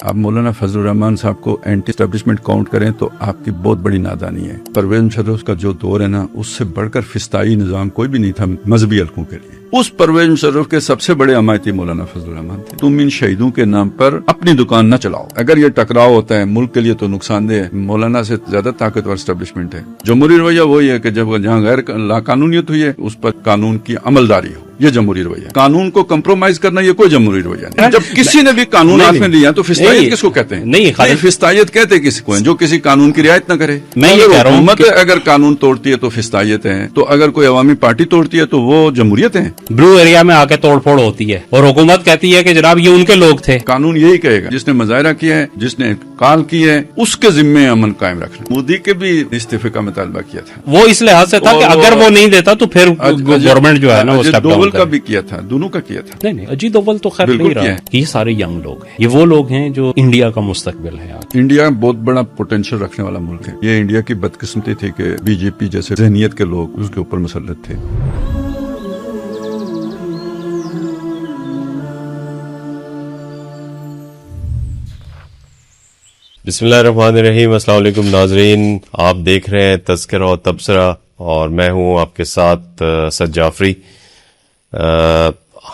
آپ مولانا فضل الرحمان صاحب کو اینٹی اسٹیبلشمنٹ کاؤنٹ کریں تو آپ کی بہت بڑی نادانی ہے. پرویز مشرف کا جو دور ہے نا، اس سے بڑھ کر فسطائی نظام کوئی بھی نہیں تھا مذہبی حلقوں کے لیے. اس پرویز مشرف کے سب سے بڑے حمایتی مولانا فضل الرحمان تھے. تم ان شہیدوں کے نام پر اپنی دکان نہ چلاؤ. اگر یہ ٹکراؤ ہوتا ہے ملک کے لیے تو نقصان دہ ہے. مولانا سے زیادہ طاقتور اسٹیبلشمنٹ ہے. جمہوری رویہ وہی ہے کہ جب جہاں غیر لاقانونیت ہوئی ہے اس پر قانون کی عملداری ہو، یہ جمہوری رویہ. قانون کو کمپرومائز کرنا یہ کوئی جمہوری رویہ نہیں. جب کسی نے بھی قانون ہاتھ میں لیا تو فسطائیت کس کو کہتے ہیں؟ نہیں، فسطائیت کہتے کسی کو جو کسی قانون کی رعایت نہ کرے. حکومت اگر قانون توڑتی ہے تو فسطائیت ہے، تو اگر کوئی عوامی پارٹی توڑتی ہے تو وہ جمہوریت ہے. بلو ایریا میں آ کے توڑ پھوڑ ہوتی ہے اور حکومت کہتی ہے کہ جناب یہ ان کے لوگ تھے. قانون یہی کہے گا جس نے مظاہرہ کیا ہے، جس نے کال کی ہے، اس کے ذمے امن قائم رکھنا. مودی کے بھی استعفے کا مطالبہ کیا تھا. وہ اس لحاظ سے تھا کہ اگر وہ نہیں دیتا تو پھر گورنمنٹ جو ہے نا وہ اسٹیپ ڈاؤن دوول کا بھی کیا تھا، دونوں کا کیا تھا. نہیں اجیت دوول تو خیر نہیں رہا. یہ سارے ینگ لوگ ہیں، یہ وہ لوگ ہیں جو انڈیا کا مستقبل ہے. انڈیا بہت بڑا پوٹینشیل رکھنے والا ملک ہے. یہ انڈیا کی بدقسمتی تھی کہ بی جے پی جیسے ذہنیت کے لوگ اس کے اوپر مسلط تھے. بسم اللہ الرحمن الرحیم. السلام علیکم ناظرین، آپ دیکھ رہے ہیں تذکرہ و تبصرہ اور میں ہوں آپ کے ساتھ اسد جعفری.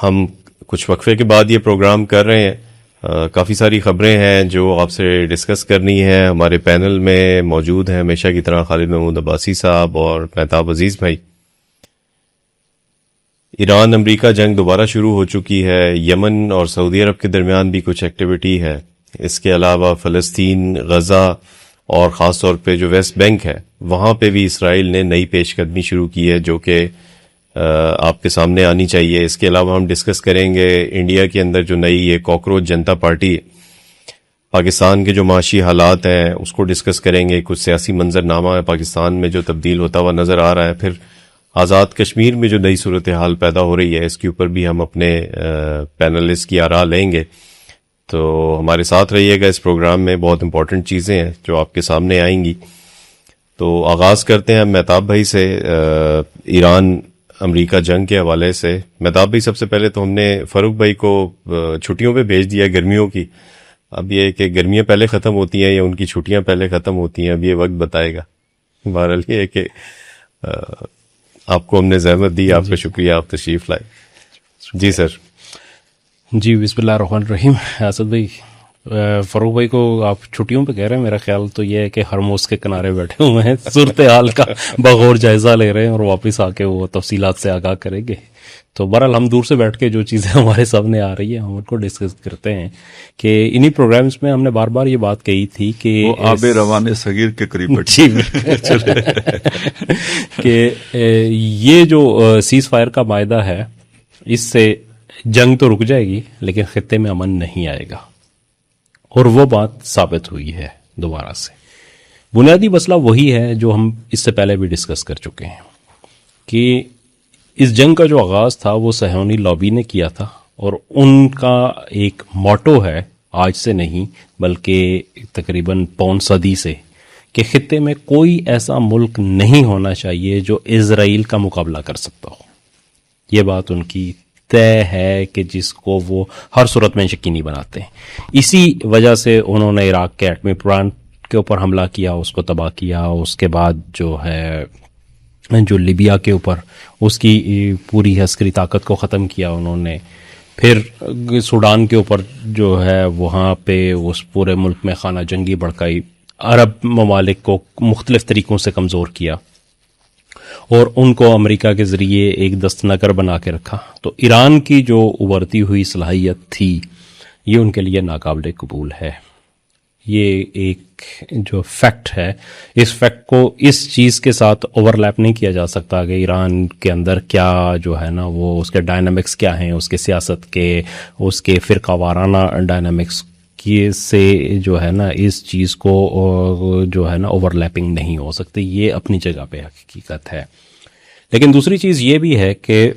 ہم کچھ وقفے کے بعد یہ پروگرام کر رہے ہیں. کافی ساری خبریں ہیں جو آپ سے ڈسکس کرنی ہے. ہمارے پینل میں موجود ہیں ہمیشہ کی طرح خالد محمود عباسی صاحب اور مہتاب عزیز بھائی. ایران امریکہ جنگ دوبارہ شروع ہو چکی ہے. یمن اور سعودی عرب کے درمیان بھی کچھ ایکٹیویٹی ہے. اس کے علاوہ فلسطین، غزہ اور خاص طور پہ جو ویسٹ بینک ہے وہاں پہ بھی اسرائیل نے نئی پیش قدمی شروع کی ہے جو کہ آپ کے سامنے آنی چاہیے. اس کے علاوہ ہم ڈسکس کریں گے انڈیا کے اندر جو نئی یہ کاکروچ جنتا پارٹی ہے، پاکستان کے جو معاشی حالات ہیں اس کو ڈسکس کریں گے. کچھ سیاسی منظرنامہ ہے پاکستان میں جو تبدیل ہوتا ہوا نظر آ رہا ہے. پھر آزاد کشمیر میں جو نئی صورتحال پیدا ہو رہی ہے اس کے اوپر بھی ہم اپنے پینلسٹ کی آراء لیں گے. تو ہمارے ساتھ رہیے گا اس پروگرام میں. بہت امپورٹنٹ چیزیں ہیں جو آپ کے سامنے آئیں گی. تو آغاز کرتے ہیں مہتاب بھائی سے ایران امریکہ جنگ کے حوالے سے. مہتاب بھائی، سب سے پہلے تو ہم نے فاروق بھائی کو چھٹیوں پہ بھیج دیا گرمیوں کی. اب یہ کہ گرمیاں پہلے ختم ہوتی ہیں یا ان کی چھٹیاں پہلے ختم ہوتی ہیں اب یہ وقت بتائے گا. بہرحال یہ ہے کہ آپ کو ہم نے زحمت دی. آپ کا شکریہ، آپ تشریف لائے. جی سر. جی بسم اللہ الرحمن الرحیم. اسد بھائی، فاروق بھائی کو آپ چھٹیوں پہ کہہ رہے ہیں، میرا خیال تو یہ ہے کہ ہرموز کے کنارے بیٹھے ہوئے ہیں، صورتحال کا بغور جائزہ لے رہے ہیں اور واپس آ کے وہ تفصیلات سے آگاہ کریں گے. تو بہرحال ہم دور سے بیٹھ کے جو چیزیں ہمارے سامنے آ رہی ہیں ہم ان کو ڈسکس کرتے ہیں. کہ انہی پروگرامز میں ہم نے بار بار یہ بات کہی تھی کہ آب روان صغیر کے قریب کہ یہ جو سیز فائر کا معاہدہ ہے اس سے جنگ تو رک جائے گی لیکن خطے میں امن نہیں آئے گا. اور وہ بات ثابت ہوئی ہے دوبارہ سے. بنیادی مسئلہ وہی ہے جو ہم اس سے پہلے بھی ڈسکس کر چکے ہیں کہ اس جنگ کا جو آغاز تھا وہ صہیونی لابی نے کیا تھا اور ان کا ایک موٹو ہے آج سے نہیں بلکہ تقریباً پون صدی سے کہ خطے میں کوئی ایسا ملک نہیں ہونا چاہیے جو اسرائیل کا مقابلہ کر سکتا ہو. یہ بات ان کی طے ہے کہ جس کو وہ ہر صورت میں یقینی بناتے ہیں. اسی وجہ سے انہوں نے عراق کے ایٹمی پلانٹ کے اوپر حملہ کیا، اس کو تباہ کیا. اس کے بعد جو ہے جو لیبیا کے اوپر اس کی پوری عسکری طاقت کو ختم کیا انہوں نے. پھر سوڈان کے اوپر جو ہے وہاں پہ اس پورے ملک میں خانہ جنگی بھڑکائی، عرب ممالک کو مختلف طریقوں سے کمزور کیا اور ان کو امریکہ کے ذریعے ایک دست نگر بنا کے رکھا. تو ایران کی جو ابھرتی ہوئی صلاحیت تھی یہ ان کے لیے ناقابل قبول ہے. یہ ایک جو فیکٹ ہے اس فیکٹ کو اس چیز کے ساتھ اوور لیپ نہیں کیا جا سکتا کہ ایران کے اندر کیا جو ہے نا وہ اس کے ڈائنامکس کیا ہیں، اس کے سیاست کے، اس کے فرقہ وارانہ ڈائنامکس کی سے جو ہے نا اس چیز کو جو ہے نا اوور لیپنگ نہیں ہو سکتی. یہ اپنی جگہ پہ حقیقت ہے. لیکن دوسری چیز یہ بھی ہے کہ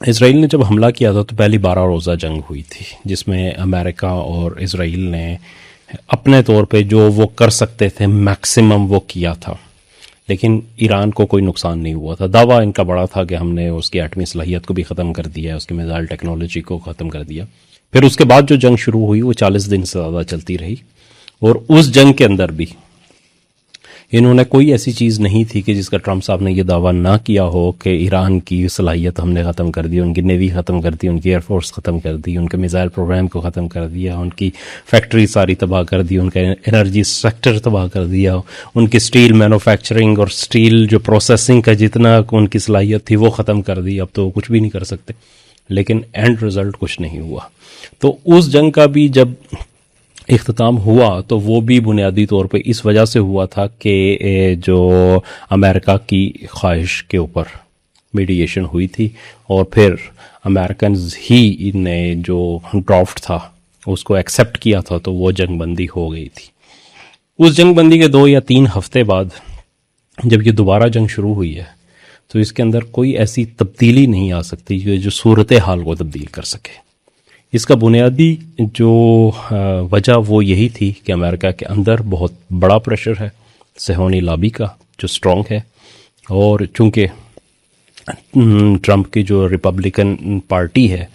اسرائیل نے جب حملہ کیا تھا تو پہلی 12 روزہ جنگ ہوئی تھی جس میں امریکہ اور اسرائیل نے اپنے طور پہ جو وہ کر سکتے تھے میکسیمم وہ کیا تھا. لیکن ایران کو کوئی نقصان نہیں ہوا تھا. دعویٰ ان کا بڑا تھا کہ ہم نے اس کی ایٹمی صلاحیت کو بھی ختم کر دیا ہے، اس کی میزائل ٹیکنالوجی کو ختم کر دیا. پھر اس کے بعد جو جنگ شروع ہوئی وہ 40 دن سے زیادہ چلتی رہی، اور اس جنگ کے اندر بھی انہوں نے کوئی ایسی چیز نہیں تھی کہ جس کا ٹرمپ صاحب نے یہ دعویٰ نہ کیا ہو کہ ایران کی صلاحیت ہم نے ختم کر دی، ان کی نیوی ختم کر دی، ان کی ایئر فورس ختم کر دی، ان کے میزائل پروگرام کو ختم کر دیا، ان کی فیکٹری ساری تباہ کر دی، ان کا انرجی سیکٹر تباہ کر دیا، ان کی سٹیل مینوفیکچرنگ اور سٹیل جو پروسیسنگ کا جتنا ان کی صلاحیت تھی وہ ختم کر دی، اب تو وہ کچھ بھی نہیں کر سکتے. لیکن اینڈ رزلٹ کچھ نہیں ہوا. تو اس جنگ کا بھی جب اختتام ہوا تو وہ بھی بنیادی طور پہ اس وجہ سے ہوا تھا کہ جو امریکہ کی خواہش کے اوپر میڈیشن ہوئی تھی، اور پھر امریکنز ہی نے جو ڈرافٹ تھا اس کو ایکسیپٹ کیا تھا، تو وہ جنگ بندی ہو گئی تھی. اس جنگ بندی کے 2 یا 3 ہفتے بعد جب یہ دوبارہ جنگ شروع ہوئی ہے تو اس کے اندر کوئی ایسی تبدیلی نہیں آ سکتی جو صورتحال کو تبدیل کر سکے. اس کا بنیادی جو وجہ وہ یہی تھی کہ امریکہ کے اندر بہت بڑا پریشر ہے صہیونی لابی کا جو اسٹرانگ ہے، اور چونکہ ٹرمپ کی جو ریپبلکن پارٹی ہے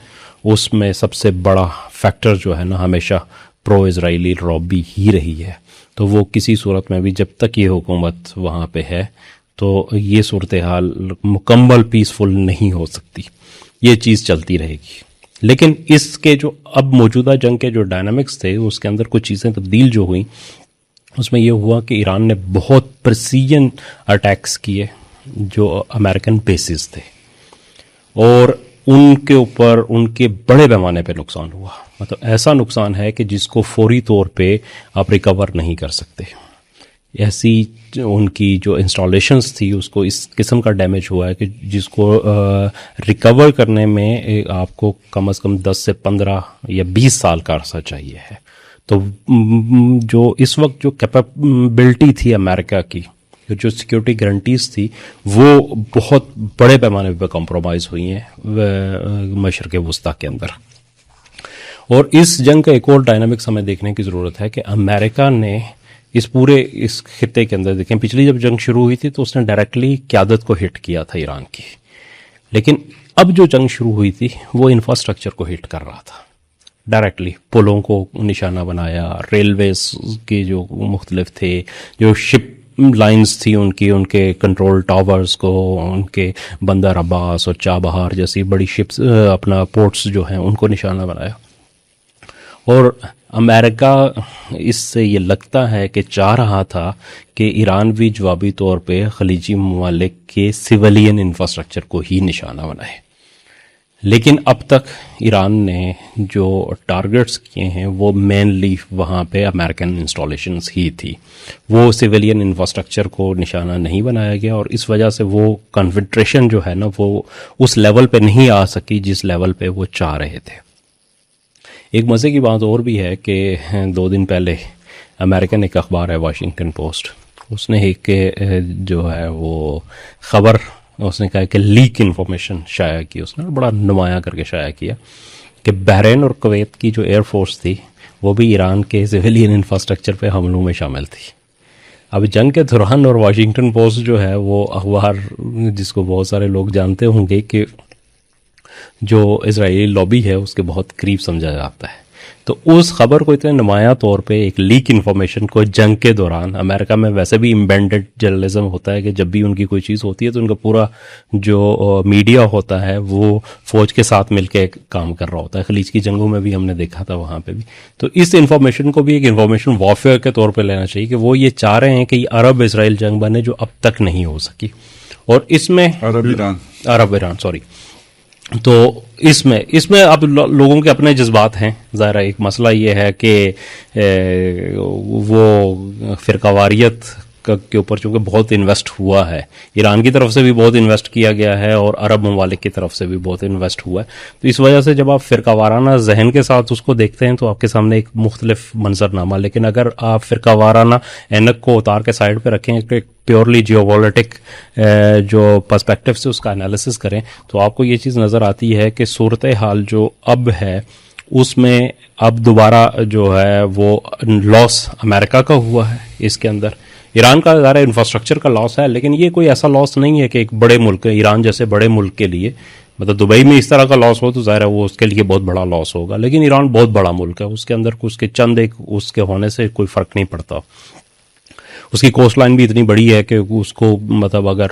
اس میں سب سے بڑا فیکٹر جو ہے نا ہمیشہ پرو اسرائیلی لابی ہی رہی ہے، تو وہ کسی صورت میں بھی جب تک یہ حکومت وہاں پہ ہے تو یہ صورتحال مکمل پیسفل نہیں ہو سکتی، یہ چیز چلتی رہے گی. لیکن اس کے جو اب موجودہ جنگ کے جو ڈائنامکس تھے اس کے اندر کچھ چیزیں تبدیل جو ہوئیں، اس میں یہ ہوا کہ ایران نے بہت پرسیجن اٹیکس کیے جو امریکن بیسز تھے، اور ان کے اوپر ان کے بڑے پیمانے پہ نقصان ہوا. مطلب ایسا نقصان ہے کہ جس کو فوری طور پہ آپ ریکور نہیں کر سکتے. ایسی ان کی جو انسٹالیشنز تھی اس کو اس قسم کا ڈیمیج ہوا ہے کہ جس کو ریکور کرنے میں آپ کو کم از کم 10 سے 15 یا 20 سال کا عرصہ چاہیے ہے. تو جو اس وقت جو کیپیبلٹی تھی امریکہ کی، جو سیکیورٹی گارنٹیز تھی، وہ بہت بڑے پیمانے پہ کمپرومائز ہوئی ہیں مشرق وسطیٰ کے اندر. اور اس جنگ کا ایک اور ڈائنامکس ہمیں دیکھنے کی ضرورت ہے کہ امریکہ نے اس خطے کے اندر، دیکھیں پچھلی جب جنگ شروع ہوئی تھی تو اس نے ڈائریکٹلی قیادت کو ہٹ کیا تھا ایران کی، لیکن اب جو جنگ شروع ہوئی تھی وہ انفراسٹرکچر کو ہٹ کر رہا تھا ڈائریکٹلی. پلوں کو نشانہ بنایا، ریلویز کے جو مختلف تھے، جو شپ لائنز تھی ان کے کنٹرول ٹاورز کو، ان کے بندر عباس اور چابہار جیسی بڑی شپس اپنا پورٹس جو ہیں ان کو نشانہ بنایا. اور امریکہ اس سے یہ لگتا ہے کہ چاہ رہا تھا کہ ایران بھی جوابی طور پہ خلیجی ممالک کے سویلین انفراسٹرکچر کو ہی نشانہ بنائے. لیکن اب تک ایران نے جو ٹارگٹس کیے ہیں وہ مینلی وہاں پہ امریکن انسٹالیشنز ہی تھی، وہ سویلین انفراسٹرکچر کو نشانہ نہیں بنایا گیا، اور اس وجہ سے وہ کنفنٹریشن جو ہے نا وہ اس لیول پہ نہیں آ سکی جس لیول پہ وہ چاہ رہے تھے. ایک مزے کی بات اور بھی ہے کہ 2 دن پہلے امریکن ایک اخبار ہے واشنگٹن پوسٹ، اس نے ایک جو ہے وہ خبر اس نے کہا کہ لیک انفارمیشن شائع کی، اس نے بڑا نمایاں کر کے شائع کیا کہ بحرین اور کویت کی جو ایئر فورس تھی وہ بھی ایران کے سویلین انفراسٹرکچر پہ حملوں میں شامل تھی. اب جنگ کے دوران، اور واشنگٹن پوسٹ جو ہے وہ اخبار جس کو بہت سارے لوگ جانتے ہوں گے کہ جو اسرائیلی لابی ہے اس کے بہت قریب سمجھا جاتا ہے، تو اس خبر کو اتنے نمایاں طور پہ ایک لیک انفارمیشن کو جنگ کے دوران، امریکہ میں ویسے بھی امبینڈڈ جرنلزم ہوتا ہے کہ جب بھی ان کی کوئی چیز ہوتی ہے تو ان کا پورا جو میڈیا ہوتا ہے وہ فوج کے ساتھ مل کے کام کر رہا ہوتا ہے. خلیج کی جنگوں میں بھی ہم نے دیکھا تھا وہاں پہ بھی. تو اس انفارمیشن کو بھی ایک انفارمیشن وارفیئر کے طور پہ لینا چاہیے کہ وہ یہ چاہ رہے ہیں کہ یہ عرب اسرائیل جنگ بنے جو اب تک نہیں ہو سکی. اور اس میں عرب ایران تو اس میں اب لوگوں کے اپنے جذبات ہیں. ظاہر ایک مسئلہ یہ ہے کہ وہ فرقہ واریت کے اوپر چونکہ بہت انویسٹ ہوا ہے، ایران کی طرف سے بھی بہت انویسٹ کیا گیا ہے اور عرب ممالک کی طرف سے بھی بہت انویسٹ ہوا ہے، تو اس وجہ سے جب آپ فرقہ وارانہ ذہن کے ساتھ اس کو دیکھتے ہیں تو آپ کے سامنے ایک مختلف منظرنامہ. لیکن اگر آپ فرقہ وارانہ اینک کو اتار کے سائڈ پہ رکھیں کہ پیورلی جیو پولیٹک جو پرسپیکٹو سے اس کا انالیسس کریں تو آپ کو یہ چیز نظر آتی ہے کہ صورتحال جو اب ہے اس میں اب دوبارہ جو ہے وہ لاس امریکہ کا ہوا ہے. اس کے اندر ایران کا ظاہر انفراسٹرکچر کا لاس ہے، لیکن یہ کوئی ایسا لاس نہیں ہے کہ ایک بڑے ملک ایران جیسے بڑے ملک کے لیے مطلب دبئی میں اس طرح کا لاس ہو تو ظاہر ہے وہ اس کے لیے بہت بڑا لاس ہوگا، لیکن ایران بہت بڑا ملک ہے، اس کے اندر اس کے چند ایک اس کے ہونے سے کوئی فرق نہیں پڑتا. اس کی کوسٹ لائن بھی اتنی بڑی ہے کہ اس کو مطلب اگر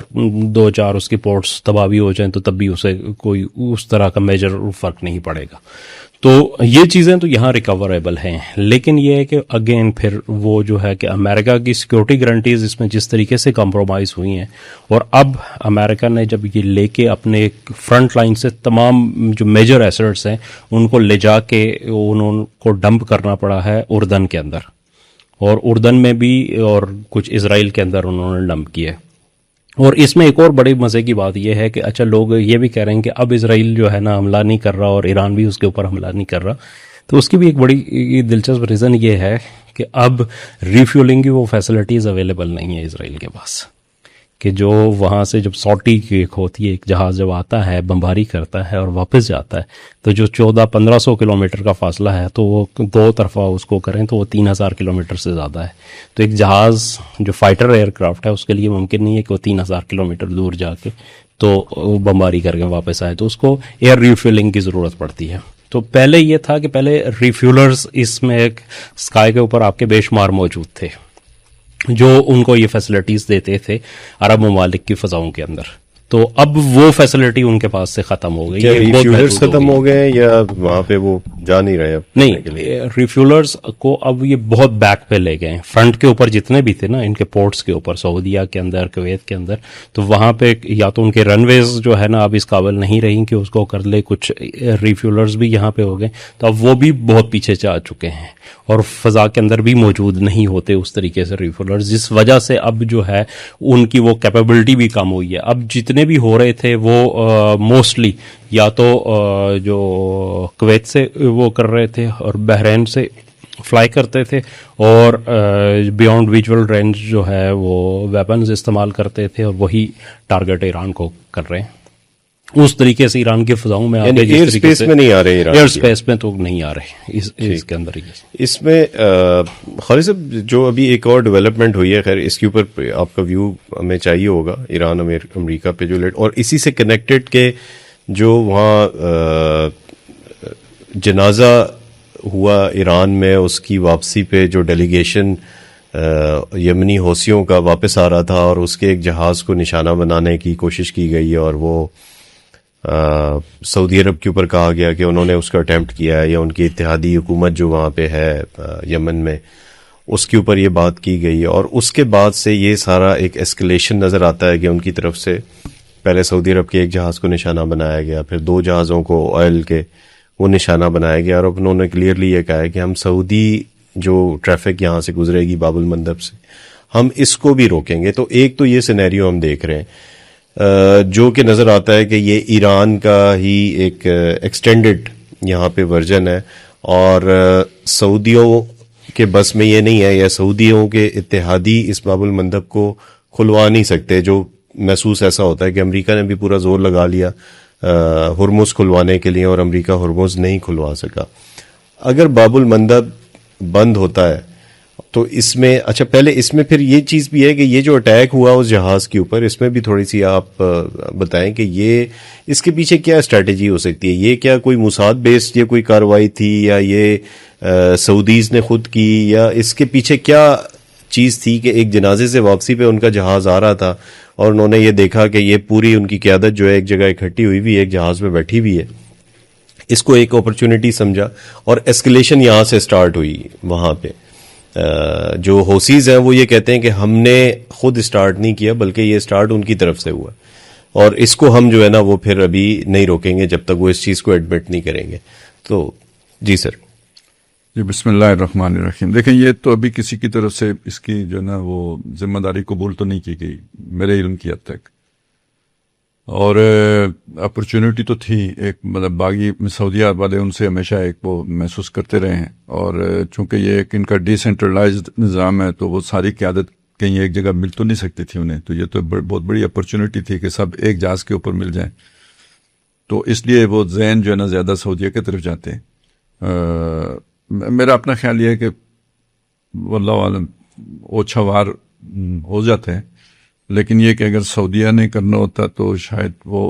2-4 اس کی پورٹس تباہ بھی ہو جائیں تو تب بھی اسے کوئی اس طرح کا میجر فرق نہیں پڑے گا. تو یہ چیزیں تو یہاں ریکوریبل ہیں، لیکن یہ ہے کہ اگین پھر وہ جو ہے کہ امریکہ کی سیکورٹی گارنٹیز اس میں جس طریقے سے کمپرومائز ہوئی ہیں، اور اب امریکہ نے جب یہ لے کے اپنے فرنٹ لائن سے تمام جو میجر ایسٹس ہیں ان کو لے جا کے انہوں کو ڈمپ کرنا پڑا ہے اردن کے اندر، اور اردن میں بھی اور کچھ اسرائیل کے اندر انہوں نے ڈمپ کیا ہے. اور اس میں ایک اور بڑی مزے کی بات یہ ہے کہ اچھا لوگ یہ بھی کہہ رہے ہیں کہ اب اسرائیل جو ہے نا حملہ نہیں کر رہا اور ایران بھی اس کے اوپر حملہ نہیں کر رہا، تو اس کی بھی ایک بڑی دلچسپ ریزن یہ ہے کہ اب ریفیولنگ کی وہ فیسلٹیز اویلیبل نہیں ہے اسرائیل کے پاس، کہ جو وہاں سے جب سوٹی کی ایک ہوتی ہے، ایک جہاز جب آتا ہے بمباری کرتا ہے اور واپس جاتا ہے تو جو 1400-1500 کلومیٹر کا فاصلہ ہے تو وہ دو طرفہ اس کو کریں تو وہ 3000 کلومیٹر سے زیادہ ہے. تو ایک جہاز جو فائٹر ایئر کرافٹ ہے اس کے لیے ممکن نہیں ہے کہ وہ 3000 کلومیٹر دور جا کے تو بمباری کر کے واپس آئے، تو اس کو ایئر ریفیولنگ کی ضرورت پڑتی ہے. تو پہلے یہ تھا کہ پہلے ریفیولرز اس میں ایک اسکائی کے اوپر آپ کے بے شمار موجود تھے جو ان کو یہ فیسلٹیز دیتے تھے عرب ممالک کی فضاؤں کے اندر. تو اب وہ فیسلٹی ان کے پاس سے ختم ہو گئی. کیا یہ بہت ریفیولرز محدود ہو ختم گئی. ہو گئے یا وہاں پہ وہ جا نہیں رہے؟ اب نہیں، ریفیولرز کو اب یہ بہت بیک پہ لے گئے. فرنٹ کے اوپر جتنے بھی تھے نا ان کے پورٹس کے اوپر، سعودیہ کے اندر، کویت کے اندر، تو وہاں پہ یا تو ان کے رن ویز جو ہے نا اب اس قابل نہیں رہی کہ اس کو کر لے. کچھ ریفیولرز بھی یہاں پہ ہو گئے تو اب وہ بھی بہت پیچھے سے آ چکے ہیں اور فضا کے اندر بھی موجود نہیں ہوتے اس طریقے سے ریفیولرز، جس وجہ سے اب جو ہے ان کی وہ کیپیبلٹی بھی کم ہوئی ہے. اب جتنے بھی ہو رہے تھے وہ موسٹلی یا تو جو کویت سے وہ کر رہے تھے اور بحرین سے فلائی کرتے تھے، اور بیونڈ ویژول رینج جو ہے وہ ویپنز استعمال کرتے تھے، اور وہی ٹارگٹ ایران کو کر رہے ہیں. اس طریقے سے ایران کی فضاؤں میں یعنی ایئر اسپیس میں نہیں آ رہے، ایئر اسپیس میں تو نہیں آ رہے اس کے اندر. اس میں خالد صاحب جو ابھی ایک اور ڈیولپمنٹ ہوئی ہے، خیر اس کے اوپر آپ کا ویو ہمیں چاہیے ہوگا، ایران امریکہ پہ جو اور اسی سے کنیکٹڈ کے جو وہاں جنازہ ہوا ایران میں، اس کی واپسی پہ جو ڈیلیگیشن یمنی حوثیوں کا واپس آ رہا تھا اور اس کے ایک جہاز کو نشانہ بنانے کی کوشش کی گئی اور وہ سعودی عرب کے اوپر کہا گیا کہ انہوں نے اس کا اٹیمپٹ کیا ہے، یا ان کی اتحادی حکومت جو وہاں پہ ہے یمن میں اس کے اوپر یہ بات کی گئی. اور اس کے بعد سے یہ سارا ایک ایسکلیشن نظر آتا ہے کہ ان کی طرف سے پہلے سعودی عرب کے ایک جہاز کو نشانہ بنایا گیا، پھر 2 جہازوں کو آئل کے وہ نشانہ بنایا گیا، اور اب انہوں نے کلیئرلی یہ کہا ہے کہ ہم سعودی جو ٹریفک یہاں سے گزرے گی باب المندب سے، ہم اس کو بھی روکیں گے. تو ایک تو یہ سینیریو ہم دیکھ رہے ہیں جو کہ نظر آتا ہے کہ یہ ایران کا ہی ایک ایکسٹینڈڈ یہاں پہ ورژن ہے، اور سعودیوں کے بس میں یہ نہیں ہے، یا سعودیوں کے اتحادی اس باب المندب کو کھلوا نہیں سکتے. جو محسوس ایسا ہوتا ہے کہ امریکہ نے بھی پورا زور لگا لیا ہرمز کھلوانے کے لیے اور امریکہ ہرمز نہیں کھلوا سکا. اگر باب المندب بند ہوتا ہے تو اس میں اچھا پہلے اس میں پھر یہ چیز بھی ہے کہ یہ جو اٹیک ہوا اس جہاز کے اوپر، اس میں بھی تھوڑی سی آپ بتائیں کہ یہ اس کے پیچھے کیا اسٹریٹجی ہو سکتی ہے؟ یہ کیا کوئی موساد بیسڈ یہ کوئی کارروائی تھی، یا یہ سعودیز نے خود کی، یا اس کے پیچھے کیا چیز تھی کہ ایک جنازے سے واپسی پہ ان کا جہاز آ رہا تھا اور انہوں نے یہ دیکھا کہ یہ پوری ان کی قیادت جو ہے ایک جگہ اکٹھی ہوئی ہوئی ہے، ایک جہاز میں بیٹھی ہوئی ہے، اس کو ایک اپرچونٹی سمجھا اور ایسکلیشن یہاں سے سٹارٹ ہوئی. وہاں پہ جو ہوسیز ہیں وہ یہ کہتے ہیں کہ ہم نے خود سٹارٹ نہیں کیا بلکہ یہ سٹارٹ ان کی طرف سے ہوا، اور اس کو ہم جو ہے نا وہ پھر ابھی نہیں روکیں گے جب تک وہ اس چیز کو ایڈمٹ نہیں کریں گے. تو جی سر. جی بسم اللہ الرحمن الرحیم. دیکھیں یہ تو ابھی کسی کی طرف سے اس کی جو ہے نا وہ ذمہ داری قبول تو نہیں کی گئی میرے علم کی حد تک، اور اپرچونٹی تو تھی ایک، مطلب باغی سعودیہ والے ان سے ہمیشہ ایک وہ محسوس کرتے رہے ہیں، اور چونکہ یہ ایک ان کا ڈی سینٹرلائزڈ نظام ہے تو وہ ساری قیادت کہیں ایک جگہ مل تو نہیں سکتی تھی انہیں، تو یہ تو بہت بڑی اپرچونٹی تھی کہ سب ایک جہاز کے اوپر مل جائیں، تو اس لیے وہ ذہن جو ہے نا زیادہ سعودیہ کی طرف جاتے ہیں. میرا اپنا خیال یہ ہے کہ واللہ عالم اوچھا وار ہو جاتے ہیں، لیکن یہ کہ اگر سعودیہ نے کرنا ہوتا تو شاید وہ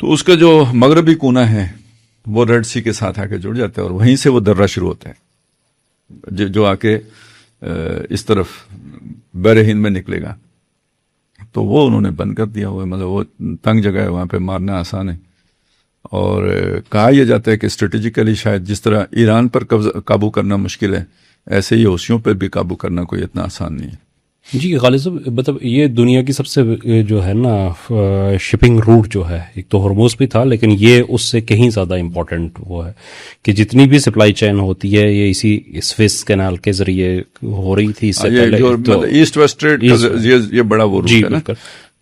تو اس کا جو مغربی کونا ہے وہ ریڈ سی کے ساتھ آ کے جڑ جاتا ہے اور وہیں سے وہ درہ شروع ہوتا ہے جو آ کے اس طرف بحر ہند میں نکلے گا. تو وہ انہوں نے بند کر دیا ہوا ہے, مطلب وہ تنگ جگہ ہے, وہاں پہ مارنا آسان ہے. اور کہا یہ جاتا ہے کہ اسٹریٹجیکلی شاید جس طرح ایران پر قابو کرنا مشکل ہے, ایسے ہی حوثیوں پہ بھی قابو کرنا کوئی اتنا آسان نہیں ہے. جی غالب صاحب, مطلب یہ دنیا کی سب سے جو ہے نا شپنگ روٹ جو ہے, ایک تو ہرموز بھی تھا لیکن یہ اس سے کہیں زیادہ امپورٹنٹ وہ ہے کہ جتنی بھی سپلائی چین ہوتی ہے یہ اسی سویس کینال کے ذریعے ہو رہی تھی. اس سے پہلے ایسٹ ویسٹ ٹریڈ یہ بڑا وہ روٹ ہے نا.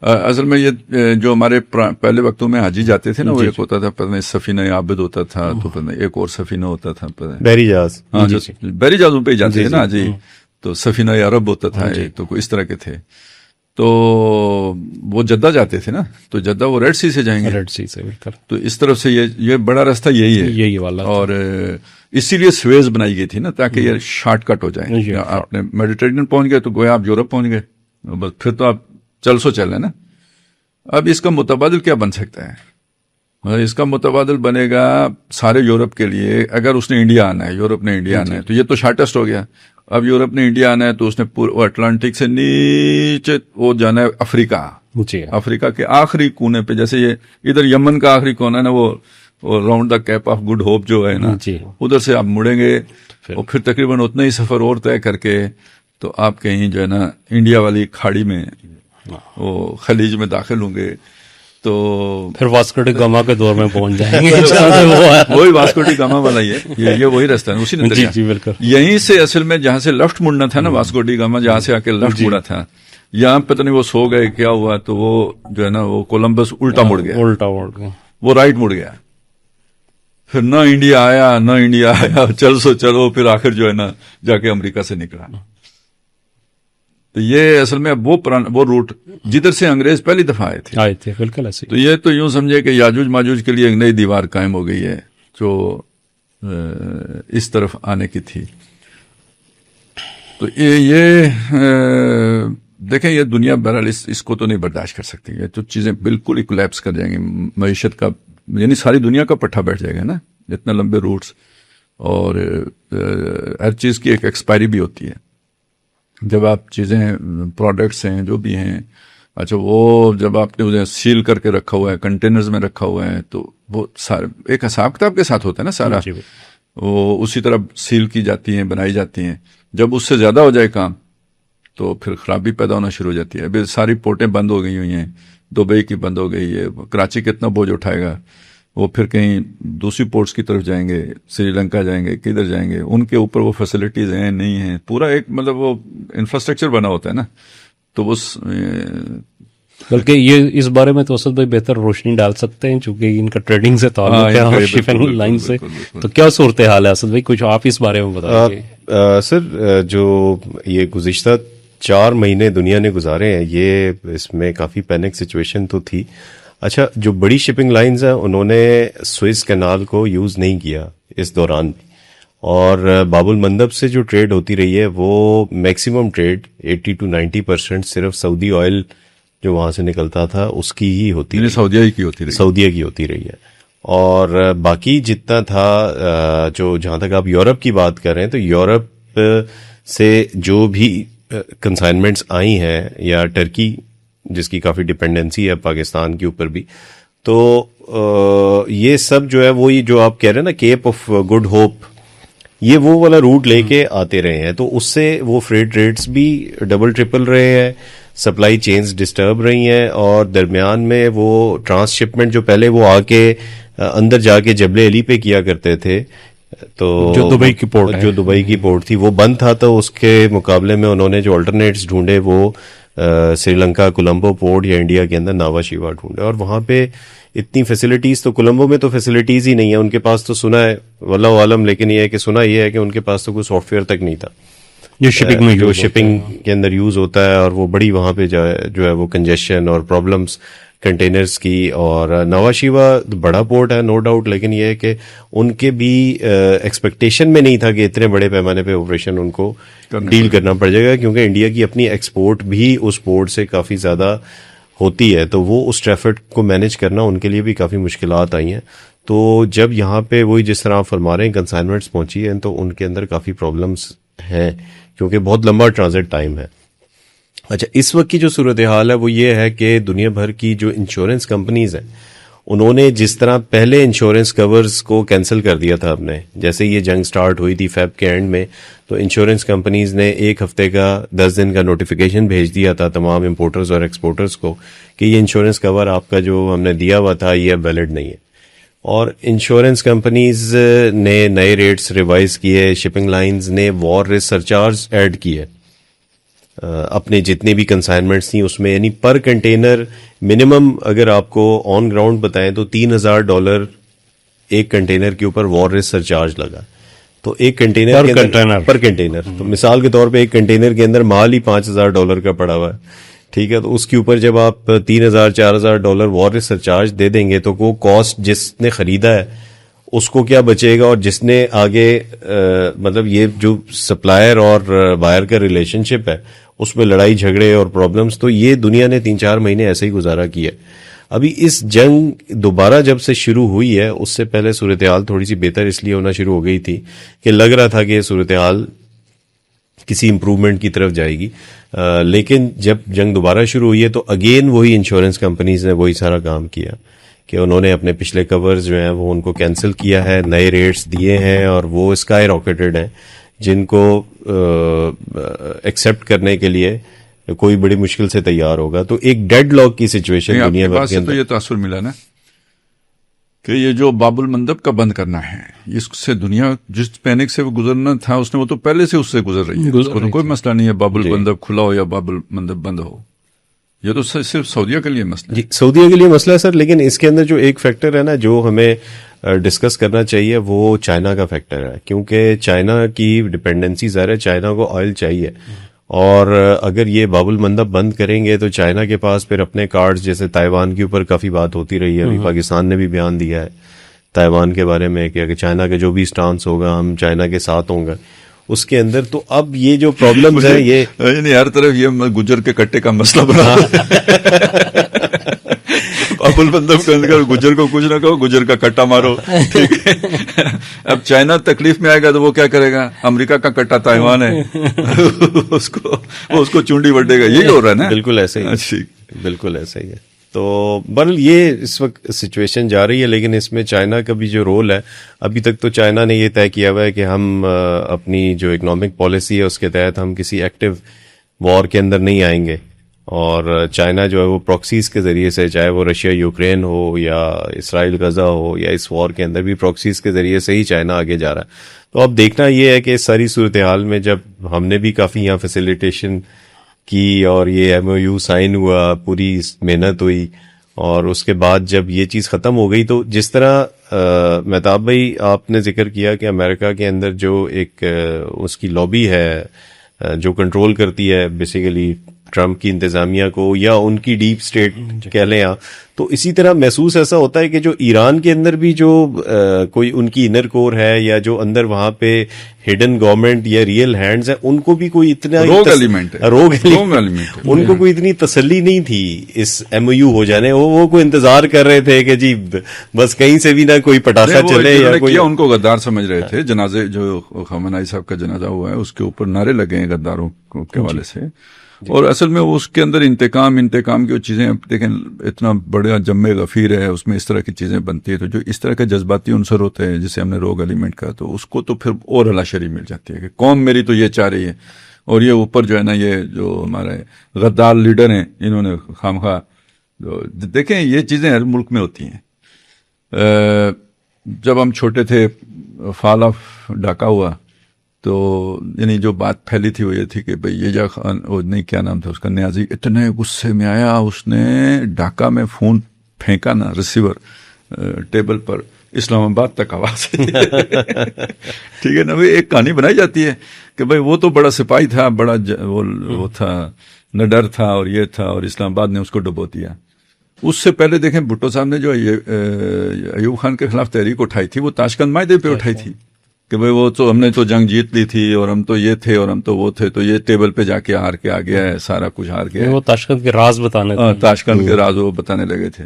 اصل میں یہ جو ہمارے پہلے وقتوں میں حاجی جاتے تھے نا, وہ ایک ہوتا تھا پتہ نہیں سفینہ عابد ہوتا تھا, تو پتہ نہیں ایک اور سفینہ ہوتا تھا, بحری جہاز. ہاں بحری جہازوں پہ ہی جاتے تھے نا جی. تو سفینہ عرب ہوتا تھا, تو کوئی اس طرح کے تھے. تو وہ جدہ جاتے تھے نا, تو جدہ وہ ریڈ سی سے جائیں گے, ریڈ سی سے بالکل. تو اس طرف سے یہ بڑا راستہ یہی ہے, یہی والا. اور اسی لیے سویز بنائی گئی تھی نا, تاکہ یہ شارٹ کٹ ہو جائے. آپ نے میڈیٹرینین پہنچ گئے تو گویا آپ یورپ پہنچ گئے, بس پھر تو آپ چل رہے نا. اب اس کا متبادل کیا بن سکتا ہے؟ اس کا متبادل بنے گا سارے یورپ کے لیے. اگر اس نے انڈیا آنا ہے, یورپ نے انڈیا آنا ہے, تو یہ تو شارٹیسٹ ہو گیا. اب یورپ نے انڈیا آنا ہے تو اس نے اٹلانٹک سے نیچے وہ جانا ہے افریقہ. افریقہ کے آخری کونے پہ, جیسے یہ ادھر یمن کا آخری کونا ہے نا, وہ round the Cape of Good Hope جو ہے نا, ادھر سے آپ مڑیں گے اور پھر تقریباً اتنا ہی سفر اور طے کر کے تو آپ کہیں جو ہے نا انڈیا والی کھاڑی میں, وہ خلیج میں داخل ہوں گے. تو پھر واسکو ڈی گاما کے دور میں پہنچ جائیں گے. وہی واسکو ڈی گاما والا ہی ہے, یہ وہی راستہ ہے, اسی نے یہیں سے اصل میں جہاں سے لیفٹ مڑنا تھا نا, واسکو ڈی گاما جہاں سے آ کے لیفٹ مڑا تھا, یہاں پتہ نہیں وہ سو گئے کیا ہوا, تو وہ جو ہے نا وہ کولمبس الٹا مڑ گیا, وہ رائٹ مڑ گیا. پھر نہ انڈیا آیا چلو پھر آخر جو ہے نا جا کے امریکہ سے نکلا. تو یہ اصل میں وہ روٹ جدھر سے انگریز پہلی دفعہ آئے تھے بالکل ایسے. تو یہ تو یوں سمجھے کہ یاجوج ماجوج کے لیے ایک نئی دیوار قائم ہو گئی ہے جو اس طرف آنے کی تھی. تو یہ دیکھیں, یہ دنیا بہرحال اس کو تو نہیں برداشت کر سکتی. یہ تو چیزیں بالکل ہی کولیپس کر جائیں گی. معیشت کا یعنی ساری دنیا کا پٹھا بیٹھ جائے گا نا, اتنا لمبے روٹس. اور ہر چیز کی ایک ایکسپائری بھی ہوتی ہے. جب آپ چیزیں پروڈکٹس ہیں جو بھی ہیں, اچھا وہ جب آپ نے اسے سیل کر کے رکھا ہوا ہے, کنٹینرز میں رکھا ہوا ہے, تو وہ سارے ایک حساب کتاب کے ساتھ ہوتا ہے نا سارا, وہ اسی طرح سیل کی جاتی ہیں, بنائی جاتی ہیں. جب اس سے زیادہ ہو جائے کام تو پھر خرابی پیدا ہونا شروع ہو جاتی ہے. ابھی ساری پورٹیں بند ہو گئی ہوئی ہیں, دبئی کی بند ہو گئی ہے, کراچی کتنا بوجھ اٹھائے گا, وہ پھر کہیں دوسری پورٹس کی طرف جائیں گے, سری لنکا جائیں گے, کدھر جائیں گے, ان کے اوپر وہ فیسلٹیز ہیں نہیں ہیں, پورا ایک مطلب وہ انفراسٹرکچر بنا ہوتا ہے نا. تو بلکہ یہ اس بارے میں تو اسد بھائی بہتر روشنی ڈال سکتے ہیں چونکہ ان کا ٹریڈنگ سے تعلق ہے اور شپنگ لائن سے. تو کیا صورتحال ہے اسد بھائی, کچھ آپ اس بارے میں بتائیے. سر جو یہ گزشتہ 4 مہینے دنیا نے گزارے ہیں, یہ اس میں کافی پینک سچویشن تو تھی. اچھا, جو بڑی شپنگ لائنز ہیں انہوں نے سوئس کینال کو یوز نہیں کیا اس دوران بھی, اور باب المندب سے جو ٹریڈ ہوتی رہی ہے وہ میکسیمم ٹریڈ 80 to 90% صرف سعودی آئل جو وہاں سے نکلتا تھا اس کی ہی ہوتی رہی, سعودیہ کی ہوتی رہی ہے. اور باقی جتنا تھا جو جہاں تک آپ یورپ کی بات کر رہے ہیں, تو یورپ سے جو بھی کنسائنمنٹس آئی ہیں, یا ٹرکی جس کی کافی ڈپینڈنسی ہے پاکستان کے اوپر بھی, تو یہ سب جو ہے وہی جو آپ کہہ رہے ہیں نا کیپ آف گڈ ہوپ, یہ وہ والا روٹ لے کے آتے رہے ہیں. تو اس سے وہ فریٹ ریٹس بھی ڈبل ٹرپل رہے ہیں, سپلائی چینز ڈسٹرب رہی ہیں, اور درمیان میں وہ ٹرانس شپمنٹ جو پہلے وہ آ کے اندر جا کے جبل علی پہ کیا کرتے تھے, تو جو دبئی کی پورٹ تھی وہ بند تھا, تو اس کے مقابلے میں انہوں نے جو آلٹرنیٹس ڈھونڈے وہ سری لنکا کولمبو پورٹ یا انڈیا کے اندر ناوا شیوا ڈھونڈے. اور وہاں پہ اتنی فیسلٹیز, تو کولمبو میں تو فیسلٹیز ہی نہیں ہے ان کے پاس, تو سنا ہے واللہ عالم, لیکن یہ ہے کہ سنا یہ ہے کہ ان کے پاس تو کوئی سافٹ ویئر تک نہیں تھا جو شپنگ کے اندر یوز ہوتا ہے, اور وہ بڑی وہاں پہ جو ہے وہ کنجیشن اور پرابلمس کنٹینرز کی. اور نوا شیوا بڑا پورٹ ہے نو ڈاؤٹ, لیکن یہ ہے کہ ان کے بھی ایکسپیکٹیشن میں نہیں تھا کہ اتنے بڑے پیمانے پہ آپریشن ان کو ڈیل کرنا پڑ جائے گا, کیونکہ انڈیا کی اپنی ایکسپورٹ بھی اس پورٹ سے کافی زیادہ ہوتی ہے تو وہ اس ٹریفک کو مینیج کرنا ان کے لیے بھی کافی مشکلات آئی ہیں. تو جب یہاں پہ وہی جس طرح آپ فرما رہے ہیں کنسائنمنٹس پہنچی ہیں تو ان کے اندر کافی پرابلمس ہیں کیونکہ بہت لمبا ٹرانزٹ ٹائم ہے. اچھا, اس وقت کی جو صورتحال ہے وہ یہ ہے کہ دنیا بھر کی جو انشورنس کمپنیز ہیں انہوں نے جس طرح پہلے انشورنس کورز کو کینسل کر دیا تھا, اپنے جیسے یہ جنگ سٹارٹ ہوئی تھی فیب کے اینڈ میں, تو انشورنس کمپنیز نے 1 ہفتے کا 10 دن کا نوٹیفیکیشن بھیج دیا تھا تمام امپورٹرز اور ایکسپورٹرز کو کہ یہ انشورنس کور آپ کا جو ہم نے دیا ہوا تھا یہ اب ویلڈ نہیں ہے. اور انشورنس کمپنیز نے نئے ریٹس ریوائز کیے, شپنگ لائنز نے وار رسک سرچارج ایڈ کیے اپنے جتنے بھی کنسائنمنٹس تھیں اس میں, یعنی پر کنٹینر منیمم اگر آپ کو آن گراؤنڈ بتائیں تو $3,000 ایک کنٹینر کے اوپر وار رسک سرچارج لگا. تو ایک کنٹینر پر کنٹینر, تو مثال کے طور پہ ایک کنٹینر کے اندر مال ہی $5,000 کا پڑا ہوا ہے, ٹھیک ہے, تو اس کے اوپر جب آپ $3,000-4,000 وار رسک سرچارج دے دیں گے تو وہ کاسٹ جس نے خریدا ہے اس کو کیا بچے گا, اور جس نے آگے مطلب یہ جو سپلائر اور بائر کا ریلیشن شپ ہے اس میں لڑائی جھگڑے اور پرابلمز, تو یہ دنیا نے 3-4 مہینے ایسے ہی گزارا کیا. ابھی اس جنگ دوبارہ جب سے شروع ہوئی ہے اس سے پہلے صورتحال تھوڑی سی بہتر اس لیے ہونا شروع ہو گئی تھی کہ لگ رہا تھا کہ یہ صورتحال کسی امپروومنٹ کی طرف جائے گی, لیکن جب جنگ دوبارہ شروع ہوئی ہے تو اگین وہی انشورنس کمپنیز نے وہی سارا کام کیا کہ انہوں نے اپنے پچھلے کورز جو ہیں وہ ان کو کینسل کیا ہے, نئے ریٹس دیے ہیں اور وہ اسکائی راکٹڈ ہیں جن کو ایکسیپٹ کرنے کے لیے کوئی بڑی مشکل سے تیار ہوگا. تو ایک ڈیڈ لاک کی سچویشن دنیا بھر کے اندر. تو یہ تاثر ملا نا کہ یہ جو باب المندب کا بند کرنا ہے اس سے دنیا جس پینک سے وہ گزرنا تھا اس نے وہ تو پہلے سے اس سے گزر رہی ہے, اس کو تو کوئی مسئلہ نہیں ہے باب المندب کھلا ہو یا باب المندب بند ہو, یہ تو صرف سعودیہ کے لیے مسئلہ ہے. جی سعودیہ کے لیے مسئلہ ہے سر, لیکن اس کے اندر جو ایک فیکٹر ہے نا جو ہمیں ڈسکس کرنا چاہیے وہ چائنا کا فیکٹر ہے, کیونکہ چائنا کی ڈپینڈنسی ظاہر ہے, چائنا کو آئل چاہیے, اور اگر یہ باب المندب بند کریں گے تو چائنا کے پاس پھر اپنے کارڈز, جیسے تائیوان کے اوپر کافی بات ہوتی رہی ہے, ابھی پاکستان نے بھی بیان دیا ہے تائیوان کے بارے میں کہ اگر چائنا کا جو بھی سٹانس ہوگا ہم چائنا کے ساتھ ہوں گے اس کے اندر. تو اب یہ جو پرابلمز ہیں یہ یعنی ہر طرف یہ گجر کے کٹے کا مسئلہ بنا باب المندب کے اندر گجر کو کچھ نہ کہو, گجر کا کٹا مارو, ٹھیک ہے. اب چائنا تکلیف میں آئے گا تو وہ کیا کرے گا, امریکہ کا کٹا تائیوان ہے اس کو چونڈی بڑھے گا, یہی ہو رہا ہے نا. بالکل ایسے ہی, بالکل ایسا ہی ہے. تو بہرحال یہ اس وقت سچویشن جا رہی ہے, لیکن اس میں چائنا کا بھی جو رول ہے, ابھی تک تو چائنا نے یہ طے کیا ہوا ہے کہ ہم اپنی جو اکنامک پالیسی ہے اس کے تحت ہم کسی ایکٹیو وار کے اندر نہیں آئیں گے, اور چائنا جو ہے وہ پراکسیز کے ذریعے سے, چاہے وہ رشیا یوکرین ہو یا اسرائیل غزہ ہو یا اس وار کے اندر بھی پراکسیز کے ذریعے سے ہی چائنا آگے جا رہا ہے. تو اب دیکھنا یہ ہے کہ اس ساری صورتحال میں جب ہم نے بھی کافی یہاں فیسیلیٹیشن کی اور یہ MOU سائن ہوا, پوری محنت ہوئی, اور اس کے بعد جب یہ چیز ختم ہو گئی تو جس طرح مہتاب بھائی آپ نے ذکر کیا کہ امریکہ کے اندر جو ایک اس کی لابی ہے جو کنٹرول کرتی ہے بیسیکلی ٹرمپ کی انتظامیہ کو یا ان کی ڈیپ سٹیٹ کہہ لیں آپ, تو اسی طرح محسوس ایسا ہوتا ہے کہ جو ایران کے اندر بھی جو کوئی ان کی انر کور ہے یا جو اندر وہاں پہ ہڈن گورنمنٹ یا ریئل ہینڈز ہیں ان کو بھی کوئی اتنا روگ ایلیمنٹ ان کو کوئی اتنی تسلی نہیں تھی اس MOU ہو جانے, وہ کوئی انتظار کر رہے تھے کہ جی بس کہیں سے بھی نہ کوئی پٹاخہ چلے یا کوئی, ان کو غدار سمجھ رہے تھے. جنازے جو خامنہئی صاحب کا جنازہ ہوا ہے اس کے اوپر نعرے لگے ہیں غداروں کے حوالے سے, اور اصل میں اس کے اندر انتقام کی جو چیزیں دیکھیں, اتنا بڑا جم غفیر ہے, اس میں اس طرح کی چیزیں بنتی ہیں, تو جو اس طرح کے جذباتی عنصر ہوتے ہیں جسے ہم نے روگ ایلیمنٹ کا, تو اس کو تو پھر اور ہلاشری مل جاتی ہے کہ قوم میری تو یہ چاہ رہی ہے, اور یہ اوپر جو ہے نا یہ جو ہمارے غدار لیڈر ہیں انہوں نے خامخواہ دیکھیں یہ چیزیں ہر ملک میں ہوتی ہیں. جب ہم چھوٹے تھے فال آف ڈھاکہ ہوا تو یعنی جو بات پھیلی تھی وہ یہ تھی کہ بھئی یہ خان وہ نہیں کیا نام تھا اس کا, نیازی اتنے غصے میں آیا, اس نے ڈھاکہ میں فون پھینکا نا ریسیور ٹیبل پر, اسلام آباد تک آواز ٹھیک ہے نا. ایک کہانی بنائی جاتی ہے کہ بھئی وہ تو بڑا سپاہی تھا, بڑا وہ تھا, نڈر تھا اور یہ تھا, اور اسلام آباد نے اس کو ڈبو دیا. اس سے پہلے دیکھیں بھٹو صاحب نے جو ایوب خان کے خلاف تحریک اٹھائی تھی وہ تاشقند معاہدے پہ اٹھائی تھی, کہ بھئی وہ تو ہم نے تو جنگ جیت لی تھی اور ہم تو یہ تھے اور ہم تو وہ تھے، تو یہ ٹیبل پہ جا کے ہار کے آ گیا ہے، سارا کچھ ہار گیا ہے. وہ تاشقند کے راز بتانے تاشقند کے راز وہ بتانے لگے تھے.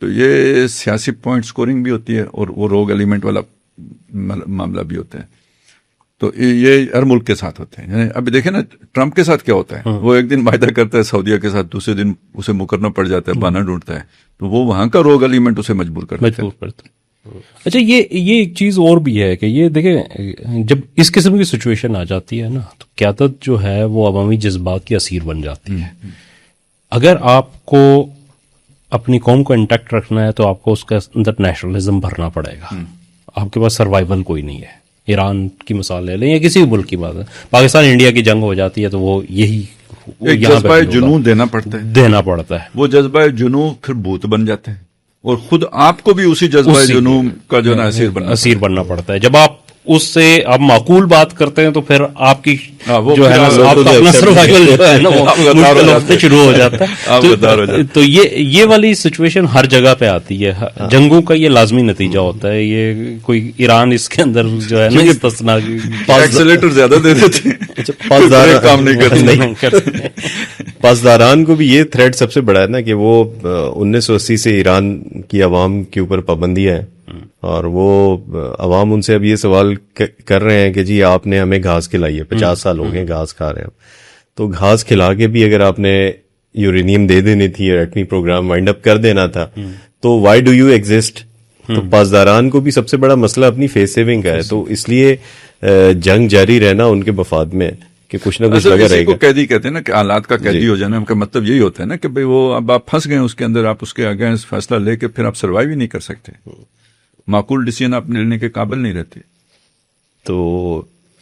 تو یہ سیاسی پوائنٹ سکورنگ بھی ہوتی ہے اور وہ روگ ایلیمنٹ والا معاملہ بھی ہوتا ہے. تو یہ ہر ملک کے ساتھ ہوتے ہیں. یعنی ابھی دیکھیں نا ٹرمپ کے ساتھ کیا ہوتا ہے، وہ ایک دن معاہدہ کرتا ہے سعودیہ کے ساتھ، دوسرے دن اسے مکرنا پڑ جاتا ہے، بہانہ ڈھونڈتا ہے، تو وہ وہاں کا روگ ایلیمنٹ اسے مجبور کرتا ہے. اچھا یہ ایک چیز اور بھی ہے کہ یہ دیکھیں جب اس قسم کی سچویشن آ جاتی ہے نا تو قیادت جو ہے وہ عوامی جذبات کی اسیر بن جاتی ہے. اگر آپ کو اپنی قوم کو انٹیکٹ رکھنا ہے تو آپ کو اس کے اندر نیشنلزم بھرنا پڑے گا. آپ کے پاس سروائیول کوئی نہیں ہے. ایران کی مثال لے لیں یا کسی بھی ملک کی بات ہے، پاکستان انڈیا کی جنگ ہو جاتی ہے تو وہ یہی جذبہ جنون دینا پڑتا ہے. وہ جذبہ جنون پھر بھوت بن جاتے ہیں اور خود آپ کو بھی اسی جذبہ جنون کا جو نا اسیر بننا پڑتا ہے. جب آپ اس سے آپ معقول بات کرتے ہیں تو پھر آپ کی جو ہے نا آپ کا اپنا سروائیول جو ہے نا وہ شروع ہو جاتا ہے. تو یہ والی سچویشن ہر جگہ پہ آتی ہے. جنگوں کا یہ لازمی نتیجہ ہوتا ہے. یہ کوئی ایران اس کے اندر جو ہے نا استثنا ایکسیلیٹر زیادہ دے دیتے ہیں، کام نہیں کرتے. پاسداران کو بھی یہ تھریٹ سب سے بڑا ہے نا کہ وہ 1980 سے ایران کی عوام کے اوپر پابندیاں ہیں اور وہ عوام ان سے اب یہ سوال کر رہے ہیں کہ جی آپ نے ہمیں گھاس کھلائی ہے، 50 سال ہو گئے گھاس کھا رہے ہیں. تو گھاس کھلا کے بھی اگر آپ نے یورینیم دے دینی تھی اور ایٹمی پروگرام وائنڈ اپ کر دینا تھا تو وائی ڈو یو ایگزسٹ. تو پاسداران کو بھی سب سے بڑا مسئلہ اپنی فیس سیونگ کا ہے. تو اس لیے جنگ جاری رہنا ان کے مفاد میں کہ کچھ نہ کچھ لگا رہے گا. قیدی کہتے ہیں نا کہ حالات کا قیدی ہو جانا، ان کا مطلب یہی ہوتا ہے نا کہ بھئی وہ اب آپ پھنس گئے اس کے اندر، آپ اس کے اگینسٹ فیصلہ لے کے پھر آپ سروائیو ہی نہیں کر سکتے. معقول ڈیسیژن آپ لینے کے قابل نہیں رہتے. تو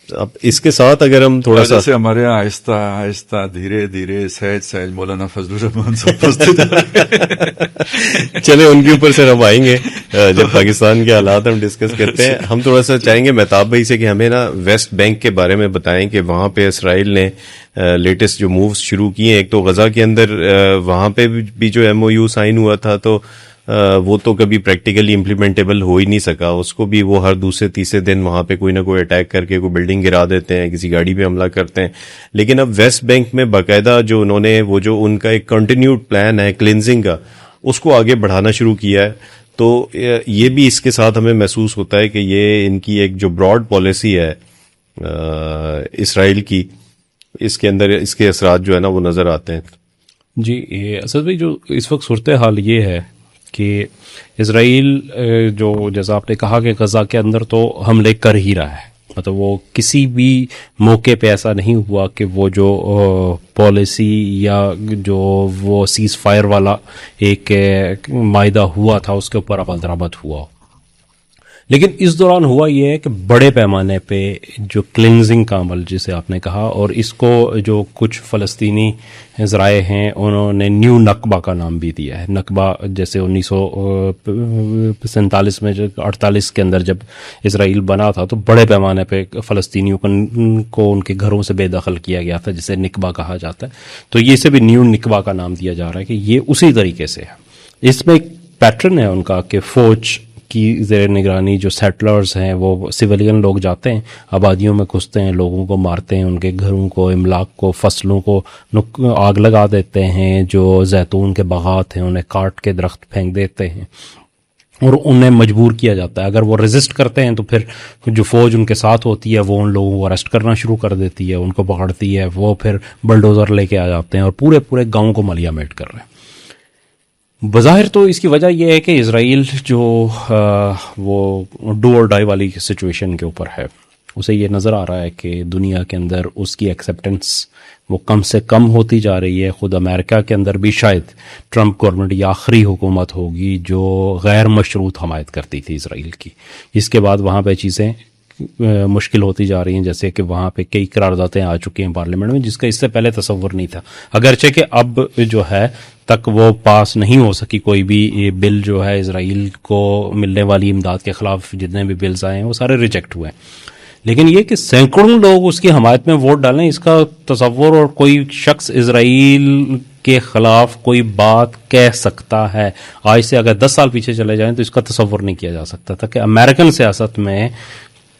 اب اس کے ساتھ اگر ہم تھوڑا سا جیسے ہمارے یہاں آہستہ آہستہ دھیرے دھیرے سہج مولانا فضل الرحمان صاحب پھنستے جا رہے ہیں. چلے ان کے اوپر سے ہم آئیں گے جب پاکستان کے حالات ہم ڈسکس کرتے ہیں. ہم تھوڑا سا چاہیں گے مہتاب بھائی سے کہ ہمیں نا ویسٹ بینک کے بارے میں بتائیں کہ وہاں پہ اسرائیل نے لیٹسٹ جو مووز شروع کیے ہیں. ایک تو غزہ کے اندر وہاں پہ بھی جو MOU سائن ہوا تھا تو وہ تو کبھی پریکٹیکلی امپلیمنٹیبل ہو ہی نہیں سکا. اس کو بھی وہ ہر دوسرے تیسرے دن وہاں پہ کوئی نہ کوئی اٹیک کر کے کوئی بلڈنگ گرا دیتے ہیں، کسی گاڑی پہ حملہ کرتے ہیں. لیکن اب ویسٹ بینک میں باقاعدہ جو انہوں نے وہ جو ان کا ایک کنٹینیوڈ پلان ہے کلینزنگ کا، اس کو آگے بڑھانا شروع کیا ہے. تو یہ بھی اس کے ساتھ ہمیں محسوس ہوتا ہے کہ یہ ان کی ایک جو براڈ پالیسی ہے اسرائیل کی، اس کے اندر اس کے اثرات جو ہے نا وہ نظر آتے ہیں. جی اسد بھائی، جو اس وقت صورتحال یہ ہے کہ اسرائیل جو جیسا آپ نے کہا کہ غزہ کے اندر تو حملے کر ہی رہا ہے. مطلب وہ کسی بھی موقع پہ ایسا نہیں ہوا کہ وہ جو پالیسی یا جو وہ سیز فائر والا ایک معاہدہ ہوا تھا اس کے اوپر عمل درآمد ہوا. لیکن اس دوران ہوا یہ ہے کہ بڑے پیمانے پہ جو کلینزنگ کا عمل جسے آپ نے کہا، اور اس کو جو کچھ فلسطینی ذرائع ہیں انہوں نے نیو نکبہ کا نام بھی دیا ہے. نکبہ جیسے 1947 میں 48 کے اندر جب اسرائیل بنا تھا تو بڑے پیمانے پہ فلسطینیوں کو ان کے گھروں سے بے دخل کیا گیا تھا، جسے نکبہ کہا جاتا ہے. تو یہ سے بھی نیو نکبہ کا نام دیا جا رہا ہے کہ یہ اسی طریقے سے ہے. اس میں ایک پیٹرن ہے ان کا کہ فوج کی زیر نگرانی جو سیٹلرز ہیں وہ سویلین لوگ جاتے ہیں، آبادیوں میں گھستے ہیں، لوگوں کو مارتے ہیں، ان کے گھروں کو، املاک کو، فصلوں کو آگ لگا دیتے ہیں. جو زیتون کے باغات ہیں انہیں کاٹ کے درخت پھینک دیتے ہیں اور انہیں مجبور کیا جاتا ہے. اگر وہ ریزسٹ کرتے ہیں تو پھر جو فوج ان کے ساتھ ہوتی ہے وہ ان لوگوں کو اریسٹ کرنا شروع کر دیتی ہے، ان کو پکڑتی ہے، وہ پھر بلڈوزر لے کے آ جاتے ہیں اور پورے گاؤں کو ملیا میٹ کر رہے ہیں. بظاہر تو اس کی وجہ یہ ہے کہ اسرائیل جو وہ ڈو اور ڈائی والی سچویشن کے اوپر ہے، اسے یہ نظر آ رہا ہے کہ دنیا کے اندر اس کی ایکسیپٹنس وہ کم سے کم ہوتی جا رہی ہے. خود امریکہ کے اندر بھی شاید ٹرمپ گورنمنٹ یہ آخری حکومت ہوگی جو غیر مشروط حمایت کرتی تھی اسرائیل کی. اس کے بعد وہاں پہ چیزیں مشکل ہوتی جا رہی ہیں، جیسے کہ وہاں پہ کئی قراردادیں آ چکی ہیں پارلیمنٹ میں جس کا اس سے پہلے تصور نہیں تھا. اگرچہ کہ اب جو ہے تک وہ پاس نہیں ہو سکی کوئی بھی بل جو ہے اسرائیل کو ملنے والی امداد کے خلاف جتنے بھی بلز آئے ہیں وہ سارے ریجیکٹ ہوئے ہیں. لیکن یہ کہ سینکڑوں لوگ اس کی حمایت میں ووٹ ڈالیں، اس کا تصور اور کوئی شخص اسرائیل کے خلاف کوئی بات کہہ سکتا ہے آج سے اگر 10 سال پیچھے چلے جائیں تو اس کا تصور نہیں کیا جا سکتا تھا کہ امریکن سیاست میں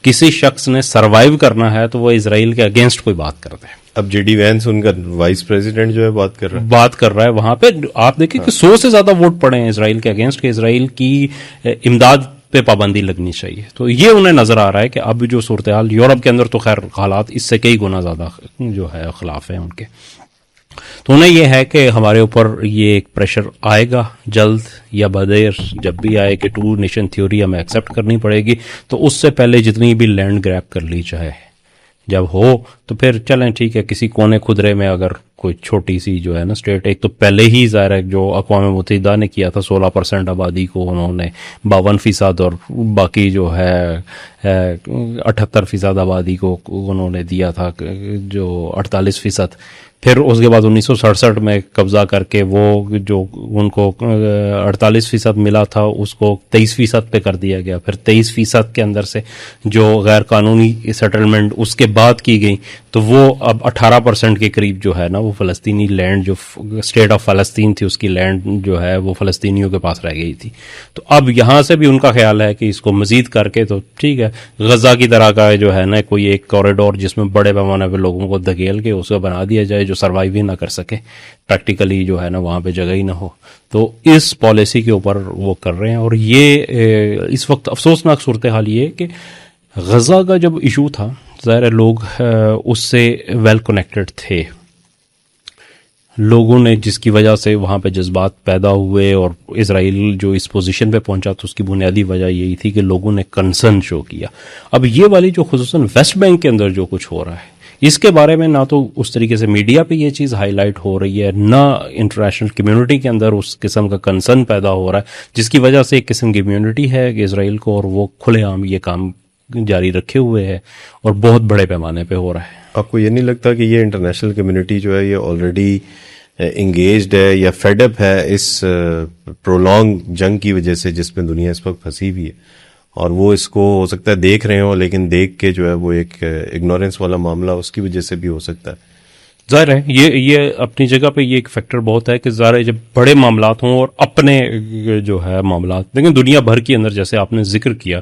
کسی شخص نے سروائیو کرنا ہے تو وہ اسرائیل کے اگینسٹ کوئی بات کرتا ہے. اب جے ڈی وینس ان کا وائس پریزیڈنٹ جو ہے بات کر رہا ہے وہاں پہ. آپ دیکھیں کہ 100 سے زیادہ ووٹ پڑے ہیں اسرائیل کے اگینسٹ کہ اسرائیل کی امداد پہ پابندی لگنی چاہیے. تو یہ انہیں نظر آ رہا ہے کہ اب جو صورتحال یورپ کے اندر تو خیر حالات اس سے کئی گنا زیادہ جو ہے خلاف ہیں ان کے. تو انہیں یہ ہے کہ ہمارے اوپر یہ ایک پریشر آئے گا جلد یا بدیر, جب بھی آئے کہ 2 نیشن تھیوری ہمیں ایکسیپٹ کرنی پڑے گی. تو اس سے پہلے جتنی بھی لینڈ گریب کر لی چاہے جب ہو تو پھر چلیں ٹھیک ہے, کسی کونے خدرے میں اگر کوئی چھوٹی سی جو ہے نا اسٹیٹ, ایک تو پہلے ہی ظاہر ہے جو اقوام متحدہ نے کیا تھا 16% آبادی کو انہوں نے 52% اور باقی جو ہے 78% آبادی کو انہوں نے دیا تھا جو 48%. پھر اس کے بعد 1967 میں قبضہ کر کے وہ جو ان کو 48% ملا تھا اس کو 23% پہ کر دیا گیا. پھر 23% کے اندر سے جو غیر قانونی سیٹلمنٹ اس کے بعد کی گئی تو وہ اب 18% کے قریب جو ہے نا وہ فلسطینی لینڈ جو اسٹیٹ آف فلسطین تھی اس کی لینڈ جو ہے وہ فلسطینیوں کے پاس رہ گئی تھی. تو اب یہاں سے بھی ان کا خیال ہے کہ اس کو مزید کر کے تو ٹھیک ہے غزہ کی طرح کا جو ہے نا کوئی ایک کوریڈور جس میں بڑے پیمانے پہ لوگوں کو دھکیل کے اس کو بنا دیا جائے جو سروائیو ہی نہ کر سکے, پریکٹیکلی جو ہے نا وہاں پہ جگہ ہی نہ ہو. تو اس پالیسی کے اوپر وہ کر رہے ہیں. اور یہ اس وقت افسوسناک صورتحال یہ ہے کہ غزہ کا جب ایشو تھا ظاہر لوگ اس سے ویل کنیکٹڈ تھے, لوگوں نے جس کی وجہ سے وہاں پہ جذبات پیدا ہوئے اور اسرائیل جو اس پوزیشن پہ پہنچا تو اس کی بنیادی وجہ یہی تھی کہ لوگوں نے کنسرن شو کیا. اب یہ والی جو خصوصاً ویسٹ بینک کے اندر جو کچھ ہو رہا ہے اس کے بارے میں نہ تو اس طریقے سے میڈیا پہ یہ چیز ہائی لائٹ ہو رہی ہے, نہ انٹرنیشنل کمیونٹی کے اندر اس قسم کا کنسرن پیدا ہو رہا ہے, جس کی وجہ سے ایک قسم کی امیونٹی ہے کہ اسرائیل کو, اور وہ کھلے عام یہ کام جاری رکھے ہوئے ہے اور بہت بڑے پیمانے پہ ہو رہا ہے. آپ کو یہ نہیں لگتا کہ یہ انٹرنیشنل کمیونٹی جو ہے یہ آلریڈی انگیجڈ ہے یا فیڈ اپ ہے اس پرولونگ جنگ کی وجہ سے جس میں دنیا اس وقت پھنسی ہوئی ہے, اور وہ اس کو ہو سکتا ہے دیکھ رہے ہوں لیکن دیکھ کے جو ہے وہ ایک اگنورینس والا معاملہ اس کی وجہ سے بھی ہو سکتا ہے. ظاہر ہے یہ اپنی جگہ پہ یہ ایک فیکٹر بہت ہے کہ ظاہر ہے جب بڑے معاملات ہوں اور اپنے جو ہے معاملات, لیکن دنیا بھر کے اندر جیسے آپ نے ذکر کیا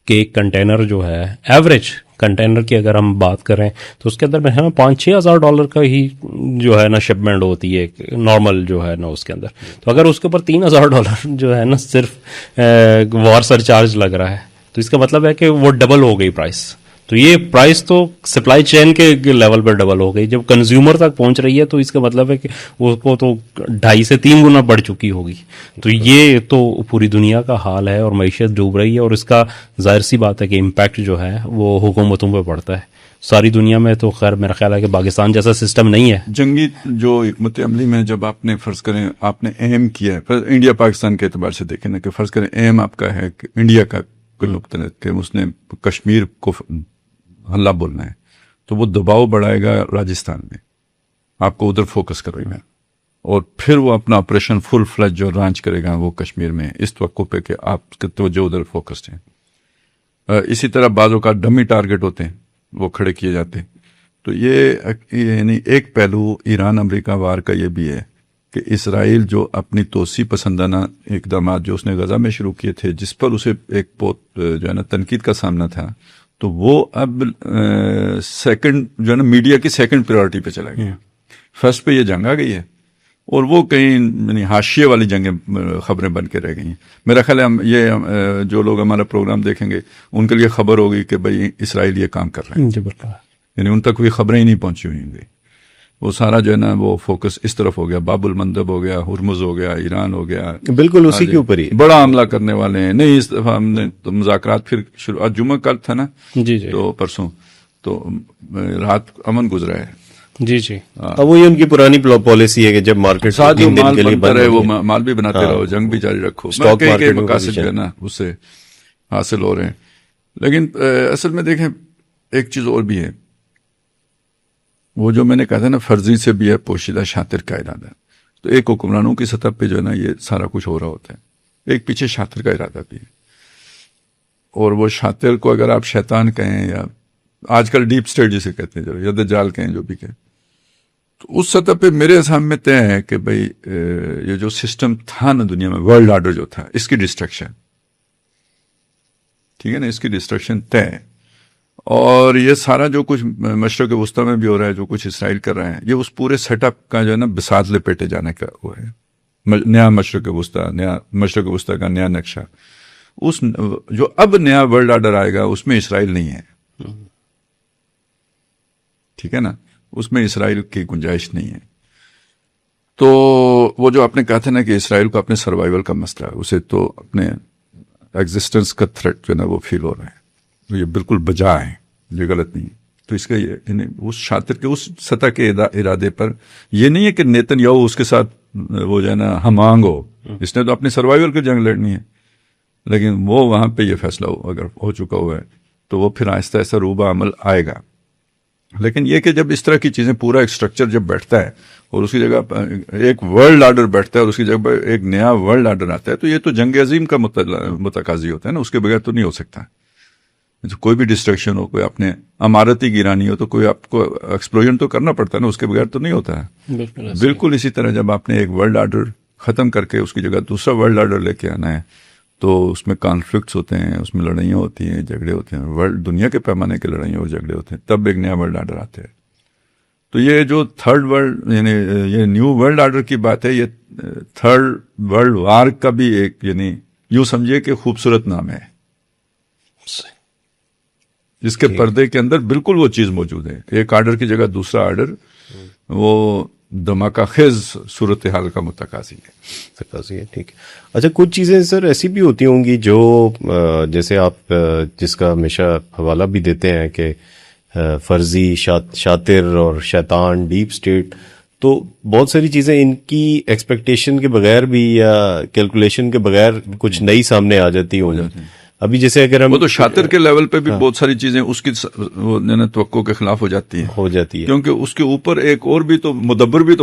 کہ ایک کنٹینر جو ہے ایوریج کنٹینر کی اگر ہم بات کریں تو اس کے اندر میں ہے نا $5,000-6,000 کا ہی جو ہے نا شپمنٹ ہوتی ہے نارمل جو ہے نا اس کے اندر. تو اگر اس کے اوپر $3,000 جو ہے نا صرف وار سر چارج لگ رہا ہے تو اس کا مطلب ہے کہ وہ ڈبل ہو گئی پرائس. تو یہ پرائس تو سپلائی چین کے لیول پر ڈبل ہو گئی, جب کنزیومر تک پہنچ رہی ہے تو اس کا مطلب ہے کہ اس کو تو 2.5 سے 3 گنا بڑھ چکی ہوگی. تو یہ تو پوری دنیا کا حال ہے اور معیشت ڈوب رہی ہے, اور اس کا ظاہر سی بات ہے کہ امپیکٹ جو ہے وہ حکومتوں پہ پڑتا ہے ساری دنیا میں. تو خیر میرا خیال ہے کہ پاکستان جیسا سسٹم نہیں ہے جنگی جو حکمت عملی میں. جب آپ نے فرض کریں آپ نے ایم کیا ہے, انڈیا پاکستان کے اعتبار سے دیکھیں نا کہ فرض کریں ایم آپ کا ہے کہ انڈیا کا کوئی نقطہ کہ اس نے کشمیر کو حملہ بولنا ہے تو وہ دباؤ بڑھائے گا راجستھان میں, آپ کو ادھر فوکس کرے گا, اور پھر وہ اپنا آپریشن فل فلج جو رانچ کرے گا وہ کشمیر میں اس توقع پہ کہ آپ کے توجہ ادھر فوکسڈ ہیں. اسی طرح بعضوں کا ڈمی ٹارگٹ ہوتے ہیں وہ کھڑے کیے جاتے ہیں. تو یہ یعنی ایک پہلو ایران امریکہ وار کا یہ بھی ہے کہ اسرائیل جو اپنی توسیع پسندانہ اقدامات جو اس نے غزہ میں شروع کیے تھے جس پر اسے ایک بہت جو ہے نا تنقید کا سامنا تھا, تو وہ اب سیکنڈ جو ہے نا میڈیا کی سیکنڈ پریورٹی پہ چلا گیا. فرسٹ پہ یہ جنگ آ گئی ہے اور وہ کہیں یعنی حاشیے والی جنگیں خبریں بن کے رہ گئی ہیں. میرا خیال ہے یہ جو لوگ ہمارا پروگرام دیکھیں گے ان کے لیے خبر ہوگی کہ بھئی اسرائیل یہ کام کر رہے ہیں, یعنی ان تک کوئی خبریں ہی نہیں پہنچی ہوئی ہوں گی. وہ سارا جو ہے نا وہ فوکس اس طرف ہو گیا, باب المندب ہو گیا, ہرمز ہو گیا, ایران ہو گیا, بالکل اسی کے اوپر ہی بڑا حملہ کرنے والے ہیں. نہیں اس دفعہ ہم نے تو مذاکرات پھر شروع, آج جمعہ کل تھا نا جی تو پرسوں تو رات امن گزرا ہے. جی جی اب وہی ان کی پرانی پالیسی ہے کہ جب مارکیٹ ساتھ جو مال بنتا رہے وہ مال بھی بناتے رہو, جنگ بھی جاری رکھو, اسٹاک مارکیٹ مقاصد جو ہے نا اس سے حاصل ہو رہے ہیں. لیکن اصل میں دیکھیں ایک چیز اور بھی ہے, وہ جو میں نے کہا تھا نا فرضی سے بھی ہے پوشیدہ شاطر کا ارادہ. تو ایک حکمرانوں کی سطح پہ جو ہے نا یہ سارا کچھ ہو رہا ہوتا ہے, ایک پیچھے شاطر کا ارادہ بھی ہے. اور وہ شاطر کو اگر آپ شیطان کہیں یا آج کل ڈیپ اسٹیٹ جسے کہتے ہیں یا دجال کہیں جو بھی کہیں, تو اس سطح پہ میرے حساب میں طے ہے کہ بھئی یہ جو سسٹم تھا نا دنیا میں ورلڈ آرڈر جو تھا اس کی ڈسٹرکشن, ٹھیک ہے نا, اس کی ڈسٹرکشن طے ہے. اور یہ سارا جو کچھ مشرق وسطیٰ میں بھی ہو رہا ہے, جو کچھ اسرائیل کر رہے ہیں, یہ اس پورے سیٹ اپ کا جو ہے نا بساط لپیٹے جانے کا وہ ہے. نیا مشرق وسطیٰ کا نیا نقشہ, اس جو اب نیا ورلڈ آرڈر آئے گا اس میں اسرائیل نہیں ہے. ٹھیک ہے نا, اس میں اسرائیل کی گنجائش نہیں ہے. تو وہ جو آپ نے کہا تھا نا کہ اسرائیل کو اپنے سروائیول کا مسئلہ ہے, اسے تو اپنے ایگزسٹنس کا تھریٹ جو ہے نا وہ فیل ہو رہا ہے. تو یہ بالکل بجا ہے, یہ غلط نہیں ہے. تو اس کا یہ اس شاطر کے اس سطح کے ارادے پر یہ نہیں ہے کہ نیتن یاہو اس کے ساتھ وہ جو ہے نا ہم آہنگ ہو, اس نے تو اپنی سروائیول کی جنگ لڑنی ہے. لیکن وہ وہاں پہ یہ فیصلہ اگر ہو چکا ہوا ہے تو وہ پھر آہستہ آہستہ روبہ عمل آئے گا. لیکن یہ کہ جب اس طرح کی چیزیں پورا ایک اسٹرکچر جب بیٹھتا ہے اور اس کی جگہ ایک ورلڈ آرڈر بیٹھتا ہے اور اس کی جگہ ایک نیا ورلڈ آرڈر آتا ہے, تو یہ تو جنگ عظیم کا متقاضی ہوتا ہے نا, اس کے بغیر تو نہیں ہو سکتا. کوئی بھی ڈسٹرکشن ہو, کوئی اپنے عمارتی گرانی ہو, تو کوئی آپ کو ایکسپلوژن تو کرنا پڑتا ہے نا, اس کے بغیر تو نہیں ہوتا ہے. بالکل اسی طرح جب آپ نے ایک ورلڈ آرڈر ختم کر کے اس کی جگہ دوسرا ورلڈ آرڈر لے کے آنا ہے تو اس میں کانفلکٹس ہوتے ہیں, اس میں لڑائیاں ہوتی ہیں, جھگڑے ہوتے ہیں, ورلڈ دنیا کے پیمانے کے لڑائیاں اور جھگڑے ہوتے ہیں, تب ایک نیا ورلڈ آرڈر آتا ہے. تو یہ جو تھرڈ ورلڈ یعنی یہ نیو ورلڈ آرڈر کی بات ہے, یہ تھرڈ ورلڈ وار کا بھی ایک یعنی یوں سمجھیے کہ خوبصورت نام ہے, جس کے پردے کے اندر بالکل وہ چیز موجود ہے. ایک آرڈر کی جگہ دوسرا آرڈر وہ دھماکہ خیز صورتحال کا متقاضی ہے. ٹھیک ہے. اچھا, کچھ چیزیں سر ایسی بھی ہوتی ہوں گی جو جیسے آپ جس کا ہمیشہ حوالہ بھی دیتے ہیں کہ فرضی شاطر اور شیطان ڈیپ اسٹیٹ, تو بہت ساری چیزیں ان کی ایکسپیکٹیشن کے بغیر بھی یا کیلکولیشن کے بغیر کچھ نئی سامنے آ جاتی ہوں. ابھی جیسے اگر ہم وہ تو شاطر کے لیول پہ بھی بہت ساری چیزیں اس کی توقع کے خلاف ہو جاتی ہے کیونکہ اس کے اوپر ایک اور بھی تو مدبر بھی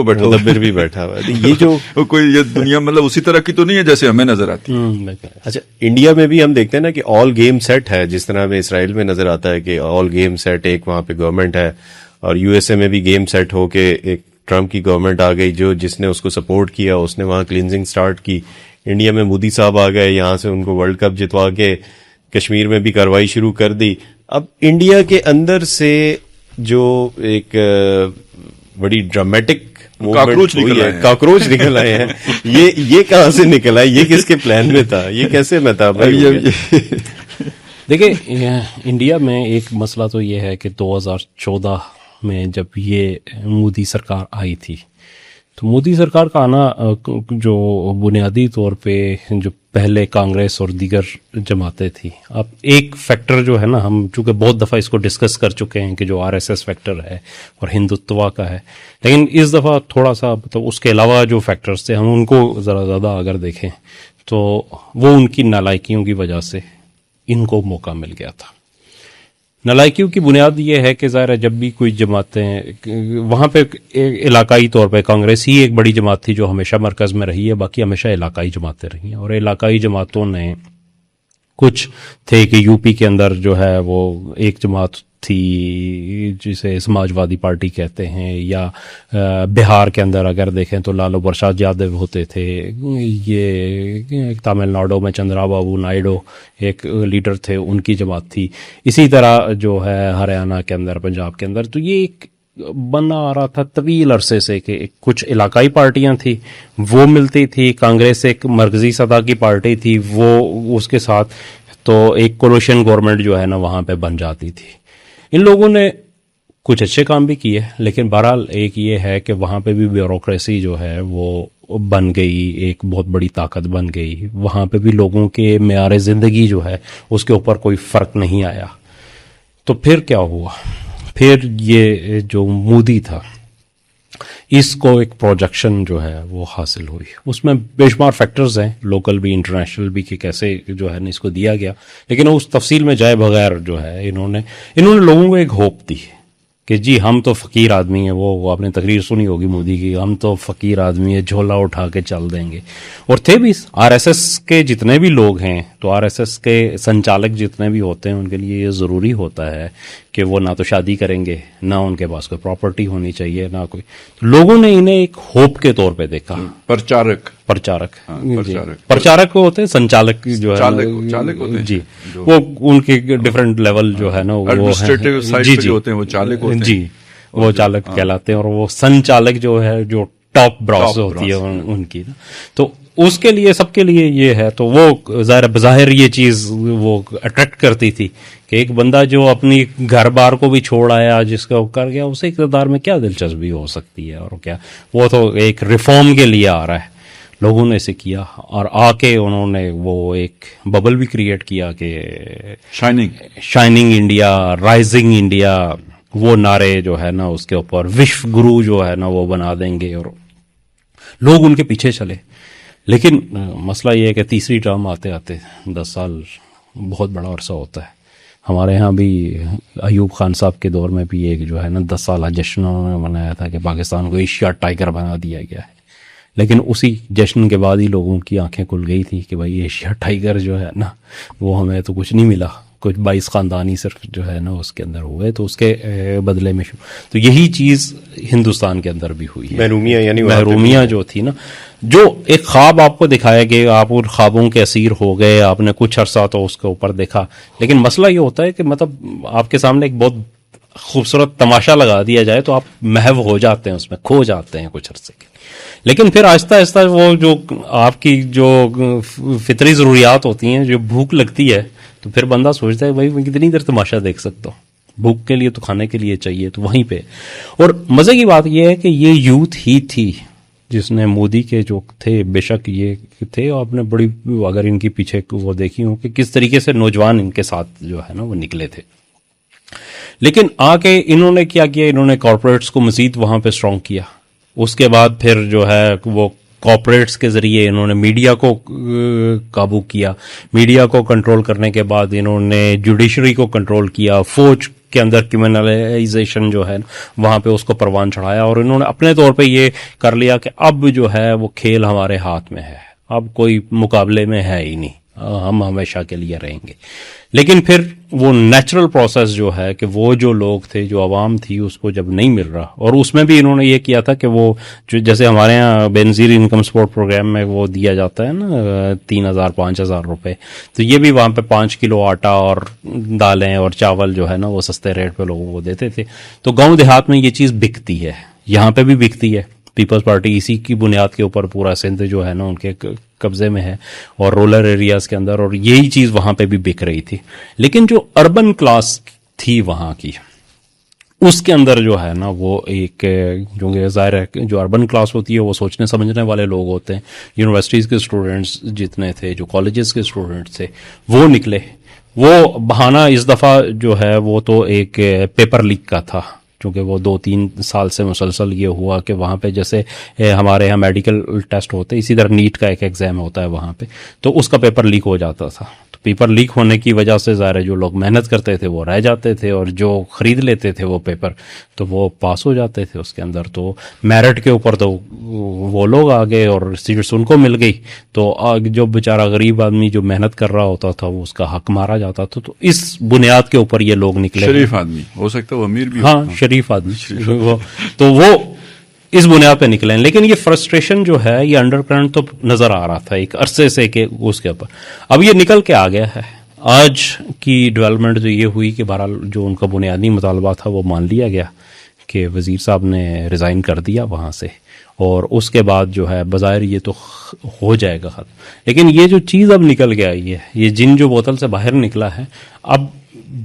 بیٹھا ہوا ہے. یہ جو کوئی یہ دنیا مطلب اسی طرح کی تو نہیں ہے جیسے ہمیں نظر آتی ہے. اچھا, انڈیا میں بھی ہم دیکھتے ہیں نا کہ آل گیم سیٹ ہے, جس طرح ہمیں اسرائیل میں نظر آتا ہے کہ آل گیم سیٹ, ایک وہاں پہ گورنمنٹ ہے, اور یو ایس اے میں بھی گیم سیٹ ہو کے ایک ٹرمپ کی گورنمنٹ آ گئی جس نے اس کو سپورٹ کیا, اس نے وہاں کلینزنگ سٹارٹ کی. انڈیا میں مودی صاحب آ گئے, یہاں سے ان کو ورلڈ کپ جتوا کے کشمیر میں بھی کارروائی شروع کر دی. اب انڈیا کے اندر سے جو ایک بڑی ڈرامیٹک کاکروچ نکل آئے ہیں, یہ کہاں سے نکل آئے, یہ کس کے پلان میں تھا, یہ کیسے میں تھا؟ دیکھیں, انڈیا میں ایک مسئلہ تو یہ ہے کہ 2014 میں جب یہ مودی سرکار آئی تھی, تو مودی سرکار کا آنا جو بنیادی طور پہ جو پہلے کانگریس اور دیگر جماعتیں تھیں, اب ایک فیکٹر جو ہے نا, ہم چونکہ بہت دفعہ اس کو ڈسکس کر چکے ہیں کہ جو آر ایس ایس فیکٹر ہے اور ہندوتوا کا ہے, لیکن اس دفعہ تھوڑا سا مطلب اس کے علاوہ جو فیکٹرز تھے ہم ان کو ذرا زیادہ اگر دیکھیں تو وہ ان کی نالائکیوں کی وجہ سے ان کو موقع مل گیا تھا. نالائکیوں کی بنیاد یہ ہے کہ ظاہر ہے جب بھی کوئی جماعتیں وہاں پہ علاقائی طور پہ کانگریس ہی ایک بڑی جماعت تھی جو ہمیشہ مرکز میں رہی ہے, باقی ہمیشہ علاقائی جماعتیں رہی ہیں. اور علاقائی جماعتوں نے کچھ تھے کہ یو پی کے اندر جو ہے وہ ایک جماعت تھی جسے سماج وادی پارٹی کہتے ہیں, یا بہار کے اندر اگر دیکھیں تو لالو پرساد یادو ہوتے تھے, یہ تامل ناڈو میں چندرا بابو نائیڈو ایک لیڈر تھے, ان کی جماعت تھی. اسی طرح جو ہے ہریانہ کے اندر, پنجاب کے اندر, تو یہ ایک بنا آ رہا تھا طویل عرصے سے کہ کچھ علاقائی پارٹیاں تھیں وہ ملتی تھی, کانگریس ایک مرکزی سطح کی پارٹی تھی وہ اس کے ساتھ, تو ایک کولیشن گورنمنٹ جو ہے نا وہاں پہ بن جاتی تھی. ان لوگوں نے کچھ اچھے کام بھی کیے, لیکن بہرحال ایک یہ ہے کہ وہاں پہ بھی بیوروکریسی جو ہے وہ بن گئی, ایک بہت بڑی طاقت بن گئی. وہاں پہ بھی لوگوں کے معیار زندگی جو ہے اس کے اوپر کوئی فرق نہیں آیا. تو پھر کیا ہوا, پھر یہ جو مودی تھا اس کو ایک پروجیکشن جو ہے وہ حاصل ہوئی. اس میں بے شمار فیکٹرز ہیں, لوکل بھی انٹرنیشنل بھی, کہ کیسے جو ہے نا اس کو دیا گیا, لیکن اس تفصیل میں جائے بغیر جو ہے انہوں نے لوگوں کو ایک ہوپ دی کہ جی ہم تو فقیر آدمی ہیں. وہ آپ نے تقریر سنی ہوگی مودی کی, ہم تو فقیر آدمی ہیں, جھولا اٹھا کے چل دیں گے. اور تھے بھی آر ایس ایس کے جتنے بھی لوگ ہیں, تو آر ایس ایس کے سنچالک جتنے بھی ہوتے ہیں ان کے لیے یہ ضروری ہوتا ہے کہ کہ وہ نہ تو شادی کریں گے، نہ ان کے پاس کوئی پراپرٹی ہونی چاہیے، نہ کوئی. تو لوگوں نے انہیں ایک ہوپ کے طور پہ دیکھا. پرچارک پرچارک ہوتے ہیں، سنچالک جو ہے چالک ہوتے ہیں جی، وہ ان کے ڈفرینٹ لیول جو ہے نا وہ ایڈمنسٹریٹو سائٹ پہ جو ہوتے ہیں وہ چالک ہوتے ہیں جی، وہ چالک کہلاتے ہیں. اور وہ سنچالک جو ہے جو ٹاپ براس ہوتی ہے ان کی. تو اس کے لیے سب کے لیے یہ ہے. تو وہ ظاہر بظاہر یہ چیز وہ اٹریکٹ کرتی تھی کہ ایک بندہ جو اپنی گھر بار کو بھی چھوڑ آیا، جس کا کر گیا، اسے اقتدار میں کیا دلچسپی ہو سکتی ہے. اور کیا وہ تو ایک ریفارم کے لیے آ رہا ہے. لوگوں نے اسے کیا اور آ کے انہوں نے وہ ایک ببل بھی کریٹ کیا کہ شائننگ انڈیا، رائزنگ انڈیا، وہ نعرے جو ہے نا اس کے اوپر وشو گرو جو ہے نا وہ بنا دیں گے، اور لوگ ان کے پیچھے چلے. لیکن مسئلہ یہ ہے کہ تیسری ٹرم آتے آتے 10 سال بہت بڑا عرصہ ہوتا ہے. ہمارے ہاں بھی ایوب خان صاحب کے دور میں بھی ایک جو ہے نا 10 سالہ جشن انہوں نے منایا تھا کہ پاکستان کو ایشیا ٹائیگر بنا دیا گیا ہے. لیکن اسی جشن کے بعد ہی لوگوں کی آنکھیں کھل گئی تھی کہ بھائی ایشیا ٹائیگر جو ہے نا وہ ہمیں تو کچھ نہیں ملا، کچھ 22 خاندانی صرف جو ہے نا اس کے اندر ہوئے، تو اس کے بدلے میں تو یہی چیز ہندوستان کے اندر بھی ہوئی ہے. محرومیہ جو تھی نا، جو ایک خواب آپ کو دکھایا گیا، آپ ان خوابوں کے اسیر ہو گئے، آپ نے کچھ عرصہ تو اس کے اوپر دیکھا. لیکن مسئلہ یہ ہوتا ہے کہ مطلب آپ کے سامنے ایک بہت خوبصورت تماشا لگا دیا جائے تو آپ محو ہو جاتے ہیں، اس میں کھو جاتے ہیں کچھ عرصے کے. لیکن پھر آہستہ آہستہ وہ جو آپ کی جو فطری ضروریات ہوتی ہیں، جو بھوک لگتی ہے، تو پھر بندہ سوچتا ہے بھائی میں کتنی دیر تماشا دیکھ سکتا ہوں، بھوک کے لیے تو کھانے کے لیے چاہیے. تو وہیں پہ اور مزے کی بات یہ ہے کہ یہ یوتھ ہی تھی جس نے مودی کے جو تھے، بے شک یہ تھے، اور آپ نے بڑی اگر ان کی پیچھے وہ دیکھی ہو کہ کس طریقے سے نوجوان ان کے ساتھ جو ہے نا وہ نکلے تھے. لیکن آ کے انہوں نے کیا کیا، انہوں نے کارپوریٹس کو مزید وہاں پہ اسٹرانگ کیا. اس کے بعد پھر جو ہے وہ کارپوریٹس کے ذریعے انہوں نے میڈیا کو قابو کیا. میڈیا کو کنٹرول کرنے کے بعد انہوں نے جوڈیشری کو کنٹرول کیا. فوج کے اندر کرمنلائزیشن جو ہے وہاں پہ اس کو پروان چڑھایا، اور انہوں نے اپنے طور پہ یہ کر لیا کہ اب جو ہے وہ کھیل ہمارے ہاتھ میں ہے، اب کوئی مقابلے میں ہے ہی نہیں، ہم ہمیشہ کے لیے رہیں گے. لیکن پھر وہ نیچرل پروسیس جو ہے کہ وہ جو لوگ تھے، جو عوام تھی، اس کو جب نہیں مل رہا، اور اس میں بھی انہوں نے یہ کیا تھا کہ وہ جو جیسے ہمارے ہاں بے نظیر انکم سپورٹ پروگرام میں وہ دیا جاتا ہے نا 3,000 5,000 روپے، تو یہ بھی وہاں پہ 5 کلو آٹا اور دالیں اور چاول جو ہے نا وہ سستے ریٹ پہ لوگوں کو دیتے تھے. تو گاؤں دیہات میں یہ چیز بکتی ہے، یہاں پہ بھی بکتی ہے. پیپلز پارٹی اسی کی بنیاد کے اوپر پورا سندھ جو ہے نا ان کے قبضے میں ہے، اور رورل ایریاز کے اندر، اور یہی چیز وہاں پہ بھی بک رہی تھی. لیکن جو اربن کلاس تھی وہاں کی، اس کے اندر جو ہے نا وہ ایک جو ظاہر ہے جو اربن کلاس ہوتی ہے وہ سوچنے سمجھنے والے لوگ ہوتے ہیں. یونیورسٹیز کے اسٹوڈنٹس جتنے تھے، جو کالجز کے اسٹوڈنٹس تھے، وہ نکلے. وہ بہانہ اس دفعہ جو ہے وہ تو ایک پیپر لیک کا تھا، چونکہ وہ 2-3 سال سے مسلسل یہ ہوا کہ وہاں پہ جیسے ہمارے یہاں میڈیکل ٹیسٹ ہوتے، اسی طرح نیٹ کا ایک ایگزام ہوتا ہے وہاں پہ، تو اس کا پیپر لیک ہو جاتا تھا. تو پیپر لیک ہونے کی وجہ سے ظاہر ہے جو لوگ محنت کرتے تھے وہ رہ جاتے تھے، اور جو خرید لیتے تھے وہ پیپر تو وہ پاس ہو جاتے تھے اس کے اندر. تو میرٹ کے اوپر تو وہ لوگ آ گئے اور سیٹس ان کو مل گئی. تو جو بیچارہ غریب آدمی جو محنت کر رہا ہوتا تھا وہ اس کا حق مارا جاتا تھا. تو اس بنیاد کے اوپر یہ لوگ نکلے. شریف آدمی ہو سکتا ہے، وہ امیر بھی، ہاں شریف آدمی، تو وہ اس بنیاد پہ نکلے. لیکن یہ فرسٹریشن جو ہے یہ انڈر کرنٹ تو نظر آ رہا تھا ایک عرصے سے کہ اس کے اوپر اب یہ نکل کے آ گیا ہے. آج کی ڈیولپمنٹ جو یہ ہوئی کہ بہرحال جو ان کا بنیادی مطالبہ تھا وہ مان لیا گیا کہ وزیر صاحب نے ریزائن کر دیا وہاں سے، اور اس کے بعد جو ہے بظاہر یہ تو ہو جائے گا ختم. لیکن یہ جو چیز اب نکل کے آئی ہے، یہ جن جو بوتل سے باہر نکلا ہے، اب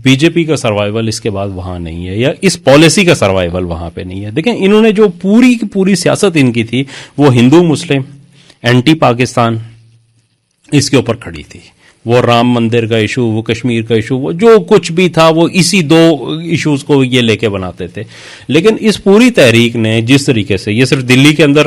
بی جے پی کا سروائیول اس کے بعد وہاں نہیں ہے، یا اس پالیسی کا سروائیول وہاں پہ نہیں ہے. دیکھیں انہوں نے جو پوری کی پوری سیاست ان کی تھی وہ ہندو مسلم اینٹی پاکستان اس کے اوپر کھڑی تھی. وہ رام مندر کا ایشو، وہ کشمیر کا ایشو، وہ جو کچھ بھی تھا وہ اسی 2 ایشوز کو یہ لے کے بناتے تھے. لیکن اس پوری تحریک نے جس طریقے سے، یہ صرف دلی کے اندر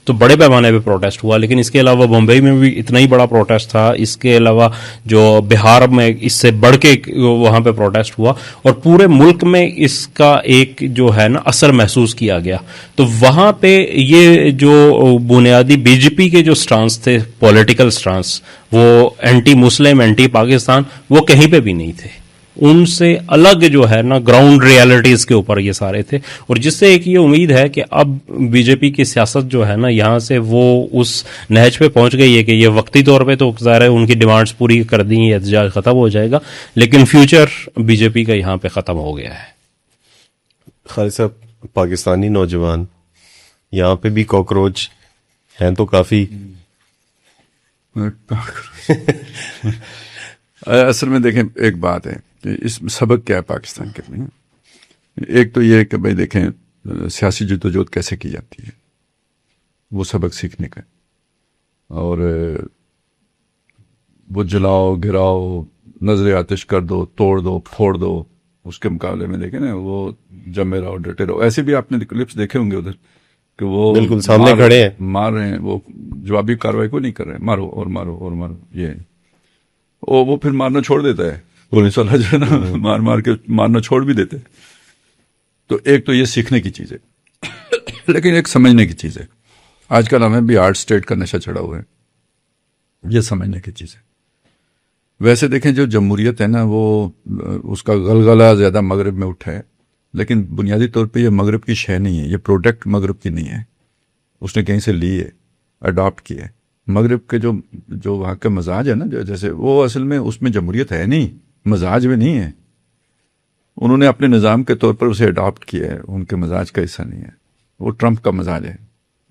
تو بڑے پیمانے پہ پروٹیسٹ ہوا، لیکن اس کے علاوہ بمبئی میں بھی اتنا ہی بڑا پروٹیسٹ تھا. اس کے علاوہ جو بہار میں اس سے بڑھ کے وہاں پہ پروٹیسٹ ہوا، اور پورے ملک میں اس کا ایک جو ہے نا اثر محسوس کیا گیا. تو وہاں پہ یہ جو بنیادی بی جے پی کے جو سٹانس تھے، پولیٹیکل سٹانس، وہ اینٹی مسلم اینٹی پاکستان، وہ کہیں پہ بھی نہیں تھے. ان سے الگ جو ہے نا گراؤنڈ ریالٹیز کے اوپر یہ سارے تھے، اور جس سے ایک یہ امید ہے کہ اب بی جے پی کی سیاست جو ہے نا یہاں سے وہ اس نہج پہ پہنچ گئی ہے کہ یہ وقتی طور پہ تو ظاہر ہے ان کی ڈیمانڈز پوری کر دی، احتجاج ختم ہو جائے گا، لیکن فیوچر بی جے پی کا یہاں پہ ختم ہو گیا ہے۔ خالد صاحب، پاکستانی نوجوان یہاں پہ بھی کاکروچ ہیں تو کافی۔ اصل میں دیکھیں ایک بات ہے کہ اس سبق کیا ہے پاکستان کے میں، ایک تو یہ ہے کہ بھائی دیکھیں سیاسی جدوجہد کیسے کی جاتی ہے، وہ سبق سیکھنے کا، اور وہ جلاؤ گراؤ نظر آتش کر دو، توڑ دو پھوڑ دو، اس کے مقابلے میں دیکھیں نا وہ جمے رہو ڈٹے رہو۔ ایسے بھی آپ نے کلپس دیکھے ہوں گے ادھر کہ وہ بالکل سامنے کھڑے ہیں، مار رہے ہیں، وہ جوابی کاروائی کو نہیں کر رہے ہیں، مارو اور مارو اور مارو، یہ وہ پھر مارنا چھوڑ دیتا ہے پولیس والا جو ہے نا، مار مار کے مارنا چھوڑ بھی دیتے۔ تو ایک تو یہ سیکھنے کی چیز ہے، لیکن ایک سمجھنے کی چیز ہے۔ آج کل ہمیں بھی آرٹ اسٹیٹ کا نشہ چڑھا ہوا ہے، یہ سمجھنے کی چیز ہے۔ ویسے دیکھیں جو جمہوریت ہے نا وہ اس کا غلغلہ زیادہ مغرب میں اٹھا ہے، لیکن بنیادی طور پہ یہ مغرب کی شے نہیں ہے، یہ پروڈکٹ مغرب کی نہیں ہے، اس نے کہیں سے لی ہے، اڈاپٹ کی ہے۔ مغرب کے جو وہاں کا مزاج ہے نا، جیسے وہ اصل میں اس میں جمہوریت ہے نہیں، مزاج میں نہیں ہے، انہوں نے اپنے نظام کے طور پر اسے اڈاپٹ کیا ہے، ان کے مزاج کا حصہ نہیں ہے۔ وہ ٹرمپ کا مزاج ہے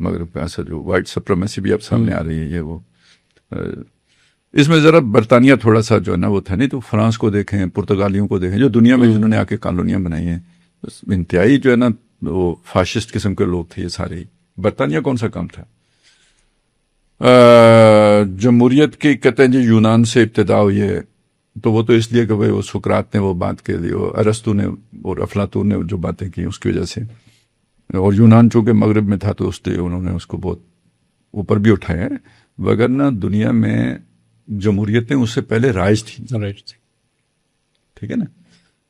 مغرب کا، اصل جو وائٹ سپریمیسی بھی اب سامنے آ رہی ہے، یہ وہ اس میں ذرا برطانیہ تھوڑا سا جو ہے نا وہ تھا، نہیں تو فرانس کو دیکھیں، پرتگالیوں کو دیکھیں، جو دنیا میں جنہوں نے آ کے کالونیاں بنائی ہیں، انتہائی جو ہے نا وہ فاشسٹ قسم کے لوگ تھے یہ سارے ہی۔ برطانیہ کون سا کام تھا؟ جمہوریت کی کہتے ہیں جی یونان سے ابتدا ہوئی ہے، تو وہ تو اس لیے کہ بھائی وہ سقراط نے وہ بات کے لیے، ارسطو نے اور افلاطون نے جو باتیں کی اس کی وجہ سے، اور یونان چونکہ مغرب میں تھا تو اس لیے انہوں نے اس کو بہت اوپر بھی اٹھایا ہے، وگرنہ دنیا میں جمہوریتیں اس سے پہلے رائج تھیں، ٹھیک ہے نا۔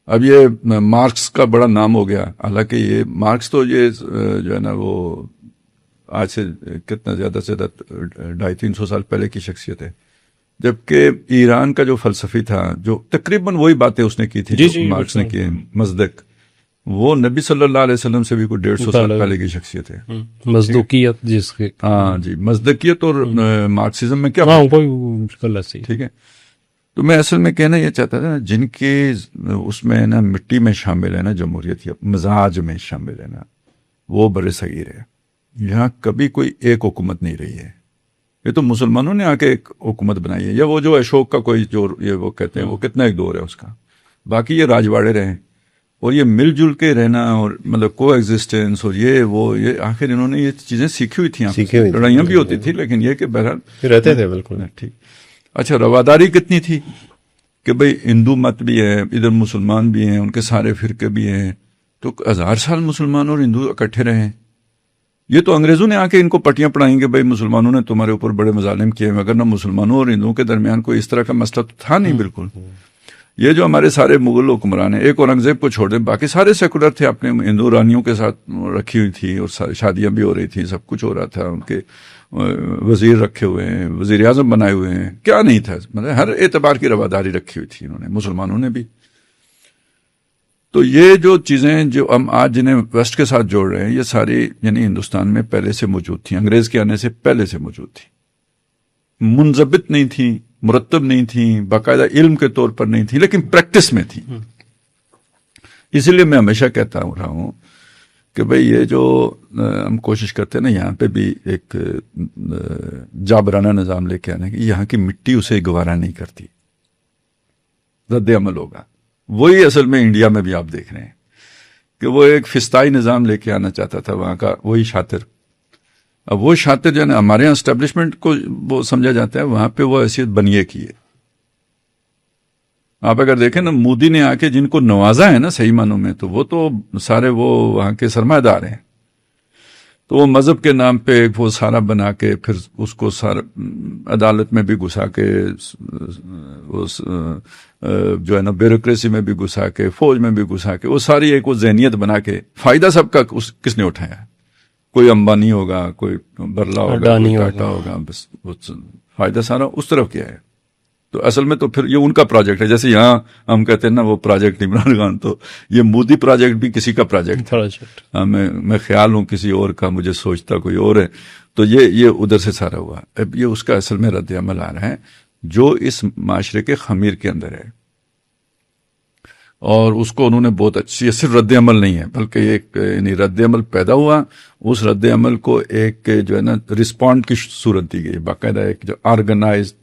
اب یہ مارکس کا بڑا نام ہو گیا، حالانکہ یہ مارکس تو یہ جو ہے نا وہ آج سے کتنا زیادہ سے زیادہ 250-300 سال پہلے کی شخصیت ہے، جبکہ ایران کا جو فلسفی تھا جو تقریباً وہی باتیں اس نے کی تھی جو مارکس نے کی، مصدق، وہ نبی صلی اللہ علیہ وسلم سے بھی کوئی 150 سال پہلے کی شخصیت ہے، مصدوقیت جس کے، ہاں جی، مصدقیت اور مارکسزم میں کیا ٹھیک ہے۔ تو میں اصل میں کہنا یہ چاہتا تھا نا، جن کے اس میں نا مٹی میں شامل ہے نا جمہوریت یا مزاج میں شامل ہے نا، وہ بر صغیر ہے، یہاں کبھی کوئی ایک حکومت نہیں رہی ہے، یہ تو مسلمانوں نے آ کے ایک حکومت بنائی ہے، یا وہ جو اشوک کا کوئی جو یہ وہ کہتے ہیں وہ کتنا ایک دور ہے اس کا، باقی یہ راجواڑے رہے، اور یہ مل جل کے رہنا اور مطلب کو ایگزسٹنس، اور یہ آخر انہوں نے یہ چیزیں سیکھی ہوئی تھیں، لڑائیاں بھی ہوتی تھی لیکن یہ کہ بہرحال رہتے تھے، بالکل ٹھیک۔ اچھا، رواداری کتنی تھی کہ بھئی ہندو مت بھی ہے، ادھر مسلمان بھی ہیں، ان کے سارے فرقے بھی ہیں، تو 1000 سال مسلمان اور ہندو اکٹھے رہے ہیں۔ یہ تو انگریزوں نے آ کے ان کو پٹیاں پڑھائیں گے بھئی مسلمانوں نے تمہارے اوپر بڑے مظالم کیے، مگر نہ مسلمانوں اور ہندوؤں کے درمیان کوئی اس طرح کا مسئلہ تو تھا نہیں بالکل۔ یہ جو ہمارے سارے مغل حکمران ہیں، ایک اورنگزیب کو چھوڑ دیں، باقی سارے سیکولر تھے، اپنے ہندو رانیوں کے ساتھ رکھی ہوئی تھی، اور شادیاں بھی ہو رہی تھیں، سب کچھ ہو رہا تھا، ان کے وزیر رکھے ہوئے ہیں، وزیر اعظم بنائے ہوئے ہیں، کیا نہیں تھا، مطلب ہر اعتبار کی رواداری رکھی ہوئی تھی انہوں نے، مسلمانوں نے بھی۔ تو یہ جو چیزیں جو ہم آج جنہیں ویسٹ کے ساتھ جوڑ رہے ہیں، یہ ساری یعنی ہندوستان میں پہلے سے موجود تھیں، انگریز کے آنے سے پہلے سے موجود تھی، منضبط نہیں تھی، مرتب نہیں تھی، باقاعدہ علم کے طور پر نہیں تھی، لیکن پریکٹس میں تھی۔ اسی لیے میں ہمیشہ کہتا رہا ہوں کہ بھئی یہ جو ہم کوشش کرتے ہیں نا یہاں پہ بھی ایک جابرانہ نظام لے کے آنے کی، یہاں کی مٹی اسے گوارا نہیں کرتی، رد عمل ہوگا۔ وہی اصل میں انڈیا میں بھی آپ دیکھ رہے ہیں کہ وہ ایک فسطائی نظام لے کے آنا چاہتا تھا وہاں کا وہی شاطر، اب وہ شاطر جو ہے نا ہمارے یہاں اسٹیبلشمنٹ کو وہ سمجھا جاتا ہے، وہاں پہ وہ حیثیت بنیے کی ہے۔ آپ اگر دیکھیں نا مودی نے آ کے جن کو نوازا ہے نا صحیح معنوں میں، تو وہ تو سارے وہ وہاں کے سرمایہ دار ہیں، تو وہ مذہب کے نام پہ وہ سارا بنا کے پھر اس کو سارا عدالت میں بھی گھسا کے، جو ہے نا بیوروکریسی میں بھی گھسا کے، فوج میں بھی گھسا کے، وہ ساری ایک وہ ذہنیت بنا کے، فائدہ سب کا کس نے اٹھایا؟ کوئی امبانی ہوگا، کوئی برلا ہوگا، کوئی ٹاٹا ہوگا، بس فائدہ سارا اس طرف کیا ہے۔ تو اصل میں تو پھر یہ ان کا پروجیکٹ ہے. جیسے یہاں ہم کہتے ہیں نا وہ پروجیکٹ عمران خان, تو یہ مودی پروجیکٹ بھی کسی کا پروجیکٹ ہے. میں خیال ہوں کسی اور کا, مجھے سوچتا کوئی اور ہے. تو یہ ادھر سے سارا ہوا. اب یہ اس کا اصل میں رد عمل آ رہا ہے جو اس معاشرے کے خمیر کے اندر ہے, اور اس کو انہوں نے بہت اچھی, صرف رد عمل نہیں ہے بلکہ ایک یعنی رد عمل پیدا ہوا, اس رد عمل کو ایک جو ہے نا رسپونڈ کی صورت دی گئی, باقاعدہ ایک جو آرگنائز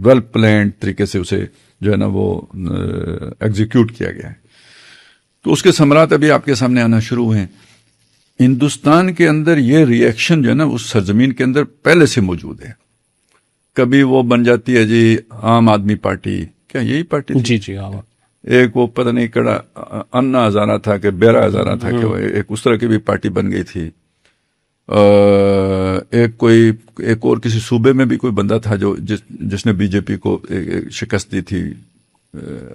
ویل پلانڈ طریقے سے اسے جو ہے نا وہ ایگزیکیوٹ کیا گیا ہے. تو اس کے ثمرات ابھی آپ کے سامنے آنا شروع ہوئے ہیں. ہندوستان کے اندر یہ ری ایکشن جو ہے نا اس سرزمین کے اندر پہلے سے موجود ہے. کبھی وہ بن جاتی ہے جی عام آدمی پارٹی, کیا یہی پارٹی تھی؟ جی عام. ایک وہ پتہ نہیں کڑا انا ہزارہ تھا کہ 12 ہزارہ تھا کہ وہ ایک اس طرح کی بھی پارٹی بن گئی تھی. ایک اور کسی صوبے میں بھی کوئی بندہ تھا جو جس نے بی جے پی کو شکست دی تھی,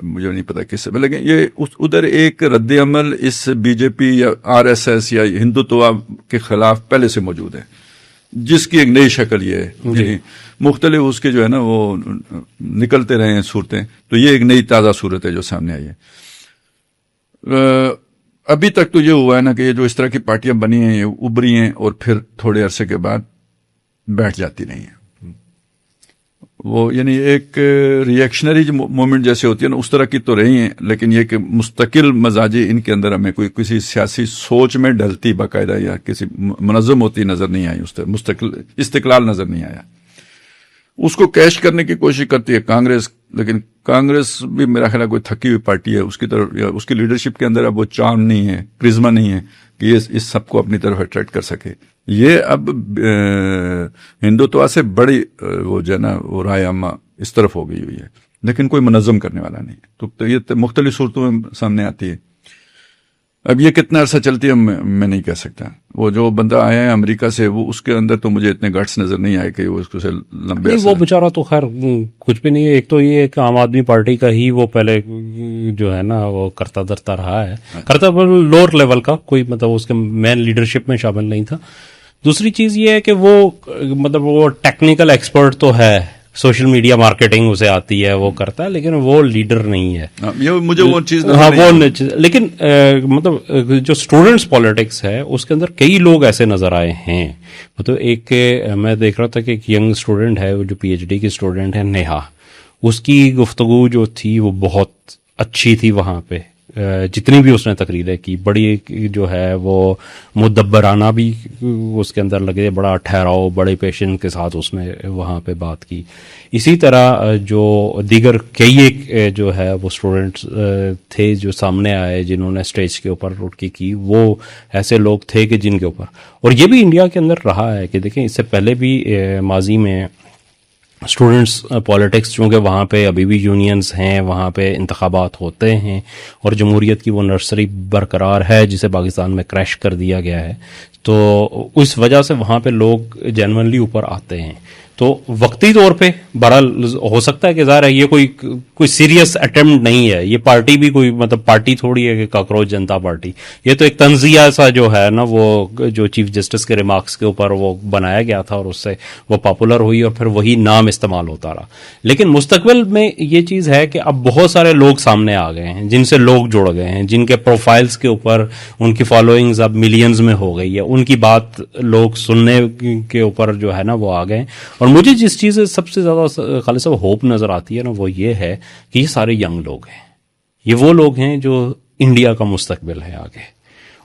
مجھے نہیں پتا کس سے, لیکن یہ ادھر ایک رد عمل اس بی جے پی یا آر ایس ایس یا ہندوتوا کے خلاف پہلے سے موجود ہے, جس کی ایک نئی شکل یہ ہے. مختلف اس کے جو ہے نا وہ نکلتے رہے ہیں صورتیں, تو یہ ایک نئی تازہ صورت ہے جو سامنے آئی ہے. ابھی تک تو یہ ہوا ہے نا کہ یہ جو اس طرح کی پارٹیاں بنی ہیں یہ ابری ہیں اور پھر تھوڑے عرصے کے بعد بیٹھ جاتی نہیں ہیں. وہ یعنی ایک ری ایکشنری جو مومنٹ جیسے ہوتی ہے نا اس طرح کی تو رہی ہیں, لیکن یہ کہ مستقل مزاجی ان کے اندر ہمیں کوئی کسی سیاسی سوچ میں ڈھلتی باقاعدہ یا کسی منظم ہوتی نظر نہیں آئی, اس طرح مستقل استقلال نظر نہیں آیا. اس کو کیش کرنے کی کوشش کرتی ہے کانگریس, لیکن کانگریس بھی میرا خیال ہے کوئی تھکی ہوئی پارٹی ہے, اس کی طرف یا اس کی لیڈرشپ کے اندر اب وہ چارم نہیں ہے, کرزما نہیں ہے کہ یہ اس سب کو اپنی طرف اٹریکٹ کر سکے. یہ اب ہندوتوا سے بڑی وہ جو ہے نا وہ رائے عامہ اس طرف ہو گئی ہوئی ہے, لیکن کوئی منظم کرنے والا نہیں ہے. تو یہ مختلف صورتوں میں سامنے آتی ہے. اب یہ کتنا عرصہ چلتی ہے میں نہیں کہہ سکتا. وہ جو بندہ آیا ہے امریکہ سے, وہ اس کے اندر تو مجھے اتنے گٹس نظر نہیں آئے کہ وہ اس کو سے لمبے وہ بیچارہ تو خیر کچھ بھی نہیں ہے. ایک تو یہ کہ عام آدمی پارٹی کا ہی وہ پہلے جو ہے نا وہ کرتا درتا رہا ہے, کرتا لوور لیول کا, کوئی مطلب اس کے مین لیڈرشپ میں شامل نہیں تھا. دوسری چیز یہ ہے کہ وہ مطلب وہ ٹیکنیکل ایکسپرٹ تو ہے, سوشل میڈیا مارکیٹنگ اسے آتی ہے, وہ کرتا ہے, لیکن وہ لیڈر نہیں ہے. مجھے وہ چیز لیکن مطلب جو اسٹوڈنٹس پالیٹکس ہے اس کے اندر کئی لوگ ایسے نظر آئے ہیں. مطلب ایک میں دیکھ رہا تھا کہ ایک ینگ اسٹوڈنٹ ہے, وہ جو پی ایچ ڈی کی اسٹوڈنٹ ہے نیہا, اس کی گفتگو جو تھی وہ بہت اچھی تھی. وہاں پہ جتنی بھی اس نے تقریریں کی بڑی جو ہے وہ مدبرانہ بھی اس کے اندر لگے, بڑا ٹھہراؤ بڑے پیشنس کے ساتھ اس نے وہاں پہ بات کی. اسی طرح جو دیگر کئی ایک جو ہے وہ اسٹوڈنٹس تھے جو سامنے آئے جنہوں نے اسٹیج کے اوپر اٹھ کی, وہ ایسے لوگ تھے کہ جن کے اوپر, اور یہ بھی انڈیا کے اندر رہا ہے کہ دیکھیں اس سے پہلے بھی ماضی میں اسٹوڈنٹس پالیٹکس چونکہ وہاں پہ ابھی بھی یونینز ہیں, وہاں پہ انتخابات ہوتے ہیں, اور جمہوریت کی وہ نرسری برقرار ہے جسے پاکستان میں کریش کر دیا گیا ہے, تو اس وجہ سے وہاں پہ لوگ جینونلی اوپر آتے ہیں. تو وقتی طور پہ بہرحال ہو سکتا ہے کہ ظاہر ہے یہ کوئی سیریس اٹیمپٹ نہیں ہے, یہ پارٹی بھی کوئی مطلب پارٹی تھوڑی ہے کہ کاکروچ جنتا پارٹی, یہ تو ایک تنزیہ سا جو ہے نا وہ جو چیف جسٹس کے ریمارکس کے اوپر وہ بنایا گیا تھا اور اس سے وہ پاپولر ہوئی اور پھر وہی نام استعمال ہوتا رہا. لیکن مستقبل میں یہ چیز ہے کہ اب بہت سارے لوگ سامنے آ گئے ہیں جن سے لوگ جڑ گئے ہیں, جن کے پروفائلز کے اوپر ان کی فالوئنگز اب ملینز میں ہو گئی ہے, ان کی بات لوگ سننے کے اوپر جو ہے نا وہ آ گئے. اور مجھے جس چیز سے سب سے زیادہ خالص صاحب ہوپ نظر آتی ہے نا وہ یہ ہے کہ یہ سارے ینگ لوگ ہیں, یہ وہ لوگ ہیں جو انڈیا کا مستقبل ہے آگے,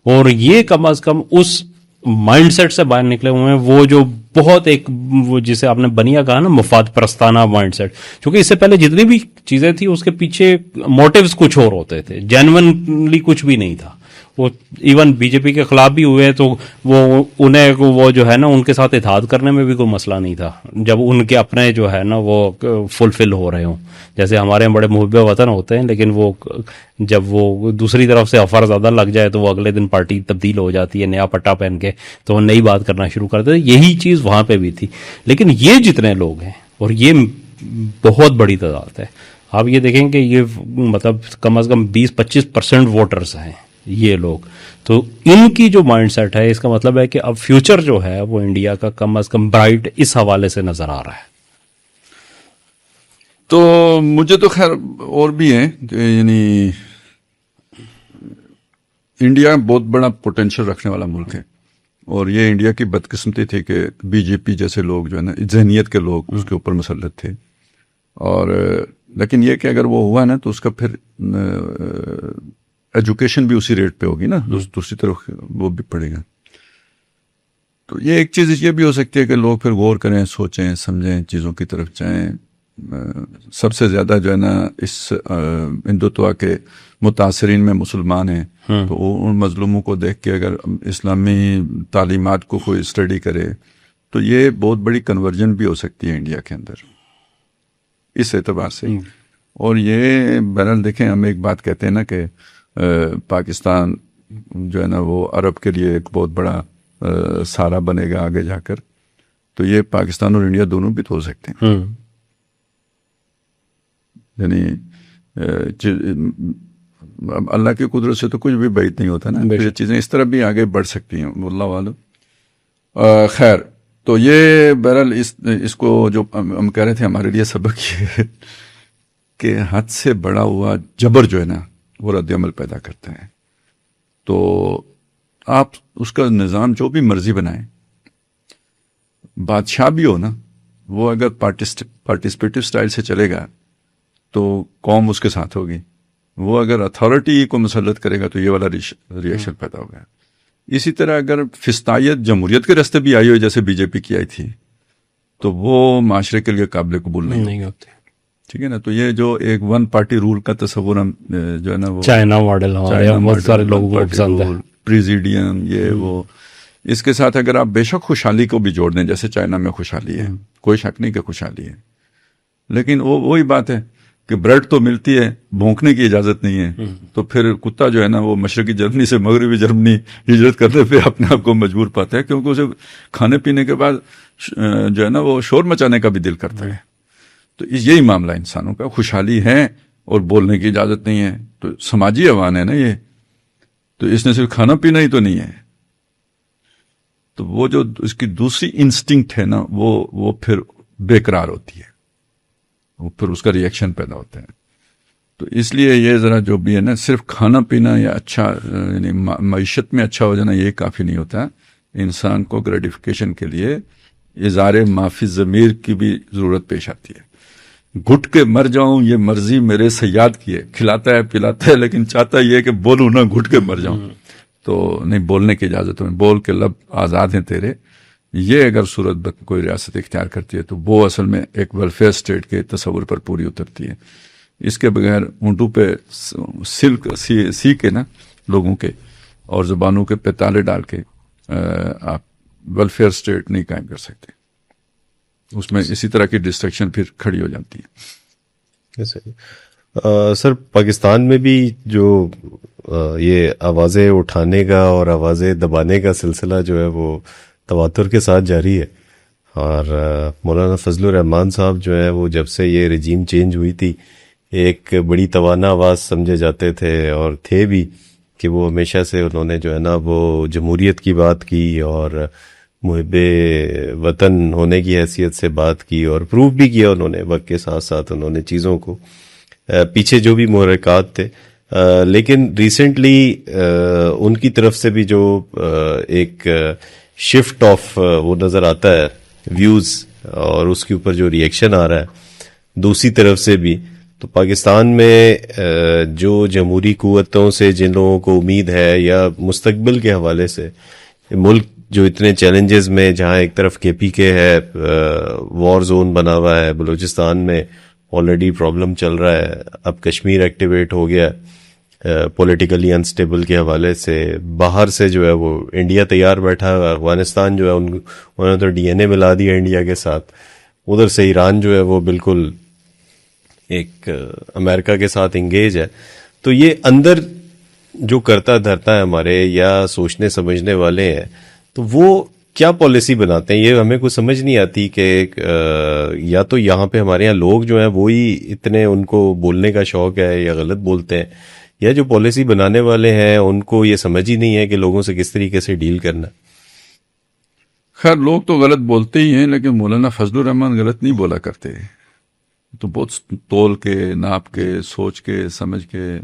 اور یہ کم از کم اس مائنڈ سیٹ سے باہر نکلے ہوئے ہیں وہ جو بہت ایک وہ جسے آپ نے بنیا کہا نا مفاد پرستانہ مائنڈ سیٹ, کیونکہ اس سے پہلے جتنی بھی چیزیں تھی اس کے پیچھے موٹیوز کچھ اور ہوتے تھے, جینونلی کچھ بھی نہیں تھا. وہ ایون بی جے پی کے خلاف بھی ہوئے تو وہ انہیں وہ جو ہے نا ان کے ساتھ اتحاد کرنے میں بھی کوئی مسئلہ نہیں تھا جب ان کے اپنے جو ہے نا وہ فلفل ہو رہے ہوں. جیسے ہمارے بڑے محب وطن ہوتے ہیں لیکن وہ جب وہ دوسری طرف سے آفر زیادہ لگ جائے تو وہ اگلے دن پارٹی تبدیل ہو جاتی ہے نیا پٹا پہن کے, تو وہ نئی بات کرنا شروع کرتے ہیں. یہی چیز وہاں پہ بھی تھی. لیکن یہ جتنے لوگ ہیں اور یہ بہت بڑی تعداد ہے, آپ یہ دیکھیں کہ یہ مطلب کم از کم 20-25% ووٹرز ہیں یہ لوگ, تو ان کی جو مائنڈ سیٹ ہے اس کا مطلب ہے کہ اب فیوچر جو ہے وہ انڈیا کا کم از کم برائٹ اس حوالے سے نظر آ رہا ہے. تو مجھے تو خیر اور بھی ہیں کہ یعنی انڈیا بہت بڑا پوٹینشیل رکھنے والا ملک ہے، اور یہ انڈیا کی بدقسمتی تھی کہ بی جے پی جیسے لوگ جو ہے نا ذہنیت کے لوگ اس کے اوپر مسلط تھے، اور لیکن یہ کہ اگر وہ ہوا نا تو اس کا پھر ایجوکیشن بھی اسی ریٹ پہ ہوگی نا، دوسری طرف وہ بھی پڑے گا. تو یہ ایک چیز یہ بھی ہو سکتی ہے کہ لوگ پھر غور کریں، سوچیں، سمجھیں، چیزوں کی طرف جائیں. سب سے زیادہ جو ہے نا اس ہندوتوا کے متاثرین میں مسلمان ہیں، تو ان مظلوموں کو دیکھ کے اگر اسلامی تعلیمات کو کوئی اسٹڈی کرے تو یہ بہت بڑی کنورجن بھی ہو سکتی ہے انڈیا کے اندر اس اعتبار سے. اور یہ بہرحال دیکھیں، ہم ایک بات کہتے ہیں نا کہ پاکستان جو ہے نا وہ عرب کے لیے ایک بہت بڑا سہارا بنے گا آگے جا کر، تو یہ پاکستان اور انڈیا دونوں بھی تو ہو سکتے ہیں. یعنی اللہ کی قدرت سے تو کچھ بھی بعید نہیں ہوتا نا، یہ چیزیں اس طرح بھی آگے بڑھ سکتی ہیں، واللہ عالم. خیر، تو یہ بہرحال اس کو جو ہم کہہ رہے تھے ہمارے لیے سبق یہ ہے کہ حد سے بڑا ہوا جبر جو ہے نا وہ رد عمل پیدا کرتا ہے. تو آپ اس کا نظام جو بھی مرضی بنائیں، بادشاہ بھی ہو نا، وہ اگر پارٹیسپیٹو سٹائل سے چلے گا تو قوم اس کے ساتھ ہوگی. وہ اگر اتھارٹی کو مسلط کرے گا تو یہ والا ریئیکشن پیدا ہوگا. اسی طرح اگر فسطائیت جمہوریت کے راستے بھی آئی ہوئی جیسے بی جے پی کی آئی تھی تو وہ معاشرے کے لیے قابل قبول نہیں ہوتی. ٹھیک ہے نا. تو یہ جو ایک ون پارٹی رول کا تصور ہم جو ہے نا وہ چائنا ماڈل بہت سارے لوگوں کو پسند ہے، پریزیڈیم یہ وہ، اس کے ساتھ اگر آپ بے شک خوشحالی کو بھی جوڑ دیں، جیسے چائنا میں خوشحالی ہے، کوئی شک نہیں کہ خوشحالی ہے، لیکن وہی بات ہے کہ بریڈ تو ملتی ہے، بھونکنے کی اجازت نہیں ہے. تو پھر کتا جو ہے نا وہ مشرقی جرمنی سے مغربی جرمنی ہجرت کرنے پہ اپنے آپ کو مجبور پاتا ہے، کیونکہ اسے کھانے پینے کے بعد جو ہے نا وہ شور مچانے کا بھی دل کرتا ہے. تو یہی معاملہ انسانوں کا، خوشحالی ہے اور بولنے کی اجازت نہیں ہے. تو سماجی عوان ہے نا یہ، تو اس نے صرف کھانا پینا ہی تو نہیں ہے. تو وہ جو اس کی دوسری انسٹنکٹ ہے نا وہ پھر بے قرار ہوتی ہے، وہ پھر اس کا ریئیکشن پیدا ہوتا ہے. تو اس لیے یہ ذرا جو بھی ہے نا، صرف کھانا پینا یا اچھا یعنی معیشت میں اچھا ہو جانا یہ کافی نہیں ہوتا. انسان کو گریٹیفیکیشن کے لیے اظہار معافی ضمیر کی بھی ضرورت پیش آتی ہے. گھٹ کے مر جاؤں یہ مرضی میرے صیاد کی ہے، کھلاتا ہے پلاتا ہے لیکن چاہتا یہ کہ بولوں نہ، گھٹ کے مر جاؤں. تو نہیں، بولنے کی اجازت ہے، بول کے لب آزاد ہیں تیرے. یہ اگر صورت کوئی ریاست اختیار کرتی ہے تو وہ اصل میں ایک ویلفیئر اسٹیٹ کے تصور پر پوری اترتی ہے. اس کے بغیر اونٹوں پہ سلک سی کے نا لوگوں کے اور زبانوں کے پہ تالے ڈال کے آپ ویلفیئر اسٹیٹ نہیں قائم کر سکتے. اس میں اسی طرح کی ڈسٹریکشن پھر کھڑی ہو جاتی ہے. سر، پاکستان میں بھی جو یہ آوازیں اٹھانے کا اور آوازیں دبانے کا سلسلہ جو ہے وہ تواتر کے ساتھ جاری ہے. اور مولانا فضل الرحمان صاحب جو ہے وہ جب سے یہ رجیم چینج ہوئی تھی ایک بڑی توانا آواز سمجھے جاتے تھے، اور تھے بھی کہ وہ ہمیشہ سے انہوں نے جو ہے نا وہ جمہوریت کی بات کی اور محب وطن ہونے کی حیثیت سے بات کی، اور پروف بھی کیا انہوں نے وقت کے ساتھ ساتھ انہوں نے چیزوں کو، پیچھے جو بھی محرکات تھے. لیکن ریسنٹلی ان کی طرف سے بھی جو ایک شفٹ آف وہ نظر آتا ہے ویوز، اور اس کے اوپر جو ریئیکشن آ رہا ہے دوسری طرف سے بھی. تو پاکستان میں جو جمہوری قوتوں سے جن لوگوں کو امید ہے یا مستقبل کے حوالے سے، ملک جو اتنے چیلنجز میں، جہاں ایک طرف کے پی کے ہے، وار زون بنا ہوا ہے، بلوچستان میں آلریڈی پرابلم چل رہا ہے، اب کشمیر ایکٹیویٹ ہو گیا پولیٹیکلی انسٹیبل کے حوالے سے، باہر سے جو ہے وہ انڈیا تیار بیٹھا ہے، افغانستان جو ہے انہوں نے تو ڈی این اے ملا دیا انڈیا کے ساتھ، ادھر سے ایران جو ہے وہ بالکل ایک امریکہ کے ساتھ انگیج ہے. تو یہ اندر جو کرتا دھرتا ہے ہمارے یا سوچنے سمجھنے والے ہیں، تو وہ کیا پالیسی بناتے ہیں یہ ہمیں کوئی سمجھ نہیں آتی کہ یا تو یہاں پہ ہمارے یہاں لوگ جو ہیں وہی اتنے ان کو بولنے کا شوق ہے یا غلط بولتے ہیں، یا جو پالیسی بنانے والے ہیں ان کو یہ سمجھ ہی نہیں ہے کہ لوگوں سے کس طریقے سے ڈیل کرنا. خیر، لوگ تو غلط بولتے ہی ہیں، لیکن مولانا فضل الرحمان غلط نہیں بولا کرتے. تو بہت تول کے، ناپ کے، سوچ کے، سمجھ کے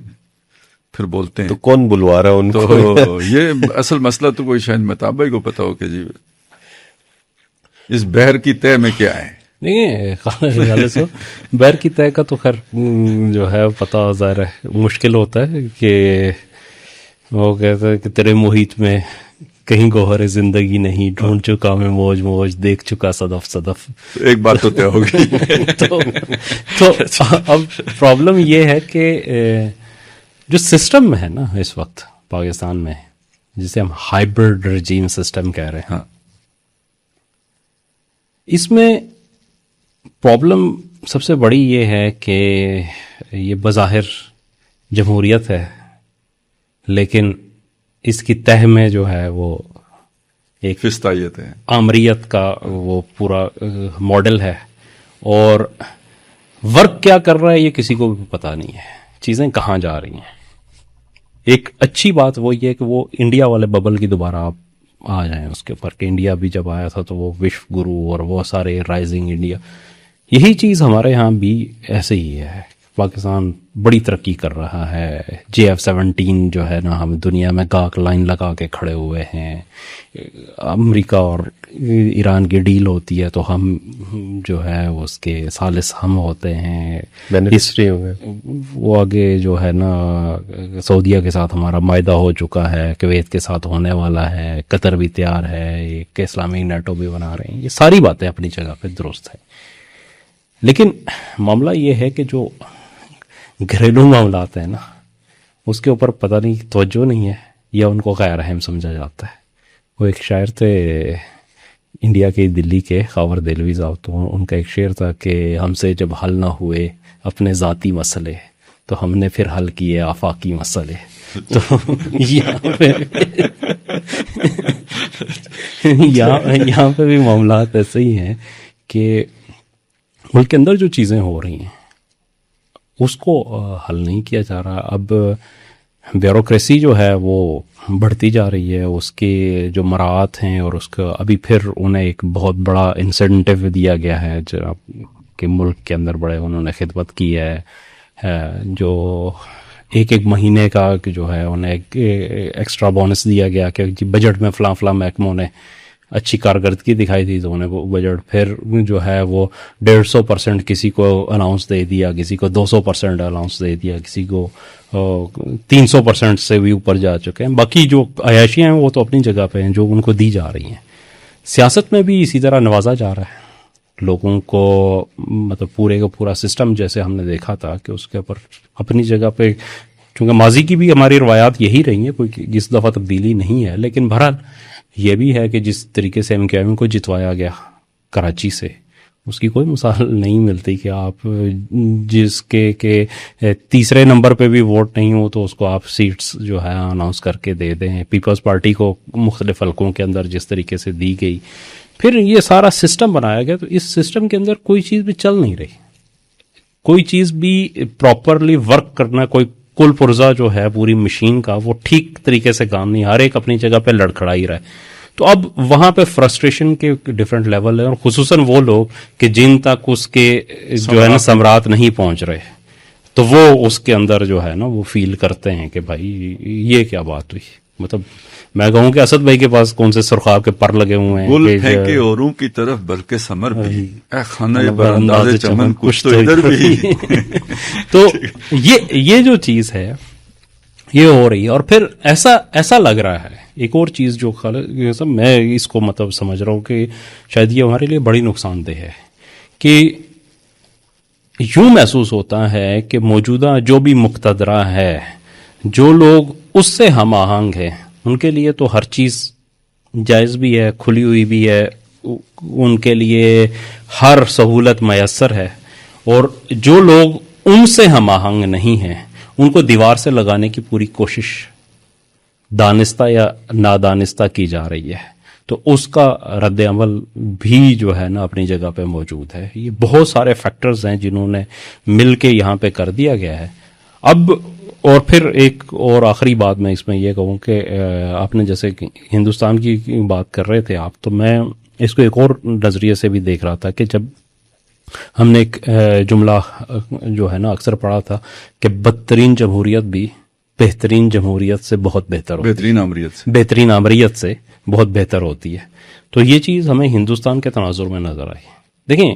پھر بولتے ہیں. تو کون بلوا رہا ہے ان کو؟ تو یہ اصل مسئلہ تو کوئی شاید متابع کو پتا ہو کہ جی اس بحر کی تہ میں کیا ہے. نہیں بحر کی طے کا تو خیر جو ہے پتہ ظاہر ہے مشکل ہوتا ہے کہ وہ کہتا ہے کہ تیرے محیط میں کہیں گوہر زندگی نہیں، ڈھونڈ چکا میں موج موج، دیکھ چکا صدف صدف. ایک بات تو طے ہوگی. تو اب پرابلم یہ ہے کہ جو سسٹم ہے نا اس وقت پاکستان میں، جسے ہم ہائبرڈ رجیم سسٹم کہہ رہے ہیں، اس میں پرابلم سب سے بڑی یہ ہے کہ یہ بظاہر جمہوریت ہے، لیکن اس کی تہ میں جو ہے وہ ایک فسطائیت ہے، آمریت کا وہ پورا ماڈل ہے، اور ورک کیا کر رہا ہے یہ کسی کو بھی پتہ نہیں ہے، چیزیں کہاں جا رہی ہیں. ایک اچھی بات وہ یہ کہ وہ انڈیا والے ببل کی دوبارہ آپ آ جائیں اس کے اوپر، کہ انڈیا بھی جب آیا تھا تو وہ وشو گرو اور وہ سارے رائزنگ انڈیا، یہی چیز ہمارے ہاں بھی ایسے ہی ہے. پاکستان بڑی ترقی کر رہا ہے، JF-17 جو ہے نا، ہم دنیا میں گاک لائن لگا کے کھڑے ہوئے ہیں. امریکہ اور ایران کی ڈیل ہوتی ہے تو ہم جو ہے اس کے ثالث ہم ہوتے ہیں، بینیفیشری ہو گئے. وہ آگے جو ہے نا سعودیہ کے ساتھ ہمارا معاہدہ ہو چکا ہے، کویت کے ساتھ ہونے والا ہے، قطر بھی تیار ہے، ایک اسلامی نیٹو بھی بنا رہے ہیں. یہ ساری باتیں اپنی جگہ پہ درست ہیں، لیکن معاملہ یہ ہے کہ جو گھریلو معاملات ہیں نا اس کے اوپر پتہ نہیں توجہ نہیں ہے، یا ان کو غیر اہم سمجھا جاتا ہے. وہ ایک شاعر تھے انڈیا کے، دلی کے، خاور دہلوی صاحب، تو ان کا ایک شعر تھا کہ ہم سے جب حل نہ ہوئے اپنے ذاتی مسئلے تو ہم نے پھر حل کیے آفاقی مسئلے. تو یہاں پہ بھی معاملات ایسے ہی ہیں کہ ملک کے اندر جو چیزیں ہو رہی ہیں اس کو حل نہیں کیا جا رہا. اب بیوروکریسی جو ہے وہ بڑھتی جا رہی ہے، اس کے جو مراعات ہیں، اور اس کا ابھی پھر انہیں ایک بہت بڑا انسینٹیو دیا گیا ہے کہ ملک کے اندر بڑے انہوں نے خدمت کی ہے، جو ایک مہینے کا جو ہے انہیں ایک ایکسٹرا بونس دیا گیا کہ بجٹ میں فلاں فلاں محکموں نے اچھی کارکردگی دکھائی تھی تو انہیں وہ بجٹ پھر جو ہے وہ 150% کسی کو اناؤنس دے دیا، کسی کو 200% اناؤنس دے دیا، کسی کو 300% سے بھی اوپر جا چکے ہیں. باقی جو عیاشیاں ہیں وہ تو اپنی جگہ پہ ہیں جو ان کو دی جا رہی ہیں. سیاست میں بھی اسی طرح نوازا جا رہا ہے لوگوں کو، مطلب پورے کا پورا سسٹم جیسے ہم نے دیکھا تھا کہ اس کے اوپر اپنی جگہ پہ، چونکہ ماضی کی بھی ہماری روایات یہی رہی ہیں، کوئی اس دفعہ تبدیلی نہیں ہے. لیکن بہرحال یہ بھی ہے کہ جس طریقے سے MKM کو جتوایا گیا کراچی سے، اس کی کوئی مثال نہیں ملتی کہ آپ جس کے تیسرے نمبر پہ بھی ووٹ نہیں ہو تو اس کو آپ سیٹس جو ہے اناؤنس کر کے دے دیں. پیپلز پارٹی کو مختلف حلقوں کے اندر جس طریقے سے دی گئی، پھر یہ سارا سسٹم بنایا گیا، تو اس سسٹم کے اندر کوئی چیز بھی چل نہیں رہی، کوئی چیز بھی پراپرلی ورک کرنا، کوئی کل پرزا جو ہے پوری مشین کا وہ ٹھیک طریقے سے کام نہیں، ہر ایک اپنی جگہ پہ لڑکھڑا ہی رہا ہے. تو اب وہاں پہ فرسٹریشن کے ڈفرینٹ لیول ہیں، اور خصوصاً وہ لوگ کہ جن تک اس کے جو ہے نا ثمرات نہیں پہنچ رہے، تو وہ اس کے اندر جو ہے نا وہ فیل کرتے ہیں کہ بھائی یہ کیا بات ہوئی. مطلب میں کہوں کہ اسد بھائی کے پاس کون سے سرخاب کے پر لگے ہوئے ہیں، گل پھینکے اوروں کی طرف بلکہ ثمر بھی، اے خانہ برانداز چمن کچھ تو ادھر بھی. تو یہ جو چیز ہے یہ ہو رہی ہے. اور پھر ایسا لگ رہا ہے ایک اور چیز جو میں اس کو مطلب سمجھ رہا ہوں کہ شاید یہ ہمارے لیے بڑی نقصان دہ ہے، کہ یوں محسوس ہوتا ہے کہ موجودہ جو بھی مقتدرہ ہے، جو لوگ اس سے ہم آہنگ ہیں، ان کے لیے تو ہر چیز جائز بھی ہے، کھلی ہوئی بھی ہے، ان کے لیے ہر سہولت میسر ہے، اور جو لوگ ان سے ہم آہنگ نہیں ہیں ان کو دیوار سے لگانے کی پوری کوشش دانستہ یا نادانستہ کی جا رہی ہے. تو اس کا رد عمل بھی جو ہے نا اپنی جگہ پہ موجود ہے. یہ بہت سارے فیکٹرز ہیں جنہوں نے مل کے یہاں پہ کر دیا گیا ہے. اب اور پھر ایک اور آخری بات میں اس میں یہ کہوں کہ آپ نے جیسے ہندوستان کی بات کر رہے تھے آپ، تو میں اس کو ایک اور نظریے سے بھی دیکھ رہا تھا کہ جب ہم نے ایک جملہ جو ہے نا اکثر پڑھا تھا کہ بدترین جمہوریت بھی بہترین جمہوریت سے بہت بہتر ہوتی ہے، بہترین آمریت سے بہت بہتر ہوتی ہے. تو یہ چیز ہمیں ہندوستان کے تناظر میں نظر آئی. دیکھیں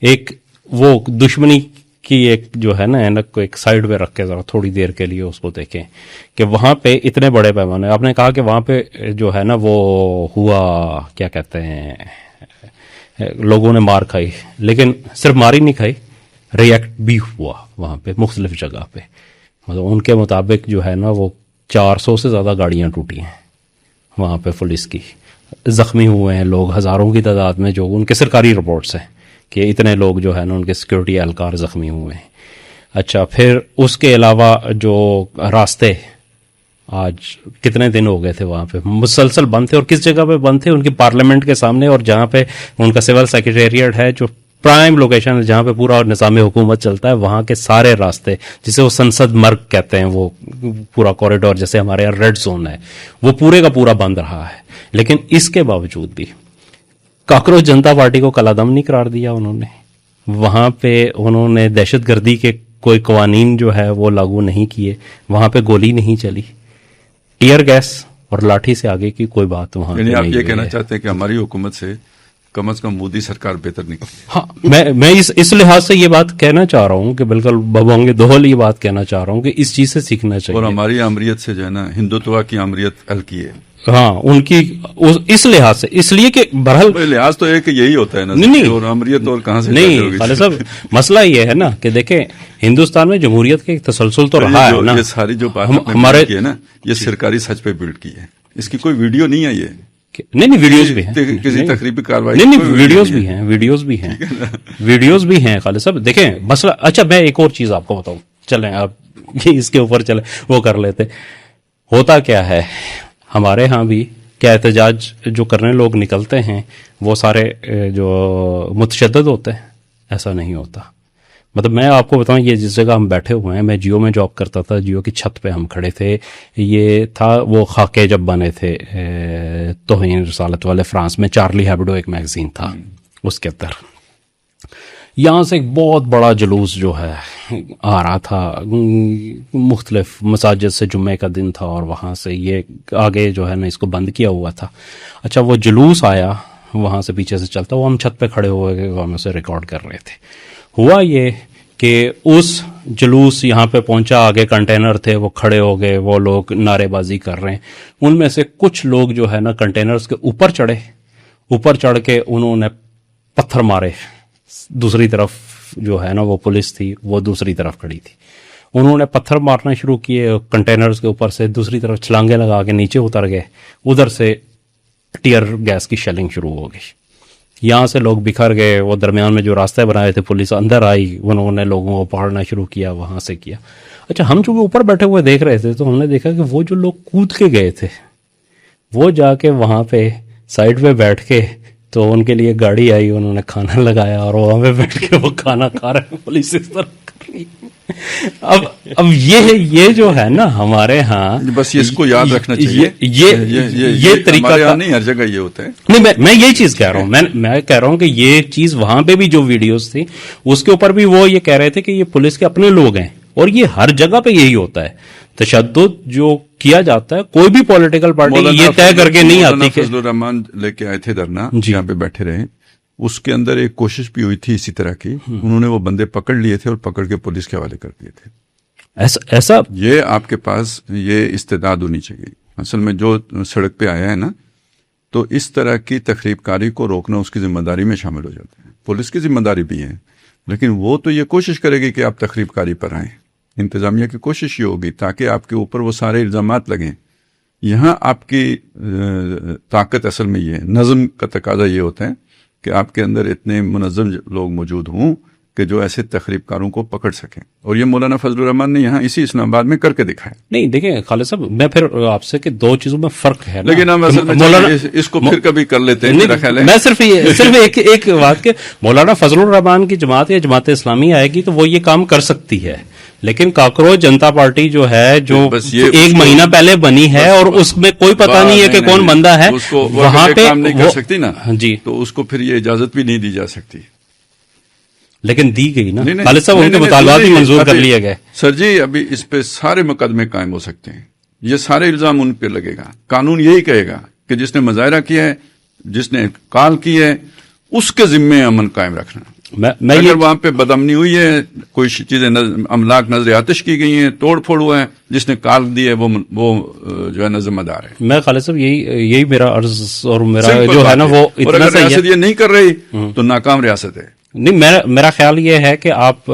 ایک وہ دشمنی کی ایک جو ہے نا اینک کو ایک سائیڈ پہ رکھ کے ذرا تھوڑی دیر کے لیے اس کو دیکھیں کہ وہاں پہ اتنے بڑے پیمانے، آپ نے کہا کہ وہاں پہ جو ہے نا وہ ہوا کیا کہتے ہیں لوگوں نے مار کھائی، لیکن صرف ماری نہیں کھائی، ریئیکٹ بھی ہوا وہاں پہ مختلف جگہ پہ. مطلب ان کے مطابق جو ہے نا وہ 400 سے زیادہ گاڑیاں ٹوٹی ہیں وہاں پہ پولیس کی، زخمی ہوئے ہیں لوگ ہزاروں کی تعداد میں، جو ان کے سرکاری رپورٹس ہیں کہ اتنے لوگ جو ہے نا ان کے سیکورٹی اہلکار زخمی ہوئے ہیں. اچھا پھر اس کے علاوہ جو راستے آج کتنے دن ہو گئے تھے وہاں پہ مسلسل بند تھے، اور کس جگہ پہ بند تھے؟ ان کی پارلیمنٹ کے سامنے، اور جہاں پہ ان کا سول سیکریٹریٹ ہے جو پرائم لوکیشن ہے جہاں پہ پورا نظام حکومت چلتا ہے، وہاں کے سارے راستے جسے وہ سنسد مرگ کہتے ہیں، وہ پورا کوریڈور جیسے ہمارے یہاں ریڈ زون ہے، وہ پورے کا پورا بند رہا ہے. لیکن اس کے باوجود بھی کاکروچ جنتا پارٹی کو کالعدم نہیں قرار دیا انہوں نے. وہاں پہ انہوں نے دہشت گردی کے کوئی قوانین جو ہے وہ لاگو نہیں کیے، وہاں پہ گولی نہیں چلی، ٹیئر گیس اور لاٹھی سے آگے کی کوئی بات وہاں یعنی پہ آپ نہیں یہ ہوئی کہنا ہے. چاہتے ہیں کہ ہماری حکومت سے کم از کم مودی سرکار بہتر نکلی. ہاں میں اس لحاظ سے یہ بات کہنا چاہ رہا ہوں کہ بالکل ببونگے دوہل یہ بات کہنا چاہ رہا ہوں کہ اس چیز سے سیکھنا چاہیے. اور ہماری آمریت سے جو ہے نا ہندوتوا کی آمریت ہلکی ہے. ہاں ان کی اس لحاظ سے، اس لیے کہ بہرحال لحاظ تو ایک یہی ہوتا ہے نا، نہیں اور آمریت اور کہاں سے نہیں خالد صاحب، مسئلہ یہ ہے نا کہ دیکھیں ہندوستان میں جمہوریت کا ایک تسلسل تو رہا ہے نا. یہ ساری جو بات ہمارے کی ہے نا یہ سرکاری سچ پہ بلڈ کی ہے، اس کی کوئی ویڈیو نہیں ہے. یہ نہیں ویڈیوز بھی ہیں، کسی تقریبی کاروائی نہیں ویڈیوز بھی ہیں، ویڈیوز بھی ہیں خالد صاحب. دیکھیں مسئلہ، اچھا میں ایک اور چیز آپ کو بتاؤں، چلیں آپ اس کے اوپر چلیں وہ کر لیتے. ہوتا کیا ہے ہمارے ہاں بھی کیا احتجاج جو کرنے لوگ نکلتے ہیں وہ سارے جو متشدد ہوتے ہیں؟ ایسا نہیں ہوتا. مطلب میں آپ کو بتاؤں، یہ جس جگہ ہم بیٹھے ہوئے ہیں، میں جیو میں جاب کرتا تھا، جیو کی چھت پہ ہم کھڑے تھے، یہ تھا وہ خاکے جب بنے تھے توہین رسالت والے فرانس میں، چارلی ہیبڈو ایک میگزین تھا، اس کے اندر یہاں سے ایک بہت بڑا جلوس جو ہے آ رہا تھا، مختلف مساجد سے، جمعے کا دن تھا اور وہاں سے یہ آگے جو ہے نا اس کو بند کیا ہوا تھا. اچھا وہ جلوس آیا وہاں سے پیچھے سے چلتا، وہ ہم چھت پہ کھڑے ہوئے ہم اسے ریکارڈ کر رہے تھے. ہوا یہ کہ اس جلوس یہاں پہ پہنچا، آگے کنٹینر تھے وہ کھڑے ہو گئے، وہ لوگ نعرے بازی کر رہے ہیں. ان میں سے کچھ لوگ جو ہے نا کنٹینرز کے اوپر چڑھ کے انہوں نے پتھر مارے. دوسری طرف جو ہے نا وہ پولیس تھی، وہ دوسری طرف کھڑی تھی، انہوں نے پتھر مارنا شروع کیے کنٹینرز کے اوپر سے، دوسری طرف چھلانگے لگا کے نیچے اتر گئے، ادھر سے ٹیئر گیس کی شیلنگ شروع ہو گئی. یہاں سے لوگ بکھر گئے، وہ درمیان میں جو راستے بنائے تھے پولیس اندر آئی، انہوں نے لوگوں کو پکڑنا شروع کیا، وہاں سے کیا. اچھا ہم چونکہ اوپر بیٹھے ہوئے دیکھ رہے تھے تو ہم نے دیکھا کہ وہ جو لوگ کود کے گئے تھے وہ جا کے وہاں پہ سائڈ پہ بیٹھ کے، تو ان کے لیے گاڑی آئی، انہوں نے کھانا لگایا اور وہاں پہ بیٹھ کے وہ کھانا کھا رہے ہیں، پولیس اس طرح کر رہی ہے. اب یہ جو ہے نا ہمارے ہاں، بس اس کو یاد رکھنا چاہیے، یہ طریقہ نہیں ہر جگہ یہ ہوتا ہے. نہیں میں یہی چیز کہہ رہا ہوں، میں کہہ رہا ہوں کہ یہ چیز وہاں پہ بھی جو ویڈیوز تھی اس کے اوپر بھی وہ یہ کہہ رہے تھے کہ یہ پولیس کے اپنے لوگ ہیں، اور یہ ہر جگہ پہ یہی ہوتا ہے. تشدد جو کیا جاتا ہے، کوئی بھی پولیٹیکل پارٹی یہ طے کر کے نہیں آتی کہ فضل الرحمان لے کے آئے تھے دھرنا، جی یہاں پہ بیٹھے رہے، اس کے اندر ایک کوشش بھی ہوئی تھی اسی طرح کی، انہوں نے وہ بندے پکڑ لیے تھے اور پکڑ کے پولیس کے حوالے کر دیے تھے. ایسا یہ آپ کے پاس یہ استعداد ہونی چاہیے. اصل میں جو سڑک پہ آیا ہے نا، تو اس طرح کی تخریب کاری کو روکنا اس کی ذمہ داری میں شامل ہو جاتا ہے. پولیس کی ذمہ داری بھی ہے، لیکن وہ تو یہ کوشش کرے گی کہ آپ تخریب کاری پر آئیں. انتظامیہ کی کوشش یہ ہوگی تاکہ آپ کے اوپر وہ سارے الزامات لگیں. یہاں آپ کی طاقت اصل میں یہ ہے، نظم کا تقاضا یہ ہوتا ہے کہ آپ کے اندر اتنے منظم لوگ موجود ہوں کہ جو ایسے تخریب کاروں کو پکڑ سکیں. اور یہ مولانا فضل الرحمان نے یہاں اسی اسلام آباد میں کر کے دکھایا. نہیں دیکھیں خالد صاحب، میں پھر آپ سے کہ دو چیزوں میں فرق ہے، لیکن ہم اصل میں اس کو پھر کبھی کر لیتے ہیں. میرا خیال ہے میں صرف ایک بات کہ مولانا فضل الرحمان کی جماعت یا جماعت اسلامی آئے گی تو وہ یہ کام کر سکتی ہے، لیکن کاکروچ جنتا پارٹی جو ہے جو ایک مہینہ پہلے بنی ہے اور اس میں کوئی پتہ نہیں ہے کہ کون بندہ ہے، وہاں پہ کام نہیں کر سکتی نا جی، تو اس کو پھر یہ اجازت بھی نہیں دی جا سکتی. لیکن دی گئی نا نہیں، نہیں، خالد صاحب، ان کے نہیں، مطالبات بھی نہیں، منظور کر ابھی- لیے گئے. سر جی ابھی اس پہ سارے مقدمے قائم ہو سکتے ہیں، یہ سارے الزام ان پہ لگے گا. قانون یہی کہے گا کہ جس نے مظاہرہ کیا ہے، جس نے کال کی ہے، اس کے ذمے امن قائم رکھنا. میں اگر یہ وہاں پہ بدامنی ہوئی ہے، کوئی چیزیں املاک نظر آتش کی گئی ہیں، توڑ پھوڑ ہوا ہے، جس نے کال دی ہے وہ جو ہے نا ذمہ دار ہے. میں خالد صاحب یہی میرا عرض اور میرا سمپل جو ہے بات نا وہ اور اتنا اگر صحیح ہے. ریاست یہ نہیں کر رہی تو ناکام ریاست ہے. نہیں، میرا خیال یہ ہے کہ آپ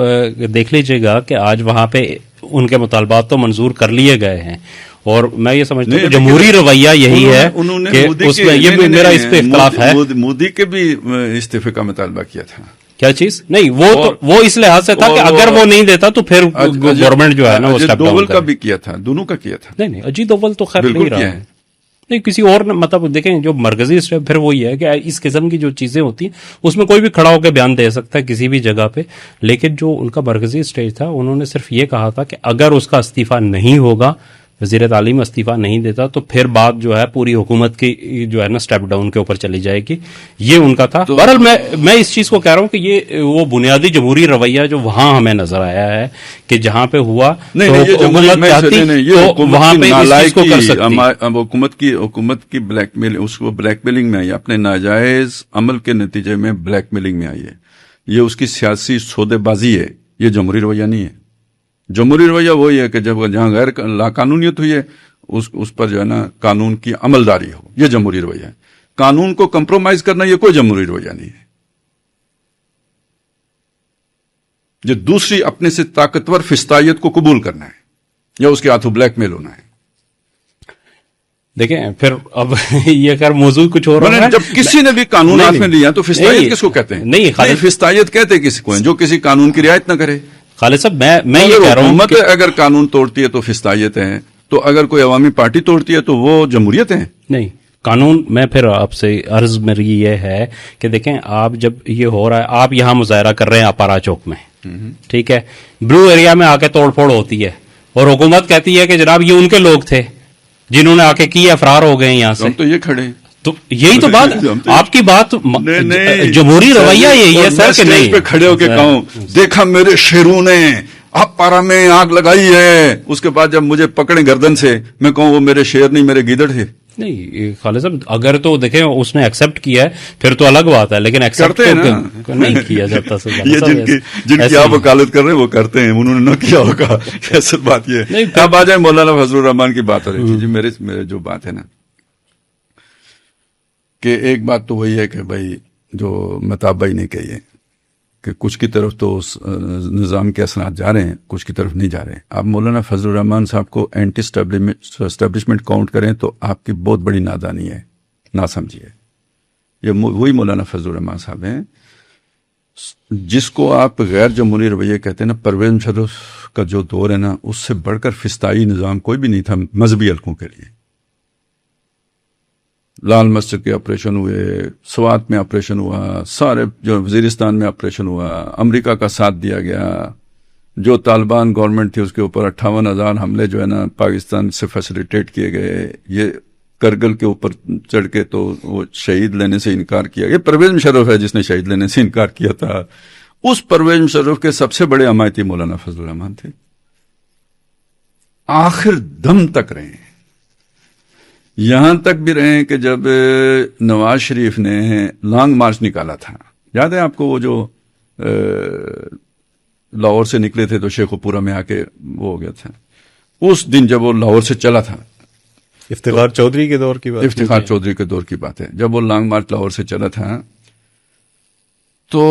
دیکھ لیجئے گا کہ آج وہاں پہ ان کے مطالبات تو منظور کر لیے گئے ہیں، اور میں یہ سمجھتا ہوں کہ جمہوری رویہ یہی ہے کہ اس میں یہ بھی میرا اس پہ اختلاف ہے. مودی کے بھی استعفے کا مطالبہ کیا تھا. کیا چیز؟ نہیں، وہ اس لحاظ سے تھا کہ اگر وہ نہیں دیتا تو پھر گورنمنٹ جو ہے نا وہ اجیت اسٹیپ ڈاؤن دوول کرے. کا بھی کیا تھا، دونوں کا کیا تھا. نہیں، اجیت دوول تو خیر بالکل نہیں رہا کیا ہے. ہے. نہیں، کسی اور نے مطلب دیکھیں جو مرکزی اسٹیپ پھر وہی ہے کہ اس قسم کی جو چیزیں ہوتی ہیں اس میں کوئی بھی کھڑا ہو کے بیان دے سکتا ہے کسی بھی جگہ پہ، لیکن جو ان کا مرکزی اسٹیج تھا انہوں نے صرف یہ کہا تھا کہ اگر اس کا استعفیٰ نہیں ہوگا، وزیر تعلیم استعفیٰ نہیں دیتا تو پھر بات جو ہے پوری حکومت کی جو ہے نا اسٹیپ ڈاؤن کے اوپر چلی جائے گی. یہ ان کا تھا. بہرحال میں اس چیز کو کہہ رہا ہوں کہ یہ وہ بنیادی جمہوری رویہ جو وہاں ہمیں نظر آیا ہے کہ جہاں پہ ہوا تو حکومت چاہتی تو وہاں پہ اس چیز کو کر سکتی. حکومت کی بلیک میل، اس کو بلیک میلنگ میں آئی، اپنے ناجائز عمل کے نتیجے میں بلیک میلنگ میں آئی ہے. یہ اس کی سیاسی سودے بازی ہے، یہ جمہوری رویہ نہیں ہے. جمہوری رویہ وہی ہے کہ جب جہاں غیر لا قانونیت ہوئی ہے اس پر جو ہے نا قانون کی عملداری ہو، یہ جمہوری رویہ ہے. قانون کو کمپرومائز کرنا یہ کوئی جمہوری رویہ نہیں ہے. یہ دوسری اپنے سے طاقتور فستائیت کو قبول کرنا ہے یا اس کے ہاتھوں بلیک میل ہونا ہے. دیکھیں پھر اب یہ خیر موضوع کچھ اور ہے. جب کسی نے بھی قانون ہاتھ میں لیا تو فستائیت کس کو کہتے ہیں؟ نہیں، فستائیت کہتے کسی کو جو کسی قانون کی رعایت نہ کرے. خالد صاحب میں یہ کہہ رہا ہوں حکومت اگر قانون توڑتی ہے تو فستائیت ہے، تو اگر کوئی عوامی پارٹی توڑتی ہے تو وہ جمہوریت ہے. نہیں، قانون میں پھر آپ سے عرض میری یہ ہے کہ دیکھیں آپ جب یہ ہو رہا ہے، آپ یہاں مظاہرہ کر رہے ہیں اپارا چوک میں، ٹھیک ہے، بلو ایریا میں آ کے توڑ پھوڑ ہوتی ہے اور حکومت کہتی ہے کہ جناب یہ ان کے لوگ تھے جنہوں نے آ کے کیا، فرار ہو گئے یہاں سے. ہم تو یہ کھڑے ہیں. تو یہی تو بات آپ کی بات جمہوری رویہ یہی ہے سر کہ نہیں پہ کھڑے ہو کے کہوں دیکھا میرے شیروں نے اب پارا میں آگ لگائی ہے، اس کے بعد جب مجھے پکڑے گردن سے میں کہوں وہ میرے شیر نہیں میرے گیدڑ تھے. نہیں خالد صاحب، اگر تو دیکھیں اس نے ایکسپٹ کیا ہے پھر تو الگ بات ہے، لیکن ایکسپٹ نہیں کیا جاتا. یہ جن کی آپ وکالت کر رہے ہیں وہ کرتے ہیں، انہوں نے نہ کیا ہوگا. اصل بات یہ ہے. اب آ جائیں مولانا فضل الرحمان کی بات ہو رہی تھی. جی میرے جو بات ہے نا کہ ایک بات تو وہی ہے کہ بھائی جو متاب بھائی نے کہی ہے کہ کچھ کی طرف تو اس نظام کے اثرات جا رہے ہیں، کچھ کی طرف نہیں جا رہے ہیں. آپ مولانا فضل الرحمان صاحب کو اینٹی اسٹیبلشمنٹ کاؤنٹ کریں تو آپ کی بہت بڑی نادانی ہے، نہ سمجھیے. یہ وہی مولانا فضل الرحمان صاحب ہیں جس کو آپ غیر جمہوری رویے کہتے ہیں نا. پرویز مشرف کا جو دور ہے نا اس سے بڑھ کر فستائی نظام کوئی بھی نہیں تھا مذہبی حلقوں کے لیے. لال مسجد کے آپریشن ہوئے، سوات میں آپریشن ہوا، سارے جو وزیرستان میں آپریشن ہوا، امریکہ کا ساتھ دیا گیا. جو طالبان گورنمنٹ تھی اس کے اوپر 58,000 حملے جو ہے نا پاکستان سے فیسیلیٹیٹ کیے گئے. یہ کرگل کے اوپر چڑھ کے تو وہ شہید لینے سے انکار کیا. یہ پرویز مشرف ہے جس نے شہید لینے سے انکار کیا تھا. اس پرویز مشرف کے سب سے بڑے حمایتی مولانا فضل الرحمان تھے، آخر دم تک رہے. یہاں تک بھی رہے کہ جب نواز شریف نے لانگ مارچ نکالا تھا، یاد ہے آپ کو، وہ جو لاہور سے نکلے تھے تو شیخو پورہ میں آ کے وہ ہو گیا تھا. اس دن جب وہ لاہور سے چلا تھا، افتخار چودھری کے دور کی بات، افتخار چودھری کے دور کی بات ہے، جب وہ لانگ مارچ لاہور سے چلا تھا تو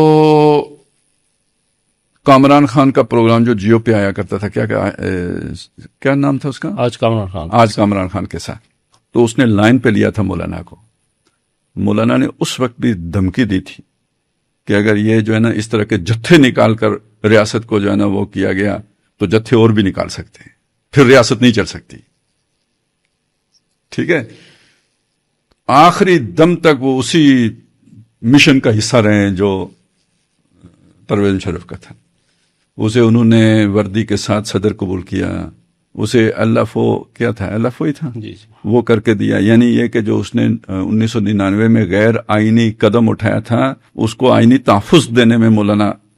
کامران خان کا پروگرام جو جیو پہ آیا کرتا تھا، کیا نام تھا اس کا؟ آج کامران خان کے ساتھ. تو اس نے لائن پہ لیا تھا مولانا کو. مولانا نے اس وقت بھی دھمکی دی تھی کہ اگر یہ جو ہے نا اس طرح کے جتھے نکال کر ریاست کو جو ہے نا وہ کیا گیا تو جتھے اور بھی نکال سکتے ہیں، پھر ریاست نہیں چل سکتی. ٹھیک ہے، آخری دم تک وہ اسی مشن کا حصہ رہے جو پرویز مشرف کا تھا. اسے انہوں نے وردی کے ساتھ صدر قبول کیا، اسے LFO کیا تھا، LFO ہی تھا، وہ کر کے دیا. یعنی یہ کہ جو اس نے 1999 میں غیر آئینی قدم اٹھایا تھا اس کو آئینی تحفظ دینے میں مولانا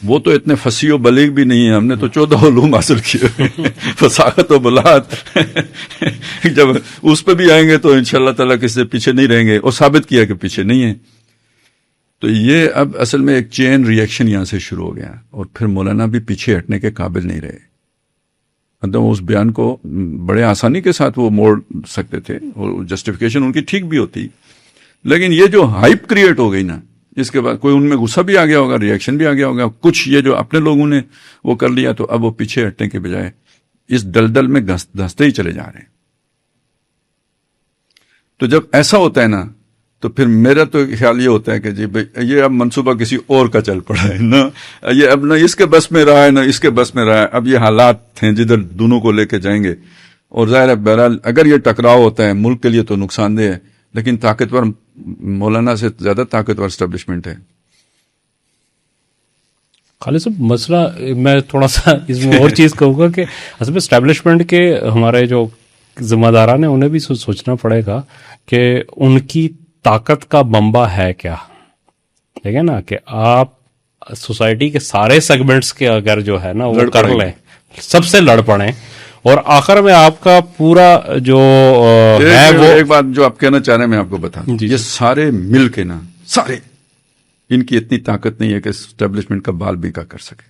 وہ تو اتنے فصیح و بلیغ بھی نہیں ہے، ہم نے تو 14 علوم حاصل کیے فصاحت و بلاغت جب اس پہ بھی آئیں گے تو انشاءاللہ تعالیٰ کسی سے پیچھے نہیں رہیں گے، اور ثابت کیا کہ پیچھے نہیں ہیں. تو یہ اب اصل میں ایک چین ریئیکشن یہاں سے شروع ہو گیا، اور پھر مولانا بھی پیچھے ہٹنے کے قابل نہیں رہے. مطلب اس بیان کو بڑے آسانی کے ساتھ وہ موڑ سکتے تھے، اور جسٹیفیکیشن ان کی ٹھیک بھی ہوتی، لیکن یہ جو ہائپ کریٹ ہو گئی نا، اس کے بعد کوئی ان میں غصہ بھی آ گیا ہوگا، ریئیکشن بھی آ گیا ہوگا، کچھ یہ جو اپنے لوگوں نے وہ کر لیا، تو اب وہ پیچھے ہٹنے کے بجائے اس دلدل میں دھنستے ہی چلے جا رہے ہیں. تو جب ایسا ہوتا ہے نا، تو پھر میرا تو خیال یہ ہوتا ہے کہ جی بھائی یہ اب منصوبہ کسی اور کا چل پڑا ہے نا، یہ اب نہ اس کے بس میں رہا ہے نہ اس کے بس میں رہا ہے. اب یہ حالات ہیں جدھر دونوں کو لے کے جائیں گے، اور ظاہر ہے بہرحال اگر یہ ٹکراؤ ہوتا ہے ملک کے لیے تو نقصان دہ ہے، لیکن طاقتور مولانا سے زیادہ طاقتور اسٹیبلشمنٹ ہے. خالد صاحب مسئلہ میں تھوڑا سا اس میں اور چیز کہوں گا کہ اصل میں اسٹیبلشمنٹ کے ہمارے جو ذمہ داران ہیں انہیں بھی سوچنا پڑے گا کہ ان کی طاقت کا بمبا ہے کیا. ٹھیک ہے نا، کہ آپ سوسائٹی کے سارے سیگمنٹس کے اگر جو ہے نا وہ کر لیں، سب سے لڑ پڑیں، اور آخر میں آپ کا پورا جو ہے وہ ایک بات جو آپ کہنا چاہ رہے ہیں میں آپ کو بتا دوں، یہ سارے مل کے نا، سارے ان کی اتنی طاقت نہیں ہے کہ اسٹیبلشمنٹ کا بال بیکا کر سکے.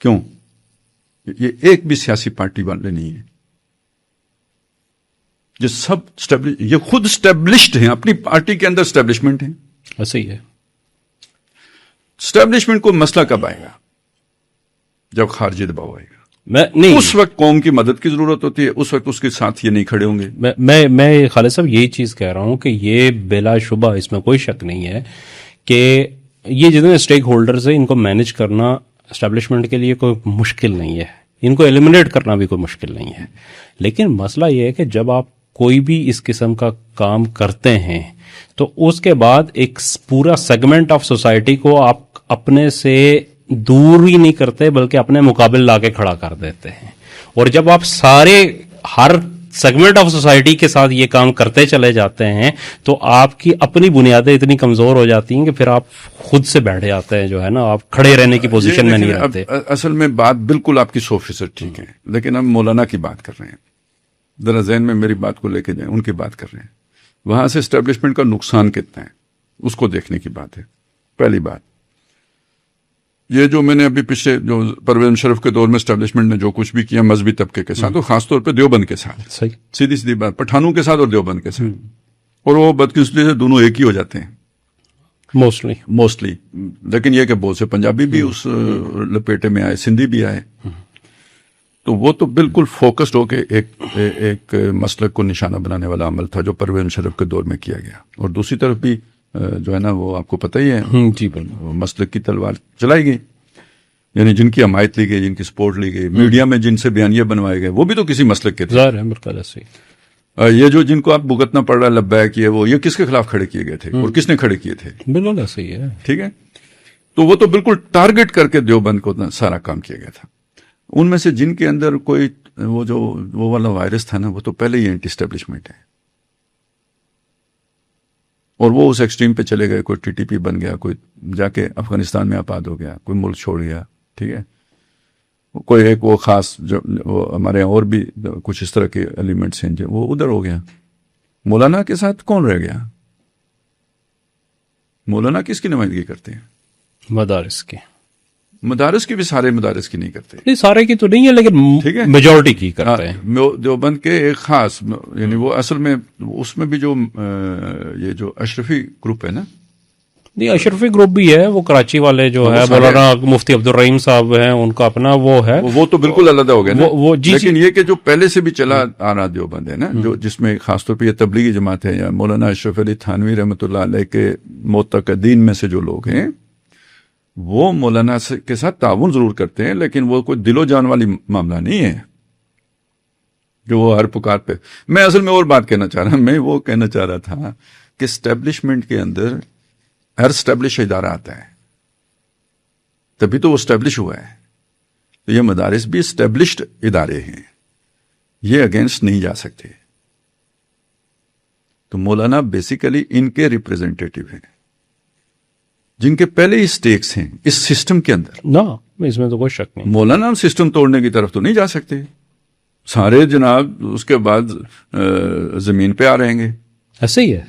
کیوں؟ یہ ایک بھی سیاسی پارٹی والے نہیں ہے، یہ سب یہ خود اسٹیبلشڈ ہیں، اپنی پارٹی کے اندر اسٹیبلشمنٹ ہیں. ایسا ہی ہے. اسٹیبلشمنٹ کو مسئلہ کب آئے گا؟ جب خارجی دباؤ آئے گا. نہیں، اس وقت قوم کی مدد کی ضرورت ہوتی ہے، اس وقت اس کے ساتھ یہ نہیں کھڑے ہوں گے. میں خالد صاحب یہی چیز کہہ رہا ہوں کہ یہ بلا شبہ اس میں کوئی شک نہیں ہے کہ یہ جتنے اسٹیک ہولڈرز ہیں ان کو مینج کرنا اسٹیبلشمنٹ کے لیے کوئی مشکل نہیں ہے، ان کو ایلیمنیٹ کرنا بھی کوئی مشکل نہیں ہے. لیکن مسئلہ یہ ہے کہ جب آپ کوئی بھی اس قسم کا کام کرتے ہیں تو اس کے بعد ایک پورا سیگمنٹ آف سوسائٹی کو آپ اپنے سے دور ہی نہیں کرتے بلکہ اپنے مقابل لا کے کھڑا کر دیتے ہیں. اور جب آپ ہر سیگمنٹ آف سوسائٹی کے ساتھ یہ کام کرتے چلے جاتے ہیں تو آپ کی اپنی بنیادیں اتنی کمزور ہو جاتی ہیں کہ پھر آپ خود سے بیٹھ جاتے ہیں، جو ہے نا آپ کھڑے رہنے کی پوزیشن میں نہیں رہتے. اصل میں بات بالکل آپ کی 100% ٹھیک ہے، لیکن ہم مولانا کی بات کر رہے ہیں، ذرا ذہن میں میری بات کو لے کے جائیں، ان کی بات کر رہے ہیں. وہاں سے اسٹیبلشمنٹ کا نقصان کتنا ہے اس کو دیکھنے کی بات ہے. پہلی بات یہ جو میں نے ابھی پچھلے جو پرویز مشرف کے دور میں اسٹیبلشمنٹ نے جو کچھ بھی کیا مذہبی طبقے کے ساتھ، اور خاص طور پہ دیوبند کے ساتھ، صحیح سیدھی بات، پٹھانوں کے ساتھ اور دیوبند کے ساتھ، اور وہ بدقسمتی سے دونوں ایک ہی ہو جاتے ہیں موسٹلی. لیکن یہ کہ بہت سے پنجابی بھی اس لپیٹے میں آئے، سندھی بھی آئے. تو وہ تو بالکل فوکسڈ ہو کے ایک مسلک کو نشانہ بنانے والا عمل تھا جو پرویز مشرف کے دور میں کیا گیا. اور دوسری طرف بھی جو ہے نا وہ آپ کو پتہ ہی ہے، جی وہ مسلک کی تلوار چلائی گئی، یعنی جن کی حمایت لی گئی، جن کی سپورٹ لی گئی، میڈیا میں جن سے بیانیے بنوائے گئے، وہ بھی تو کسی مسلک کے تھے. ظاہر ہے، بالکل ایسے ہی. یہ جو جن کو آپ بھگتنا پڑ رہا ہے لبیک، یہ کس کے خلاف کھڑے کیے گئے تھے اور کس نے کھڑے کیے تھے؟ بالکل ایسے ہی ہے. ٹھیک ہے. تو وہ تو بالکل ٹارگٹ کر کے دیوبند کو سارا کام کیا گیا تھا. ان میں سے جن کے اندر کوئی وہ والا وائرس تھا نا، وہ تو پہلے ہی اینٹی اسٹیبلشمنٹ ہے، اور وہ اس ایکسٹریم پہ چلے گئے. کوئی ٹی ٹی پی بن گیا، کوئی جا کے افغانستان میں آباد ہو گیا، کوئی ملک چھوڑ گیا. ٹھیک ہے. کوئی ایک وہ خاص جو وہ ہمارے یہاں اور بھی کچھ اس طرح کے ایلیمنٹس ہیں جو وہ ادھر ہو گیا. مولانا کے ساتھ کون رہ گیا؟ مولانا کس کی نمائندگی کرتے ہیں؟ مدارس کی بھی سارے مدارس کی نہیں کرتے. نہیں، سارے کی تو نہیں ہے لیکن میجورٹی کی کرتے ہیں. دیوبند کے ایک خاص، یعنی وہ اصل میں اس میں بھی جو یہ جو اشرفی گروپ ہے نا، نہیں اشرفی گروپ بھی ہے، وہ کراچی والے جو ہے مولانا مفتی عبدالرحیم صاحب ہیں، ان کا اپنا وہ ہے، وہ تو بالکل علیحدہ ہو گیا نا. لیکن یہ کہ جو پہلے سے بھی چلا آ رہا دیوبند ہے نا، جو جس میں خاص طور پہ یہ تبلیغی جماعت ہے، یا مولانا اشرف علی تھانوی رحمۃ اللہ علیہ کے معتقدین میں سے جو لوگ ہیں، وہ مولانا کے ساتھ تعاون ضرور کرتے ہیں، لیکن وہ کوئی دل و جان والی معاملہ نہیں ہے جو وہ ہر پکار پہ. میں اصل میں اور بات کہنا چاہ رہا ہوں، میں وہ کہنا چاہ رہا تھا کہ اسٹیبلشمنٹ کے اندر ہر اسٹیبلش ادارہ آتا ہے، تبھی تو وہ اسٹیبلش ہوا ہے. تو یہ مدارس بھی اسٹیبلشڈ ادارے ہیں، یہ اگینسٹ نہیں جا سکتے. تو مولانا بیسیکلی ان کے ریپریزنٹیٹیو ہیں. جن کے پہلے ہی سٹیکس ہیں اس سسٹم کے اندر. نا اس میں تو کوئی شک نہیں. مولانا ہم سسٹم توڑنے کی طرف تو نہیں جا سکتے. سارے جناب اس کے بعد زمین پہ آ رہیں گے. ایسے ہی ہے.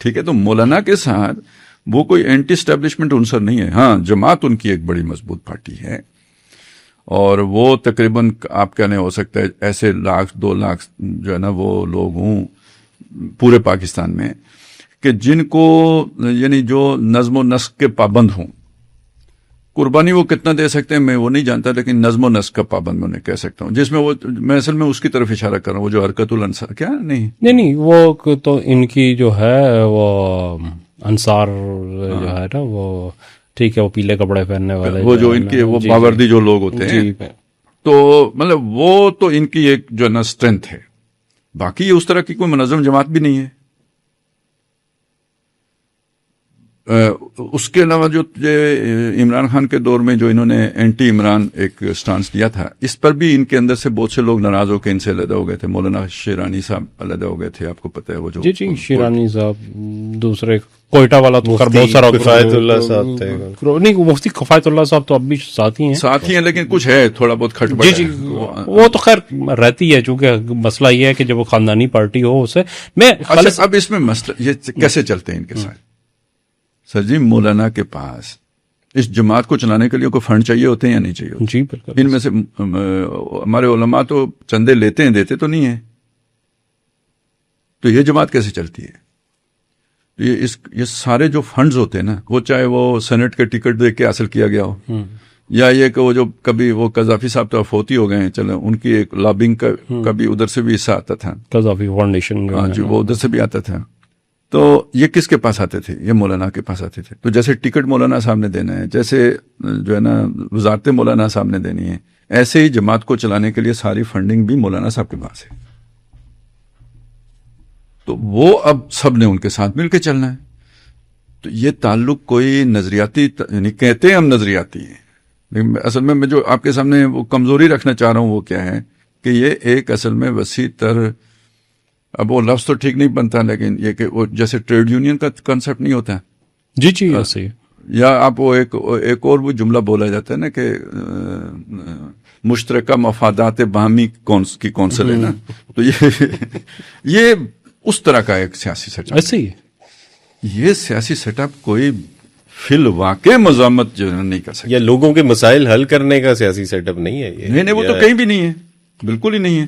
ٹھیک ہے, تو مولانا کے ساتھ وہ کوئی اینٹی اسٹیبلشمنٹ عنصر نہیں ہے. ہاں, جماعت ان کی ایک بڑی مضبوط پارٹی ہے, اور وہ تقریباً آپ کہنے ہو سکتا ہے ایسے 1,00,000 2 لاکھ جو ہے نا وہ لوگ ہوں پورے پاکستان میں کہ جن کو یعنی جو نظم و نسق کے پابند ہوں. قربانی وہ کتنا دے سکتے ہیں میں وہ نہیں جانتا, لیکن نظم و نسق کا پابند میں انہیں کہہ سکتا ہوں, جس میں وہ میں اصل میں اس کی طرف اشارہ کر رہا ہوں, وہ جو حرکت الانصار کیا نہیں وہ تو ان کی جو ہے وہ انصار جو ہے نا وہ ٹھیک ہے, وہ پیلے کپڑے پہننے والے وہ جو ان کے وہ باوردی جو لوگ ہوتے ہیں, تو مطلب وہ تو ان کی ایک جو ہے نا اسٹرینتھ ہے. باقی اس طرح کی کوئی منظم جماعت بھی نہیں ہے. اس کے علاوہ جو عمران خان کے دور میں جو انہوں نے اینٹی عمران ایک سٹانس لیا تھا, اس پر بھی ان کے اندر سے بہت سے لوگ ناراض ہو کے ان سے علیحدہ ہو گئے تھے. مولانا شیرانی صاحب علیحدہ ہو گئے تھے, آپ کو پتہ ہے وہ جو جی شیرانی صاحب, دوسرے کوئٹہ والا تو بہت سارا کفایت اللہ صاحب تھے. نہیں, مفتی کفایت اللہ صاحب تو اب بھی ساتھی ہیں, لیکن کچھ ہے تھوڑا بہت کھٹ پٹ. جی وہ تو خیر رہتی ہے, چونکہ مسئلہ یہ ہے کہ جب وہ خاندانی پارٹی ہو اسے میں. اب اس میں مسئلہ یہ کیسے چلتے ہیں ان کے ساتھ. سر جی, مولانا کے پاس اس جماعت کو چلانے کے لیے کوئی فنڈ چاہیے ہوتے ہیں یا نہیں چاہیے؟ جی بالکل. ان میں سے ہمارے علماء تو چندے لیتے ہیں, دیتے تو نہیں ہیں. تو یہ جماعت کیسے چلتی ہے؟ یہ سارے جو فنڈز ہوتے ہیں نا, وہ چاہے وہ سینٹ کے ٹکٹ دے کے حاصل کیا گیا ہو, یا یہ کہ وہ جو کبھی وہ قذافی صاحب تو فوتی ہو گئے ہیں, چلو ان کی ایک لابنگ کا بھی ادھر سے بھی حصہ آتا تھا, قذافی فاؤنڈیشن, ہاں جی, وہ ادھر سے بھی آتا تھا. تو یہ کس کے پاس آتے تھے؟ یہ مولانا کے پاس آتے تھے. تو جیسے ٹکٹ مولانا صاحب نے دینا ہے, جیسے جو ہے نا وزارت مولانا صاحب نے دینی ہے, ایسے ہی جماعت کو چلانے کے لیے ساری فنڈنگ بھی مولانا صاحب کے پاس ہے. تو وہ اب سب نے ان کے ساتھ مل کے چلنا ہے. تو یہ تعلق کوئی نظریاتی, یعنی کہتے ہیں ہم نظریاتی ہیں, لیکن اصل میں جو آپ کے سامنے وہ کمزوری رکھنا چاہ رہا ہوں وہ کیا ہے کہ یہ ایک اصل میں وسیع تر, اب وہ لفظ تو ٹھیک نہیں بنتا, لیکن یہ کہ وہ جیسے ٹریڈ یونین کا کنسپٹ نہیں ہوتا. جی ایسے, یا آپ وہ ایک اور وہ جملہ بولا جاتا ہے نا کہ مشترکہ مفادات باہمی کی کونسل ہے نا. تو یہ اس طرح کا ایک سیاسی سیٹ اپ. ایسے ہی یہ سیاسی سیٹ اپ کوئی فی الواقع مزاحمت جو نہیں کر سکتا, یا لوگوں کے مسائل حل کرنے کا سیاسی سیٹ اپ نہیں ہے. نہیں وہ تو کہیں بھی نہیں ہے, بالکل ہی نہیں ہے.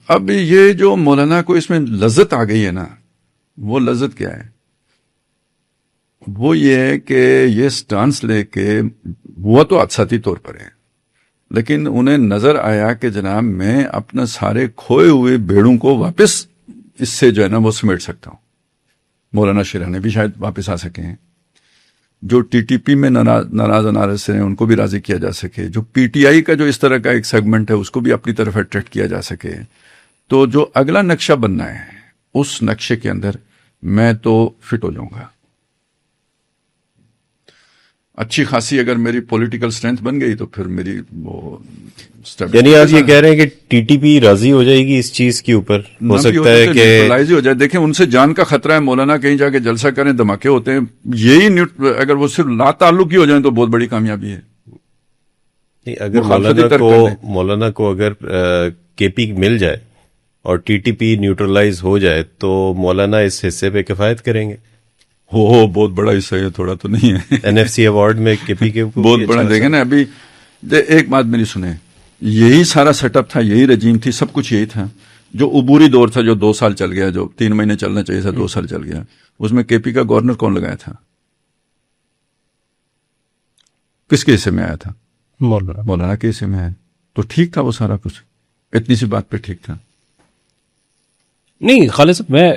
اب یہ جو مولانا کو اس میں لذت آ گئی ہے نا, وہ لذت کیا ہے؟ وہ یہ ہے کہ یہ سٹانس لے کے وہ تو حادثاتی طور پر ہے, لیکن انہیں نظر آیا کہ جناب میں اپنا سارے کھوئے ہوئے بھیڑوں کو واپس اس سے جو ہے نا وہ سمیٹ سکتا ہوں. مولانا شیرانی بھی شاید واپس آ سکے ہیں, جو ٹی ٹی پی میں ناراض انارض سے ہیں ان کو بھی راضی کیا جا سکے, جو پی ٹی آئی کا جو اس طرح کا ایک سیگمنٹ ہے اس کو بھی اپنی طرف اٹریکٹ کیا جا سکے. تو جو اگلا نقشہ بننا ہے اس نقشے کے اندر میں تو فٹ ہو جاؤں گا. اچھی خاصی اگر میری پولیٹیکل سٹرینتھ بن گئی تو پھر میری وہ, یعنی آپ یہ کہہ رہے ہیں کہ ٹی ٹی پی راضی ہو جائے گی اس چیز کے اوپر, ہو سکتا ہے کہ ہو جائے. دیکھیں ان سے جان کا خطرہ ہے, مولانا کہیں جا کے جلسہ کریں, دھماکے ہوتے ہیں, یہی اگر وہ صرف لا تعلق ہی ہو جائیں تو بہت بڑی کامیابی ہے. اگر مولانا کو اگر کے پی مل جائے اور ٹی ٹی پی نیوٹرلائز ہو جائے تو مولانا اس حصے پہ کفایت کریں گے. ہو بہت بڑا حصہ ہے, تھوڑا تو نہیں ہے. این ایف سی ایوارڈ میں کے پی کے بہت بڑا. دیکھیں نا ابھی ایک بات میری سنیں, یہی سارا سیٹ اپ تھا, یہی رجیم تھی, سب کچھ یہی تھا. جو عبوری دور تھا جو 2 سال چل گیا, جو 3 مہینے چلنا چاہیے تھا 2 سال چل گیا, اس میں کے پی کا گورنر کون لگایا تھا؟ کس کے حصے میں آیا تھا؟ مولانا کے حصے میں آیا. تو ٹھیک تھا وہ سارا کچھ, اتنی سی بات پہ ٹھیک تھا. نہیں خالص, میں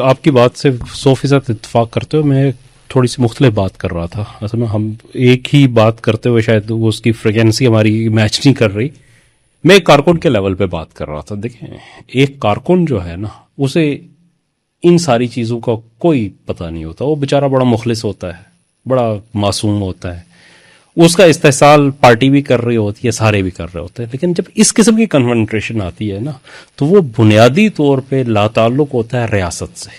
آپ کی بات سے 100% اتفاق کرتے ہوئے میں تھوڑی سی مختلف بات کر رہا تھا. اصل میں ہم ایک ہی بات کرتے ہوئے شاید وہ اس کی فریکوینسی ہماری میچ نہیں کر رہی. میں ایک کارکن کے لیول پہ بات کر رہا تھا. دیکھیں ایک کارکن جو ہے نا, اسے ان ساری چیزوں کا کوئی پتہ نہیں ہوتا. وہ بیچارہ بڑا مخلص ہوتا ہے, بڑا معصوم ہوتا ہے, اس کا استحصال پارٹی بھی کر رہی ہوتی ہے, سارے بھی کر رہے ہوتے ہیں. لیکن جب اس قسم کی کنفرنٹریشن آتی ہے نا, تو وہ بنیادی طور پہ لا تعلق ہوتا ہے ریاست سے.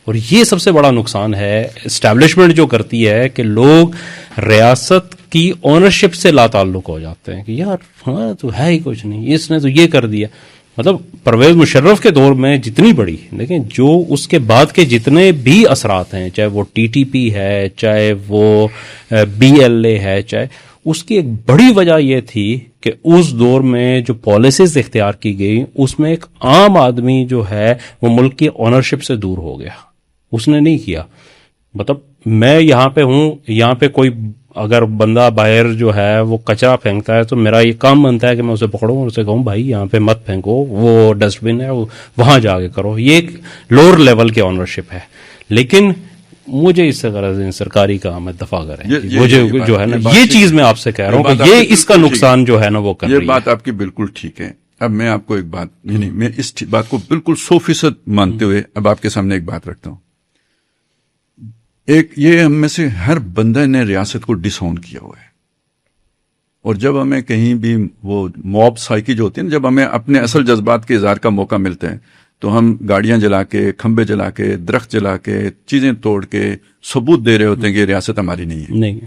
اور یہ سب سے بڑا نقصان ہے اسٹیبلشمنٹ جو کرتی ہے کہ لوگ ریاست کی اونرشپ سے لا تعلق ہو جاتے ہیں کہ یار ہمارا تو ہے ہی کچھ نہیں، اس نے تو یہ کر دیا. مطلب پرویز مشرف کے دور میں جتنی بڑی، لیکن جو اس کے بعد کے جتنے بھی اثرات ہیں، چاہے وہ ٹی ٹی پی ہے، چاہے وہ بی ایل اے ہے، چاہے اس کی ایک بڑی وجہ یہ تھی کہ اس دور میں جو پالیسیز اختیار کی گئی اس میں ایک عام آدمی جو ہے وہ ملک کی اونرشپ سے دور ہو گیا. اس نے نہیں کیا. مطلب میں یہاں پہ ہوں، یہاں پہ کوئی اگر بندہ باہر جو ہے وہ کچرا پھینکتا ہے تو میرا یہ کام بنتا ہے کہ میں اسے پکڑوں اور اسے کہوں بھائی یہاں پہ مت پھینکو، وہ ڈسٹ بن ہے، وہاں جا کے کرو. یہ ایک لوور لیول کی اونرشپ ہے. لیکن مجھے اس سے غرض نہیں، سرکاری کام ہے، دفاع کریں. مجھے جو ہے نا یہ چیز میں آپ سے کہہ رہا ہوں کہ یہ اس کا نقصان جو ہے نا وہ کر رہی ہے. یہ بات آپ کی بالکل ٹھیک ہے. اب میں آپ کو ایک بات، یعنی میں اس بات کو بالکل 100% مانتے ہوئے اب آپ کے سامنے ایک بات رکھتا ہوں. ایک یہ ہم میں سے ہر بندہ نے ریاست کو ڈس اون کیا ہوا ہے، اور جب ہمیں کہیں بھی وہ موب سائیکی جو ہوتی ہے نا، جب ہمیں اپنے اصل جذبات کے اظہار کا موقع ملتا ہے تو ہم گاڑیاں جلا کے، کھمبے جلا کے، درخت جلا کے، چیزیں توڑ کے ثبوت دے رہے ہوتے ہیں کہ یہ ریاست ہماری نہیں ہے. نہیں،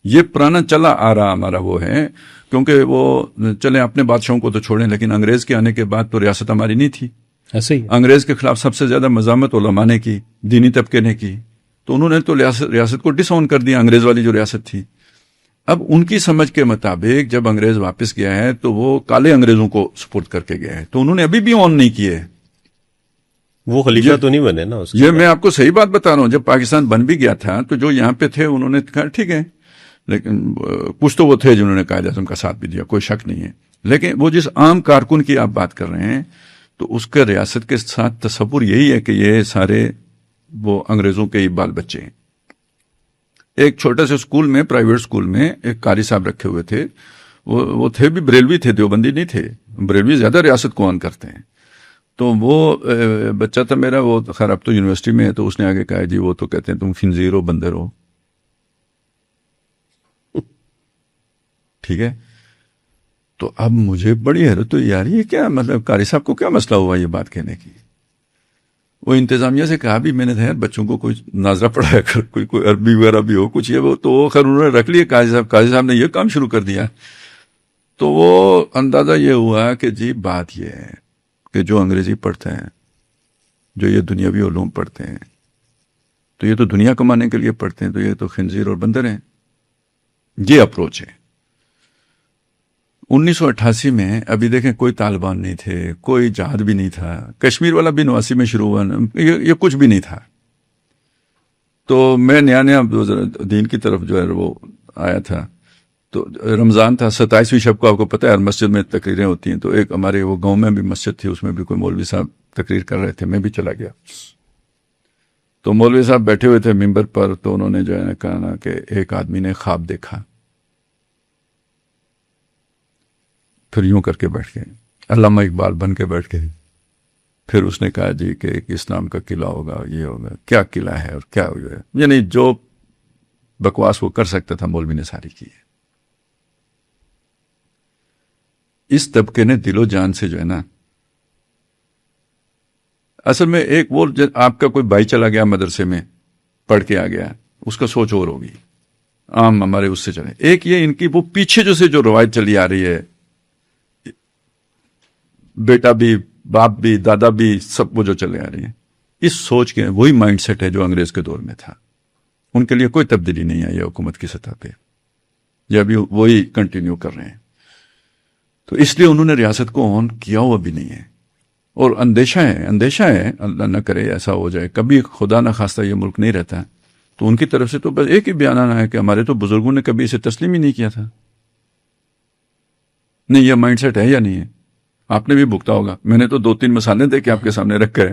یہ پرانا چلا آ رہا ہمارا وہ ہے، کیونکہ وہ چلیں اپنے بادشاہوں کو تو چھوڑیں، لیکن انگریز کے آنے کے بعد تو ریاست ہماری نہیں تھی. ایسے ہی انگریز کے خلاف سب سے زیادہ مزاحمت علماء نے کی، دینی طبقے نے کی، تو انہوں نے تو ریاست کو ڈس اون کر دیا، انگریز والی جو ریاست تھی. اب ان کی سمجھ کے مطابق جب انگریز واپس گیا ہے تو وہ کالے انگریزوں کو سپورٹ کر کے گیا ہے، تو انہوں نے ابھی بھی آن نہیں کیے. وہ خلیفہ تو نہیں بنے نا اس یہ میں آپ کو صحیح بات بتا رہا ہوں. جب پاکستان بن بھی گیا تھا تو جو یہاں پہ تھے انہوں نے کہا ٹھیک ہے، لیکن کچھ تو وہ تھے جنہوں نے قائد اعظم کا ساتھ بھی دیا، کوئی شک نہیں ہے. لیکن وہ جس عام کارکن کی آپ بات کر رہے ہیں تو اس کا ریاست کے ساتھ تصور یہی ہے کہ یہ سارے وہ انگریزوں کے ہی بال بچے ہیں. ایک چھوٹے سے اسکول میں، پرائیویٹ اسکول میں ایک قاری صاحب رکھے ہوئے تھے، وہ تھے بھی بریلوی تھے، دیوبندی نہیں تھے. بریلوی زیادہ ریاست کو آن کرتے ہیں. تو وہ بچہ تھا میرا، وہ خیر اب تو یونیورسٹی میں ہے، تو اس نے آگے کہا جی وہ تو کہتے ہیں تم خنزیر ہو، بندر ہو. ٹھیک ہے. تو اب مجھے بڑی حیرت ہوئی، یار یہ کیا مطلب، قاری صاحب کو کیا مسئلہ ہوا یہ بات کہنے کی. وہ انتظامیہ سے کہا بھی میں نے یار بچوں کو کوئی ناظرہ پڑھایا کر، کوئی عربی وغیرہ بھی ہو کچھ، یہ وہ تو خیر انہوں نے رکھ لیے. قاضی صاحب نے یہ کام شروع کر دیا. تو وہ اندازہ یہ ہوا کہ جی بات یہ ہے کہ جو انگریزی پڑھتے ہیں، جو یہ دنیاوی علوم پڑھتے ہیں، تو یہ تو دنیا کمانے کے لیے پڑھتے ہیں، تو یہ تو خنزیر اور بندر ہیں. یہ اپروچ ہے. 1988 میں ابھی دیکھیں کوئی طالبان نہیں تھے، کوئی جہاد بھی نہیں تھا، کشمیر والا بھی 89 میں شروع ہوا، یہ کچھ بھی نہیں تھا. تو میں نیا دین کی طرف جو ہے وہ آیا تھا. تو رمضان تھا، 27ویں شب کو آپ کو پتہ ہے ہر مسجد میں تقریریں ہوتی ہیں. تو ایک ہمارے وہ گاؤں میں بھی مسجد تھی، اس میں بھی کوئی مولوی صاحب تقریر کر رہے تھے، میں بھی چلا گیا. تو مولوی صاحب بیٹھے ہوئے تھے ممبر پر، تو انہوں نے جو ہے کہا نا کہ ایک آدمی نے خواب دیکھا، پھر یوں کر کے بیٹھ گئے، علامہ اقبال بن کے بیٹھ گئے. پھر اس نے کہا جی کہ ایک اسلام کا قلعہ ہوگا، یہ ہوگا. کیا قلعہ ہے اور کیا ہوا ہے، یعنی جو بکواس وہ کر سکتا تھا مولوی نے ساری کی ہے. اس طبقے نے دل و جان سے جو ہے نا، اصل میں ایک وہ آپ کا کوئی بھائی چلا گیا مدرسے میں پڑھ کے آ گیا، اس کا سوچ اور ہوگی، عام ہمارے اس سے چلے. ایک یہ ان کی وہ پیچھے جو روایت چلی آ رہی ہے، بیٹا بھی، باپ بھی، دادا بھی، سب وہ جو چلے آ رہی ہیں، اس سوچ کے وہی مائنڈ سیٹ ہے جو انگریز کے دور میں تھا. ان کے لیے کوئی تبدیلی نہیں آئی ہے حکومت کی سطح پہ، یہ ابھی وہی کنٹینیو کر رہے ہیں. تو اس لیے انہوں نے ریاست کو آن کیا ہوا بھی نہیں ہے. اور اندیشہ ہے اللہ نہ کرے ایسا ہو جائے، کبھی خدا نہ خواستہ یہ ملک نہیں رہتا. تو ان کی طرف سے تو بس ایک ہی بیان آنا ہے کہ ہمارے تو بزرگوں نے کبھی اسے تسلیم ہی نہیں کیا تھا. نہیں، یہ مائنڈ سیٹ ہے یا نہیں ہے، آپ نے بھی بھگتا ہوگا. میں نے تو 2-3 مثالیں دے کے آپ کے سامنے رکھ کر.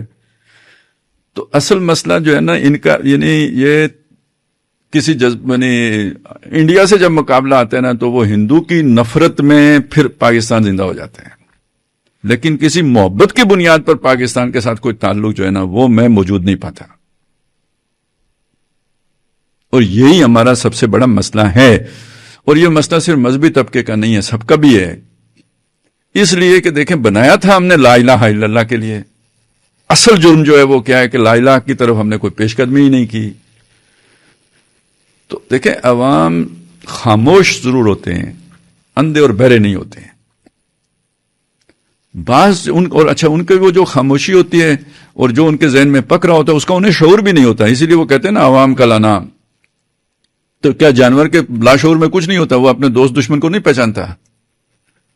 تو اصل مسئلہ جو ہے نا ان کا، یعنی یہ کسی یعنی انڈیا سے جب مقابلہ آتا ہے نا تو وہ ہندو کی نفرت میں پھر پاکستان زندہ ہو جاتے ہیں، لیکن کسی محبت کی بنیاد پر پاکستان کے ساتھ کوئی تعلق جو ہے نا وہ میں موجود نہیں پاتا. اور یہی ہمارا سب سے بڑا مسئلہ ہے. اور یہ مسئلہ صرف مذہبی طبقے کا نہیں ہے، سب کا بھی ہے. اس لیے کہ دیکھیں بنایا تھا ہم نے لا الہ الا اللہ کے لیے، اصل جرم جو ہے وہ کیا ہے کہ لا الہ کی طرف ہم نے کوئی پیش قدمی ہی نہیں کی. تو دیکھیں عوام خاموش ضرور ہوتے ہیں, اندھے اور بہرے نہیں ہوتے ہیں. بعض اور اچھا ان کے وہ جو خاموشی ہوتی ہے اور جو ان کے ذہن میں پک رہا ہوتا ہے اس کا انہیں شعور بھی نہیں ہوتا, اسی لیے وہ کہتے ہیں نا عوام کا لانام. تو کیا جانور کے لاشعور میں کچھ نہیں ہوتا؟ وہ اپنے دوست دشمن کو نہیں پہچانتا,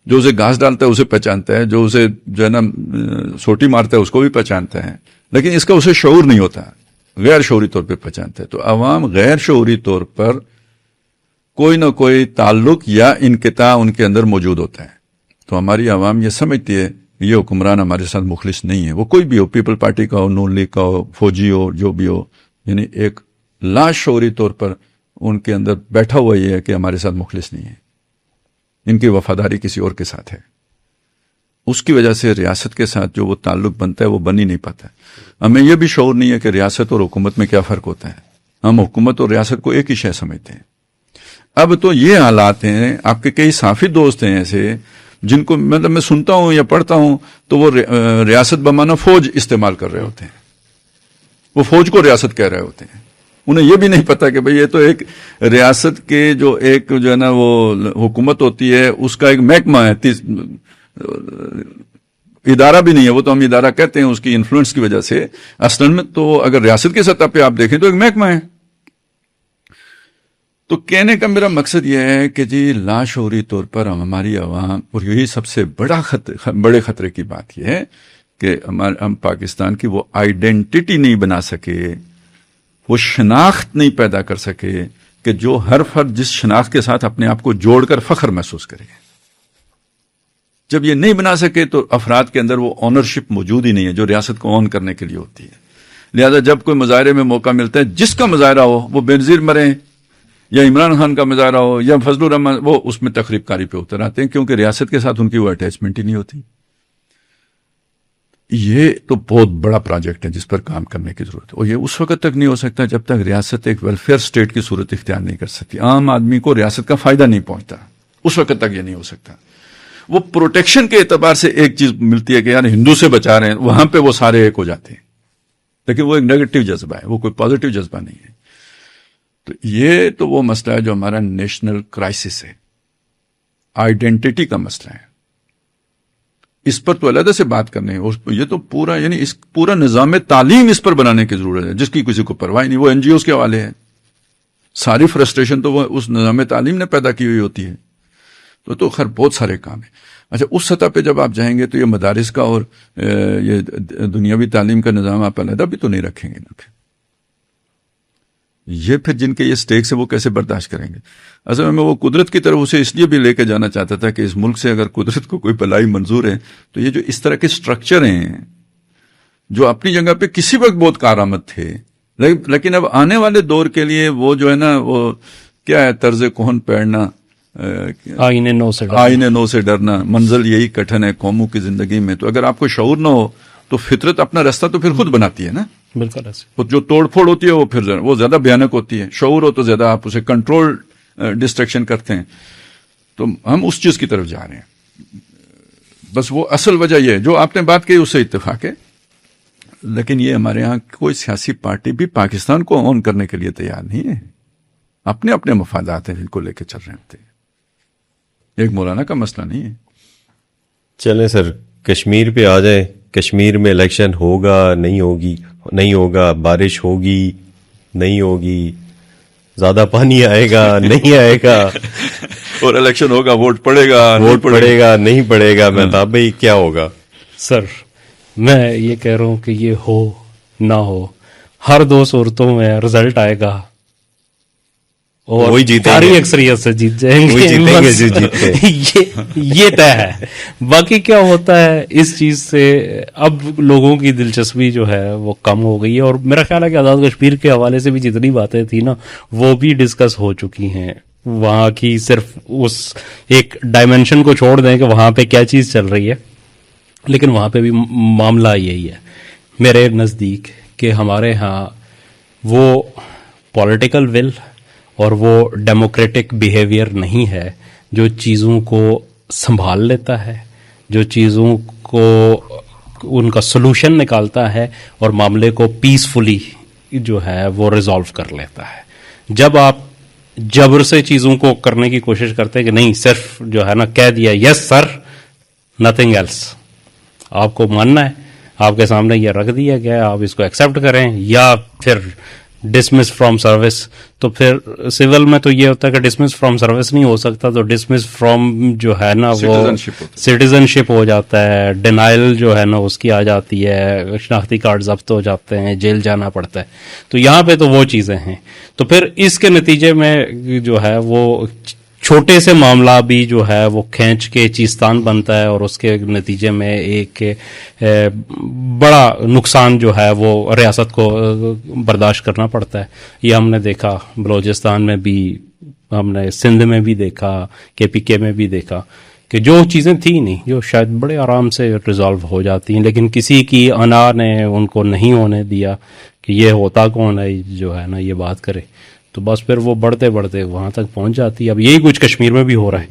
جو اسے گھاس ڈالتا ہے اسے پہچانتا ہے, جو اسے جو ہے نا سوٹی مارتا ہے اس کو بھی پہچانتا ہے, لیکن اس کا اسے شعور نہیں ہوتا, غیر شعوری طور پہ پہچانتا ہے. تو عوام غیر شعوری طور پر کوئی نہ کوئی تعلق یا انقطاع ان کے اندر موجود ہوتا ہے. تو ہماری عوام یہ سمجھتی ہے یہ حکمران ہمارے ساتھ مخلص نہیں ہے, وہ کوئی بھی ہو, پیپل پارٹی کا ہو, نون لیگ کا ہو, فوجی ہو, جو بھی ہو, یعنی ایک لاشعوری طور پر ان کے اندر بیٹھا ہوا یہ ہے کہ ہمارے ساتھ مخلص نہیں ہے, ان کی وفاداری کسی اور کے ساتھ ہے. اس کی وجہ سے ریاست کے ساتھ جو وہ تعلق بنتا ہے وہ بن ہی نہیں پاتا. ہمیں یہ بھی شعور نہیں ہے کہ ریاست اور حکومت میں کیا فرق ہوتا ہے. ہم حکومت اور ریاست کو ایک ہی شے سمجھتے ہیں. اب تو یہ حالات ہیں, آپ کے کئی صافی دوست ہیں ایسے جن کو مطلب میں سنتا ہوں یا پڑھتا ہوں تو وہ ریاست بمانا فوج استعمال کر رہے ہوتے ہیں, وہ فوج کو ریاست کہہ رہے ہوتے ہیں. انہیں یہ بھی نہیں پتا کہ بھئی یہ تو ایک ریاست کے جو ایک جو ہے نا وہ حکومت ہوتی ہے اس کا ایک محکمہ ہے, ادارہ بھی نہیں ہے وہ, تو ہم ادارہ کہتے ہیں اس کی انفلوئنس کی وجہ سے. اصل میں تو اگر ریاست کی سطح پہ آپ دیکھیں تو ایک محکمہ ہے. تو کہنے کا میرا مقصد یہ ہے کہ جی لاشعوری طور پر ہماری عوام, اور یہی سب سے بڑے خطرے کی بات یہ ہے کہ ہم پاکستان کی وہ آئیڈینٹی نہیں بنا سکے, وہ شناخت نہیں پیدا کر سکے کہ جو ہر فرد جس شناخت کے ساتھ اپنے آپ کو جوڑ کر فخر محسوس کرے. جب یہ نہیں بنا سکے تو افراد کے اندر وہ آنرشپ موجود ہی نہیں ہے جو ریاست کو آن کرنے کے لیے ہوتی ہے. لہذا جب کوئی مظاہرے میں موقع ملتا ہے, جس کا مظاہرہ ہو, وہ بینظیر مریں یا عمران خان کا مظاہرہ ہو یا فضل الرحمان, وہ اس میں تقریب کاری پہ اتر آتے ہیں کیونکہ ریاست کے ساتھ ان کی وہ اٹیچمنٹ ہی نہیں ہوتی. یہ تو بہت بڑا پروجیکٹ ہے جس پر کام کرنے کی ضرورت ہے, اور یہ اس وقت تک نہیں ہو سکتا جب تک ریاست ایک ویلفیئر سٹیٹ کی صورت اختیار نہیں کر سکتی. عام آدمی کو ریاست کا فائدہ نہیں پہنچتا, اس وقت تک یہ نہیں ہو سکتا. وہ پروٹیکشن کے اعتبار سے ایک چیز ملتی ہے کہ یار ہندو سے بچا رہے ہیں, وہاں پہ وہ سارے ایک ہو جاتے ہیں, لیکن وہ ایک نیگیٹو جذبہ ہے, وہ کوئی پازیٹو جذبہ نہیں ہے. تو یہ تو وہ مسئلہ ہے جو ہمارا نیشنل کرائسس ہے, آئیڈینٹی کا مسئلہ ہے. اس پر تو علیحدہ سے بات کرنے ہے, اور یہ تو پورا یعنی اس پورا نظام تعلیم اس پر بنانے کی ضرورت ہے جس کی کسی کو پرواہ نہیں. وہ این جی اوز کے حوالے ہے, ساری فرسٹریشن تو وہ اس نظام تعلیم نے پیدا کی ہوئی ہوتی ہے. تو خیر بہت سارے کام ہیں. اچھا اس سطح پہ جب آپ جائیں گے تو یہ مدارس کا اور یہ دنیاوی تعلیم کا نظام آپ علیحدہ بھی تو نہیں رکھیں گے نا. یہ پھر جن کے یہ سٹیکس ہے وہ کیسے برداشت کریں گے؟ اصل میں وہ قدرت کی طرف اسے اس لیے بھی لے کے جانا چاہتا تھا کہ اس ملک سے اگر قدرت کو کوئی بھلائی منظور ہے تو یہ جو اس طرح کے سٹرکچر ہیں جو اپنی جگہ پہ کسی وقت بہت کارآمد تھے, لیکن اب آنے والے دور کے لیے وہ جو ہے نا وہ کیا ہے, طرز کہن پیڑنا, آئینے نو سے ڈرنا, منزل یہی کٹھن ہے قوموں کی زندگی میں. تو اگر آپ کو شعور نہ ہو تو فطرت اپنا راستہ تو پھر خود بناتی ہے نا. بالکل ایسے جو توڑ پھوڑ ہوتی ہے وہ پھر وہ زیادہ بھیانک ہوتی ہے. شعور ہو تو زیادہ آپ اسے کنٹرول ڈسٹریکشن کرتے ہیں. تو ہم اس چیز کی طرف جا رہے ہیں. بس وہ اصل وجہ یہ ہے جو آپ نے بات کی اس سے اتفاق ہے, لیکن یہ ہمارے ہاں کوئی سیاسی پارٹی بھی پاکستان کو اون کرنے کے لیے تیار نہیں ہے. اپنے اپنے مفادات ہیں جن کو لے کے چل رہے ہوتے ہیں, ایک مولانا کا مسئلہ نہیں ہے. چلیں سر کشمیر پہ آ جائیں. کشمیر میں الیکشن ہوگا نہیں ہوگا, بارش ہوگی نہیں ہوگی, زیادہ پانی آئے گا نہیں آئے گا, اور الیکشن ہوگا ووٹ پڑے گا نہیں پڑے گا. مہتاب بھائی کیا ہوگا؟ سر میں یہ کہہ رہا ہوں کہ یہ ہو نہ ہو, ہر 2 صورتوں میں رزلٹ آئے گا اور وہی جیتیں بھاری گے, اکثریت سے جیت جائیں گے. وہی جیتیں گے جو جیتتے. یہ طے ہے. باقی کیا ہوتا ہے اس چیز سے اب لوگوں کی دلچسپی جو ہے وہ کم ہو گئی ہے, اور میرا خیال ہے کہ آزاد کشمیر کے حوالے سے بھی جتنی باتیں تھیں نا وہ بھی ڈسکس ہو چکی ہیں. وہاں کی صرف اس ایک ڈائمینشن کو چھوڑ دیں کہ وہاں پہ کیا چیز چل رہی ہے, لیکن وہاں پہ بھی معاملہ یہی ہے میرے نزدیک کہ ہمارے ہاں وہ پولیٹیکل ول اور وہ ڈیموکریٹک بیہیویئر نہیں ہے جو چیزوں کو سنبھال لیتا ہے, جو چیزوں کو ان کا سلوشن نکالتا ہے اور معاملے کو پیسفلی جو ہے وہ ریزالو کر لیتا ہے. جب آپ جبر سے چیزوں کو کرنے کی کوشش کرتے ہیں کہ نہیں صرف جو ہے نا کہہ دیا یس سر نتھنگ ایلس، آپ کو ماننا ہے، آپ کے سامنے یہ رکھ دیا گیا، آپ اس کو ایکسیپٹ کریں یا پھر ڈسمس فرام سروس. تو پھر سول میں تو یہ ہوتا ہے کہ ڈسمس فرام سروس نہیں ہو سکتا، تو ڈسمس فرام جو ہے نا وہ سٹیزن شپ ہو جاتا ہے، ڈینائل جو ہے نا اس کی آ جاتی ہے، شناختی کارڈ ضبط ہو جاتے ہیں، جیل جانا پڑتا ہے. تو یہاں پہ تو وہ چیزیں ہیں. تو پھر اس کے نتیجے میں جو ہے وہ چھوٹے سے معاملہ بھی جو ہے وہ کھینچ کے چیستان بنتا ہے اور اس کے نتیجے میں ایک بڑا نقصان جو ہے وہ ریاست کو برداشت کرنا پڑتا ہے. یہ ہم نے دیکھا بلوچستان میں بھی، ہم نے سندھ میں بھی دیکھا، KPK میں بھی دیکھا کہ جو چیزیں تھیں نہیں، جو شاید بڑے آرام سے ریزالو ہو جاتی ہیں، لیکن کسی کی انا نے ان کو نہیں ہونے دیا کہ یہ ہوتا کون ہے جو ہے نا یہ بات کرے. تو بس پھر وہ بڑھتے بڑھتے وہاں تک پہنچ جاتی ہے. اب یہی کچھ کشمیر میں بھی ہو رہا ہے.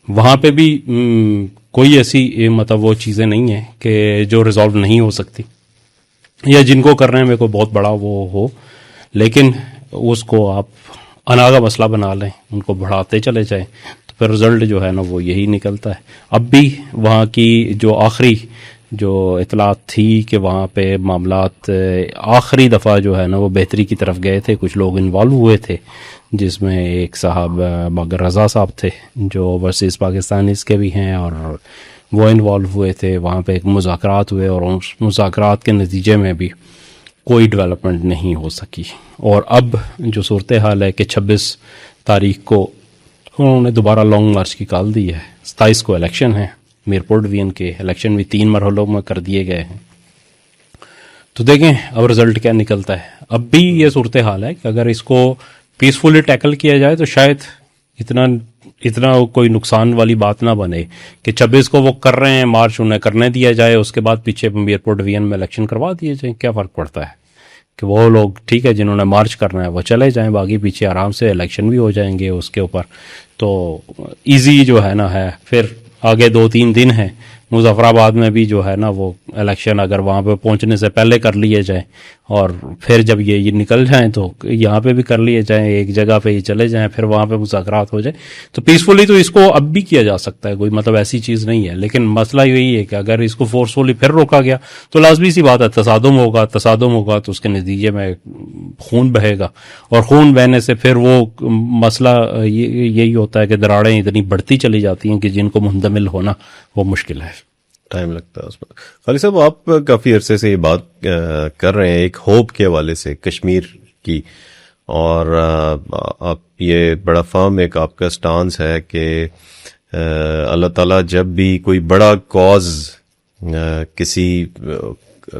وہاں پہ بھی کوئی ایسی مطلب وہ چیزیں نہیں ہیں کہ جو ریزالو نہیں ہو سکتی، یا جن کو کرنے میں کوئی بہت بڑا وہ ہو، لیکن اس کو آپ انا کا مسئلہ بنا لیں، ان کو بڑھاتے چلے جائیں، تو پھر رزلٹ جو ہے نا وہ یہی نکلتا ہے. اب بھی وہاں کی جو آخری جو اطلاعات تھی کہ وہاں پہ معاملات آخری دفعہ جو ہے نا وہ بہتری کی طرف گئے تھے، کچھ لوگ انوالو ہوئے تھے، جس میں ایک صاحب مگر رضا صاحب تھے جو اوورسیز پاکستانیز کے بھی ہیں، اور وہ انوالو ہوئے تھے. وہاں پہ ایک مذاکرات ہوئے اور اس مذاکرات کے نتیجے میں بھی کوئی ڈیولپمنٹ نہیں ہو سکی. اور اب جو صورتحال ہے کہ 26 تاریخ کو انہوں نے دوبارہ لانگ مارچ کی کال دی ہے. 27 کو الیکشن ہے، میرپور ڈویژن کے الیکشن بھی 3 مرحلوں میں کر دیے گئے ہیں. تو دیکھیں اب رزلٹ کیا نکلتا ہے. اب بھی یہ صورتحال ہے کہ اگر اس کو پیسفلی ٹیکل کیا جائے تو شاید اتنا کوئی نقصان والی بات نہ بنے کہ 26 کو وہ کر رہے ہیں مارچ، انہیں کرنے دیا جائے، اس کے بعد پیچھے میرپور ڈویژن میں الیکشن کروا دیے جائیں. کیا فرق پڑتا ہے کہ وہ لوگ ٹھیک ہے جنہوں نے مارچ کرنا ہے وہ چلے جائیں، باقی پیچھے آرام سے الیکشن بھی ہو جائیں گے اس کے اوپر. تو ایزی جو ہے نا ہے. پھر آگے 2-3 دن ہیں، مظفر آباد میں بھی جو ہے نا وہ الیکشن اگر وہاں پہ پہنچنے سے پہلے کر لیے جائیں، اور پھر جب یہ نکل جائیں تو یہاں پہ بھی کر لیے جائیں، ایک جگہ پہ یہ چلے جائیں، پھر وہاں پہ مذاکرات ہو جائیں. تو پیسفلی تو اس کو اب بھی کیا جا سکتا ہے، کوئی مطلب ایسی چیز نہیں ہے. لیکن مسئلہ یہی ہے کہ اگر اس کو فورسفلی پھر روکا گیا تو لازمی سی بات ہے تصادم ہوگا تو اس کے نتیجے میں خون بہے گا، اور خون بہنے سے پھر وہ مسئلہ یہی ہوتا ہے کہ دراڑیں اتنی بڑھتی چلی جاتی ہیں کہ جن کو منتمل ہونا وہ مشکل ہے، ٹائم لگتا ہے اس میں. خالد صاحب آپ کافی عرصے سے یہ بات کر رہے ہیں ایک ہوپ کے حوالے سے کشمیر کی، اور آپ یہ بڑا فرم ایک آپ کا سٹانس ہے کہ اللہ تعالیٰ جب بھی کوئی بڑا کاز کسی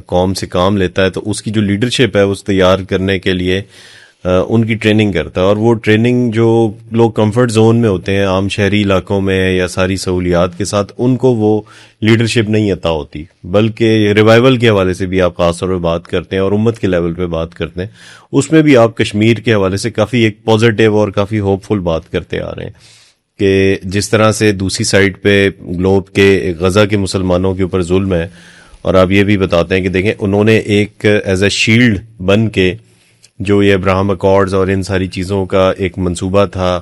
قوم سے کام لیتا ہے تو اس کی جو لیڈرشپ ہے اس تیار کرنے کے لیے ان کی ٹریننگ کرتا ہے، اور وہ ٹریننگ جو لوگ کمفرٹ زون میں ہوتے ہیں عام شہری علاقوں میں یا ساری سہولیات کے ساتھ، ان کو وہ لیڈرشپ نہیں عطا ہوتی. بلکہ ریوائول کے حوالے سے بھی آپ خاص طور پہ بات کرتے ہیں اور امت کے لیول پہ بات کرتے ہیں، اس میں بھی آپ کشمیر کے حوالے سے کافی ایک پازیٹیو اور کافی ہوپ فل بات کرتے آ رہے ہیں کہ جس طرح سے دوسری سائڈ پہ گلوب کے غزہ کے مسلمانوں کے اوپر ظلم ہے، اور آپ یہ بھی بتاتے ہیں کہ دیکھیں انہوں نے ایک ایز اے شیلڈ بن کے جو یہ ابراہم اکارڈز اور ان ساری چیزوں کا ایک منصوبہ تھا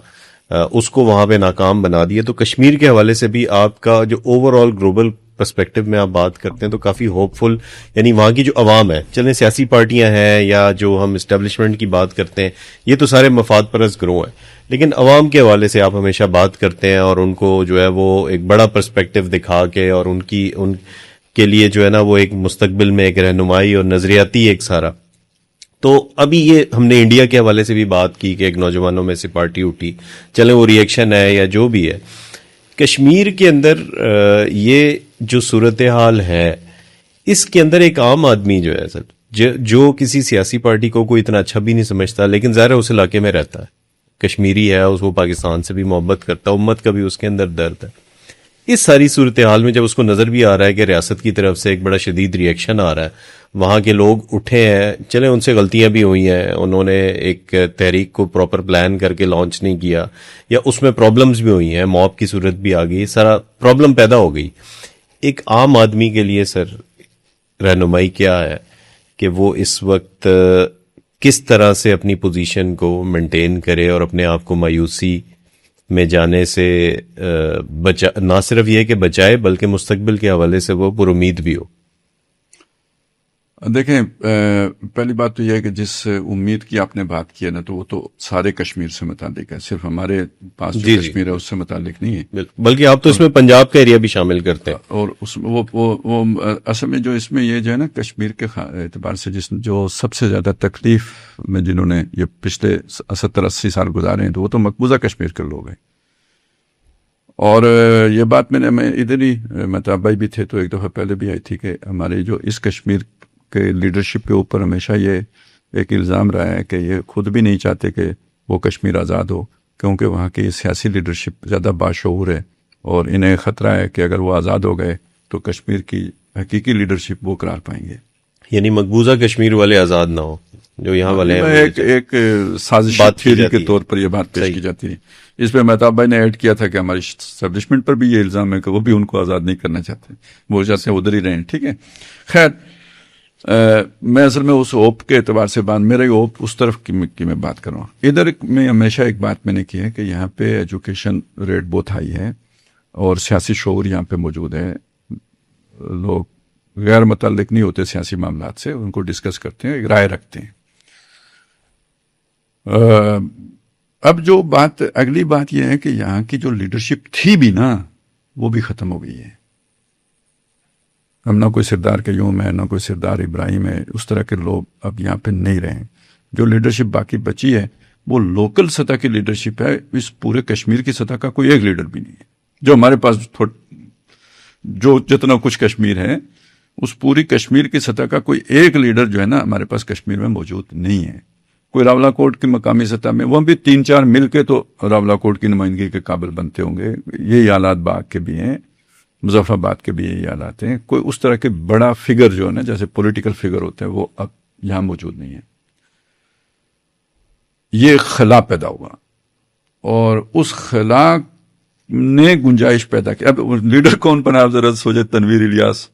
اس کو وہاں پہ ناکام بنا دیا. تو کشمیر کے حوالے سے بھی آپ کا جو اوور آل گلوبل پرسپیکٹو میں آپ بات کرتے ہیں تو کافی ہوپ فل، یعنی وہاں کی جو عوام ہے، چلیں سیاسی پارٹیاں ہیں یا جو ہم اسٹیبلشمنٹ کی بات کرتے ہیں، یہ تو سارے مفاد پرست گروہ ہیں، لیکن عوام کے حوالے سے آپ ہمیشہ بات کرتے ہیں اور ان کو جو ہے وہ ایک بڑا پرسپیکٹو دکھا کے اور ان کے لیے جو ہے نا وہ ایک مستقبل میں ایک رہنمائی اور نظریاتی ایک سارا. تو ابھی یہ ہم نے انڈیا کے حوالے سے بھی بات کی کہ ایک نوجوانوں میں سے پارٹی اٹھی، چلیں وہ ری ایکشن ہے یا جو بھی ہے. کشمیر کے اندر یہ جو صورتحال ہے اس کے اندر ایک عام آدمی جو ہے سر جو کسی سیاسی پارٹی کو کوئی اتنا اچھا بھی نہیں سمجھتا، لیکن ظاہر ہے اس علاقے میں رہتا ہے، کشمیری ہے، اس کو پاکستان سے بھی محبت کرتا ہے، امت کا بھی اس کے اندر درد ہے. اس ساری صورتحال میں جب اس کو نظر بھی آ رہا ہے کہ ریاست کی طرف سے ایک بڑا شدید ری ایکشن آ رہا ہے، وہاں کے لوگ اٹھے ہیں، چلیں ان سے غلطیاں بھی ہوئی ہیں، انہوں نے ایک تحریک کو پراپر پلان کر کے لانچ نہیں کیا، یا اس میں پرابلمز بھی ہوئی ہیں، موب کی صورت بھی آ گئی، سارا پرابلم پیدا ہو گئی. ایک عام آدمی کے لیے سر رہنمائی کیا ہے کہ وہ اس وقت کس طرح سے اپنی پوزیشن کو مینٹین کرے اور اپنے آپ کو مایوسی میں جانے سے نہ صرف یہ کہ بچائے بلکہ مستقبل کے حوالے سے وہ پر امید بھی ہو؟ دیکھیں، پہلی بات تو یہ ہے کہ جس امید کی آپ نے بات کی ہے نا، تو وہ تو سارے کشمیر سے متعلق ہے، صرف ہمارے پاس جو کشمیر ہے اس سے متعلق نہیں ہے، بلکہ آپ تو اس میں پنجاب کا ایریا بھی شامل کرتے ہیں. اور اس وہ اصل میں جو اس میں یہ جو ہے نا کشمیر کے اعتبار سے جو سب سے زیادہ تکلیف میں جنہوں نے یہ پچھلے 70-80 سال گزارے ہیں، تو وہ تو مقبوضہ کشمیر کے لوگ ہیں. اور یہ بات میں ادھر ہی مہتاب بھائی بھی تھے تو ایک دفعہ پہلے بھی آئی تھی کہ ہمارے جو اس کشمیر کے لیڈرشپ کے اوپر ہمیشہ یہ ایک الزام رہا ہے کہ یہ خود بھی نہیں چاہتے کہ وہ کشمیر آزاد ہو، کیونکہ وہاں کی سیاسی لیڈرشپ زیادہ باشعور ہے اور انہیں خطرہ ہے کہ اگر وہ آزاد ہو گئے تو کشمیر کی حقیقی لیڈرشپ وہ قرار پائیں گے. یعنی مقبوضہ کشمیر والے آزاد نہ ہو جو یہاں والے ہیں. ایک سازش تھیوری کے طور پر یہ بات پیش کی جاتی ہے. اس پہ مہتاب بھائی نے ایڈ کیا تھا کہ ہماری اسٹیبلشمنٹ پر بھی یہ الزام ہے کہ وہ بھی ان کو آزاد نہیں کرنا چاہتے، وہ چاہتے ہیں ادھر ہی رہیں. ٹھیک ہے، خیر میں اصل میں اس ہوپ کے اعتبار سے بات، میرا ہوپ اس طرف کی میں بات کر رہا ہوں. ادھر میں ہمیشہ ایک بات میں نے کی ہے کہ یہاں پہ ایجوکیشن ریٹ بہت ہائی ہے اور سیاسی شعور یہاں پہ موجود ہے. لوگ غیر متعلق نہیں ہوتے سیاسی معاملات سے، ان کو ڈسکس کرتے ہیں، ایک رائے رکھتے ہیں. اب جو بات اگلی بات یہ ہے کہ یہاں کی جو لیڈرشپ تھی بھی نا وہ بھی ختم ہو گئی ہے. ہم نہ کوئی سردار قیوم ہے، نہ کوئی سردار ابراہیم ہے، اس طرح کے لوگ اب یہاں پہ نہیں رہے. جو لیڈرشپ باقی بچی ہے وہ لوکل سطح کی لیڈرشپ ہے. اس پورے کشمیر کی سطح کا کوئی ایک لیڈر بھی نہیں ہے. جو ہمارے پاس جو جتنا کچھ کشمیر ہے اس پوری کشمیر کی سطح کا کوئی ایک لیڈر جو ہے نا ہمارے پاس کشمیر میں موجود نہیں ہے. کوئی راولہ کوٹ کی مقامی سطح میں وہ بھی 3-4 مل کے تو راولہ کوٹ کی نمائندگی کے قابل بنتے ہوں گے. یہی حالات باغ کے بھی ہیں، مظفر آباد کے بھی یہی حالات ہیں. کوئی اس طرح کے بڑا فگر جو ہے نا جیسے پولیٹیکل فگر ہوتے ہیں وہ اب یہاں موجود نہیں ہے. یہ خلا پیدا ہوا اور اس خلا نے گنجائش پیدا کی. اب لیڈر کون بنا، آپ ذرا سوچے. تنویر الیاس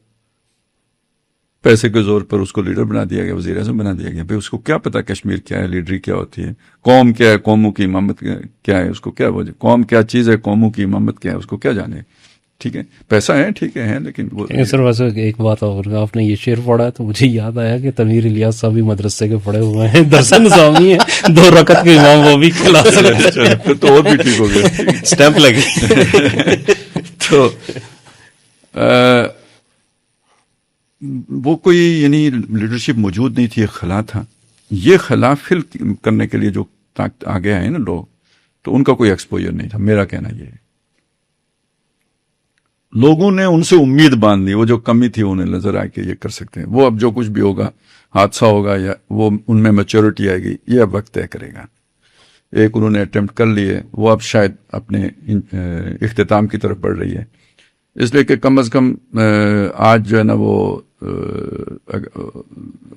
پیسے کے زور پر اس کو لیڈر بنا دیا گیا، وزیر اعظم بنا دیا گیا. بھائی اس کو کیا پتا کشمیر کیا ہے، لیڈری کیا ہوتی ہے، قوم کیا ہے، قوموں کی امامت کیا ہے، اس کو کیا قوم کیا چیز ہے، قوموں کی امامت کیا ہے، اس کو کیا جانے. ٹھیک ہے، پیسہ ہے، ٹھیک ہے، لیکن وہ سر ویسے ایک بات اور، آپ نے یہ شعر پڑھا ہے تو مجھے یاد آیا کہ تنویر الیاس صاحب بھی مدرسے کے پڑھے ہوئے ہیں، درس نظامی ہے، 2 رکعت کے امام وہ بھی کلاس پھر تو اور بھی ٹھیک ہو گیا، اسٹیمپ لگے. تو وہ کوئی یعنی لیڈرشپ موجود نہیں تھی، ایک خلا تھا. یہ خلا فل کرنے کے لیے جو آگے آئے نا لوگ، تو ان کا کوئی ایکسپوجر نہیں تھا. میرا کہنا یہ ہے لوگوں نے ان سے امید باندھ لی، وہ جو کمی تھی انہیں نظر آئے کہ یہ کر سکتے ہیں. وہ اب جو کچھ بھی ہوگا، حادثہ ہوگا یا وہ ان میں میچورٹی آئے گی، یہ اب وقت طے کرے گا. ایک انہوں نے اٹیمپٹ کر لیے، وہ اب شاید اپنے اختتام کی طرف بڑھ رہی ہے. اس لیے کہ کم از کم آج جو ہے نا وہ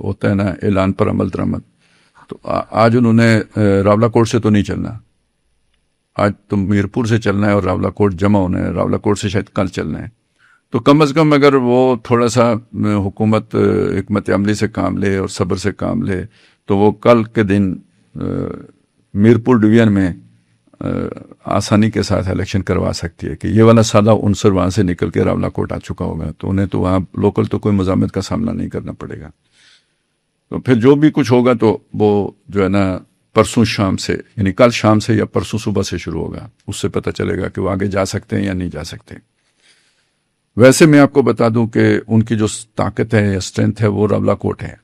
ہوتا ہے نا اعلان پر عمل درآمد، تو آج انہوں نے راولہ کوٹ سے تو نہیں چلنا، آج تو میرپور سے چلنا ہے اور راولہ کوٹ جمع ہونا ہے. راولہ کوٹ سے شاید کل چلنا ہے. تو کم از کم اگر وہ تھوڑا سا حکومت حکمت عملی سے کام لے اور صبر سے کام لے تو وہ کل کے دن میرپور ڈویژن میں آسانی کے ساتھ الیکشن کروا سکتی ہے کہ یہ والا سادہ عنصر وہاں سے نکل کے راولہ کوٹ آ چکا ہوگا، تو انہیں تو وہاں لوکل تو کوئی مزاحمت کا سامنا نہیں کرنا پڑے گا. تو پھر جو بھی کچھ ہوگا تو وہ جو ہے نا پرسوں شام سے، یعنی کل شام سے یا پرسوں صبح سے شروع ہوگا. اس سے پتہ چلے گا کہ وہ آگے جا سکتے ہیں یا نہیں جا سکتے. ویسے میں آپ کو بتا دوں کہ ان کی جو طاقت ہے یا اسٹرینتھ ہے وہ راولہ کوٹ ہے.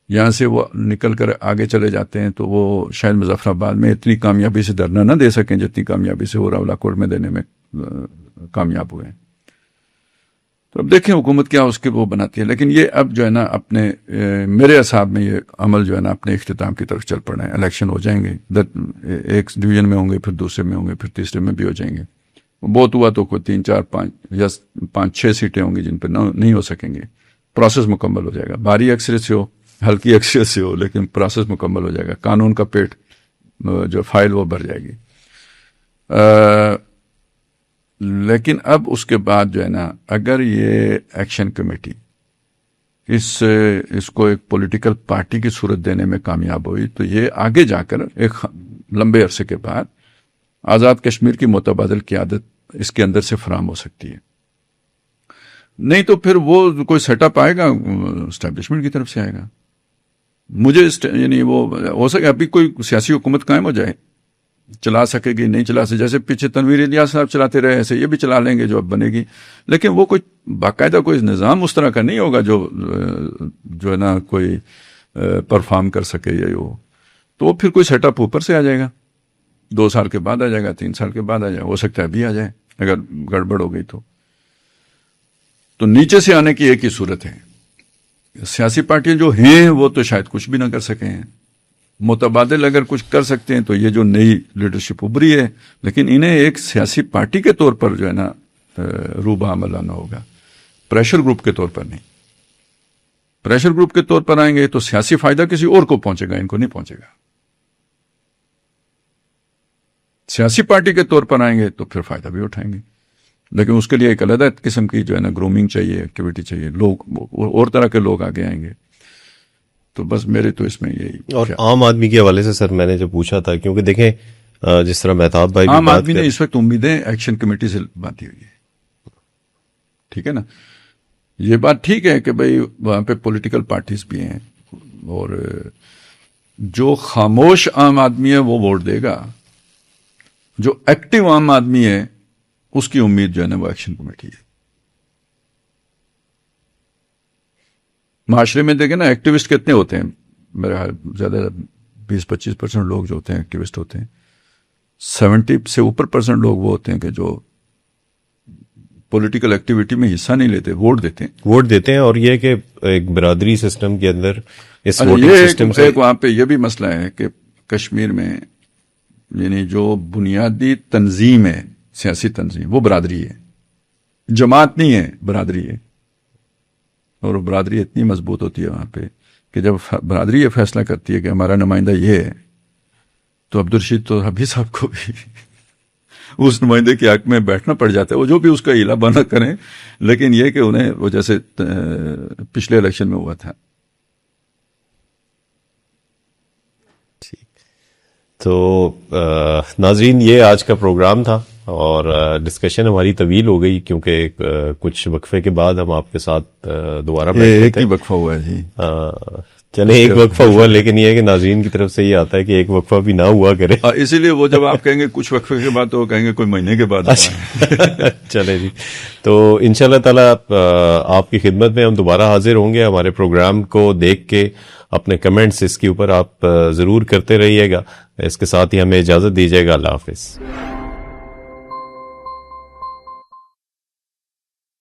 یہاں سے وہ نکل کر آگے چلے جاتے ہیں تو وہ شاید مظفر آباد میں اتنی کامیابی سے دھرنا نہ دے سکیں جتنی کامیابی سے وہ راولہ کوٹ میں دینے میں کامیاب ہوئے ہیں. تو اب دیکھیں حکومت کیا اس کے وہ بناتی ہے. لیکن یہ اب جو ہے نا اپنے میرے حساب میں یہ عمل جو ہے نا اپنے اختتام کی طرف چل پڑنا ہے. الیکشن ہو جائیں گے، ایک ڈویژن میں ہوں گے، پھر دوسرے میں ہوں گے، پھر تیسرے میں بھی ہو جائیں گے. بہت ہوا تو کوئی 3 4 5 یا 5 6 سیٹیں ہوں گی جن پہ نہیں ہو سکیں گے. پروسیس مکمل ہو جائے گا، بھاری اکثریت سے ہو، ہلکی اکثریت سے ہو، لیکن پروسیس مکمل ہو جائے گا. قانون کا پیٹ جو فائل وہ بھر جائے گی. لیکن اب اس کے بعد جو ہے نا اگر یہ ایکشن کمیٹی اس کو ایک پولیٹیکل پارٹی کی صورت دینے میں کامیاب ہوئی تو یہ آگے جا کر ایک لمبے عرصے کے بعد آزاد کشمیر کی متبادل قیادت اس کے اندر سے فراہم ہو سکتی ہے. نہیں تو پھر وہ کوئی سیٹ اپ آئے گا اسٹیبلشمنٹ کی طرف سے آئے گا. مجھے یعنی وہ ہو سکے ابھی کوئی سیاسی حکومت قائم ہو جائے, چلا سکے گی نہیں چلا سکے, جیسے پیچھے تنویر الیاس صاحب چلاتے رہے ایسے یہ بھی چلا لیں گے جو اب بنے گی, لیکن وہ کوئی باقاعدہ کوئی نظام اس طرح کا نہیں ہوگا جو ہے نا کوئی پرفارم کر سکے یا ہو. تو وہ پھر کوئی سیٹ اپ اوپر سے آ جائے گا, 2 سال کے بعد آ جائے گا, 3 سال کے بعد آ جائے گا, ہو سکتا ہے ابھی آ جائے اگر گڑبڑ ہو گئی تو نیچے سے آنے کی ایک ہی صورت ہے. سیاسی پارٹیاں جو ہیں وہ تو شاید کچھ بھی نہ کر سکیں, متبادل اگر کچھ کر سکتے ہیں تو یہ جو نئی لیڈرشپ ابھری ہے, لیکن انہیں ایک سیاسی پارٹی کے طور پر جو ہے نا روبہ عمل لانا ہوگا, پریشر گروپ کے طور پر نہیں. پریشر گروپ کے طور پر آئیں گے تو سیاسی فائدہ کسی اور کو پہنچے گا, ان کو نہیں پہنچے گا. سیاسی پارٹی کے طور پر آئیں گے تو پھر فائدہ بھی اٹھائیں گے, لیکن اس کے لیے ایک علیحدہ قسم کی جو ہے نا گرومنگ چاہیے, ایکٹیویٹی چاہیے, لوگ اور طرح کے لوگ آگے آئیں گے. تو بس میرے تو اس میں یہی. اور عام آدمی کے حوالے سے سر میں نے جو پوچھا تھا, کیونکہ دیکھیں جس طرح مہتاب بھائی عام آدمی نے اس وقت امیدیں ایکشن کمیٹی سے باندھی ہوئی ہے, ٹھیک ہے نا. یہ بات ٹھیک ہے کہ بھئی وہاں پہ پولیٹیکل پارٹیز بھی ہیں, اور جو خاموش عام آدمی ہے وہ ووٹ دے گا, جو ایکٹیو عام آدمی ہے اس کی امید جو ہے نا وہ ایکشن کمیٹی ہے. معاشرے میں دیکھیں نا ایکٹیوسٹ کتنے ہوتے ہیں, میرا خیال زیادہ 20-25% لوگ جو ہوتے ہیں ایکٹیوسٹ ہوتے ہیں, 70 سے اوپر% لوگ وہ ہوتے ہیں کہ جو پولیٹیکل ایکٹیویٹی میں حصہ نہیں لیتے, ووٹ دیتے ہیں. اور یہ کہ ایک برادری سسٹم کے اندر اس ووٹنگ سسٹم سے وہاں پہ یہ بھی مسئلہ ہے کہ کشمیر میں یعنی جو بنیادی تنظیم ہے, سیاسی تنظیم, وہ برادری ہے, جماعت نہیں ہے, برادری ہے. اور برادری اتنی مضبوط ہوتی ہے وہاں پہ کہ جب برادری یہ فیصلہ کرتی ہے کہ ہمارا نمائندہ یہ ہے, تو عبدالرشید تو حبیب صاحب کو بھی اس نمائندے کے حق میں بیٹھنا پڑ جاتا ہے, وہ جو بھی اس کا ہیلا بنا کریں, لیکن یہ کہ انہیں وہ جیسے پچھلے الیکشن میں ہوا تھا. تو ناظرین یہ آج کا پروگرام تھا, اور ڈسکشن ہماری طویل ہو گئی کیونکہ کچھ وقفے کے بعد ہم آپ کے ساتھ دوبارہ ایک ہی وقفہ ہوا ہے جی. چلے ایک وقفہ ہوا, لیکن یہ ہے کہ ناظرین کی طرف سے یہ آتا ہے کہ ایک وقفہ بھی نہ ہوا کرے, اسی لیے وہ جب آپ کہیں گے کچھ وقفے کے بعد تو وہ کہیں گے کوئی مہینے کے بعد. چلے جی, تو انشاءاللہ تعالی آپ کی خدمت میں ہم دوبارہ حاضر ہوں گے. ہمارے پروگرام کو دیکھ کے اپنے کمنٹس اس کے اوپر آپ ضرور کرتے رہیے گا. اس کے ساتھ ہی ہمیں اجازت دیجیے گا. اللہ حافظ.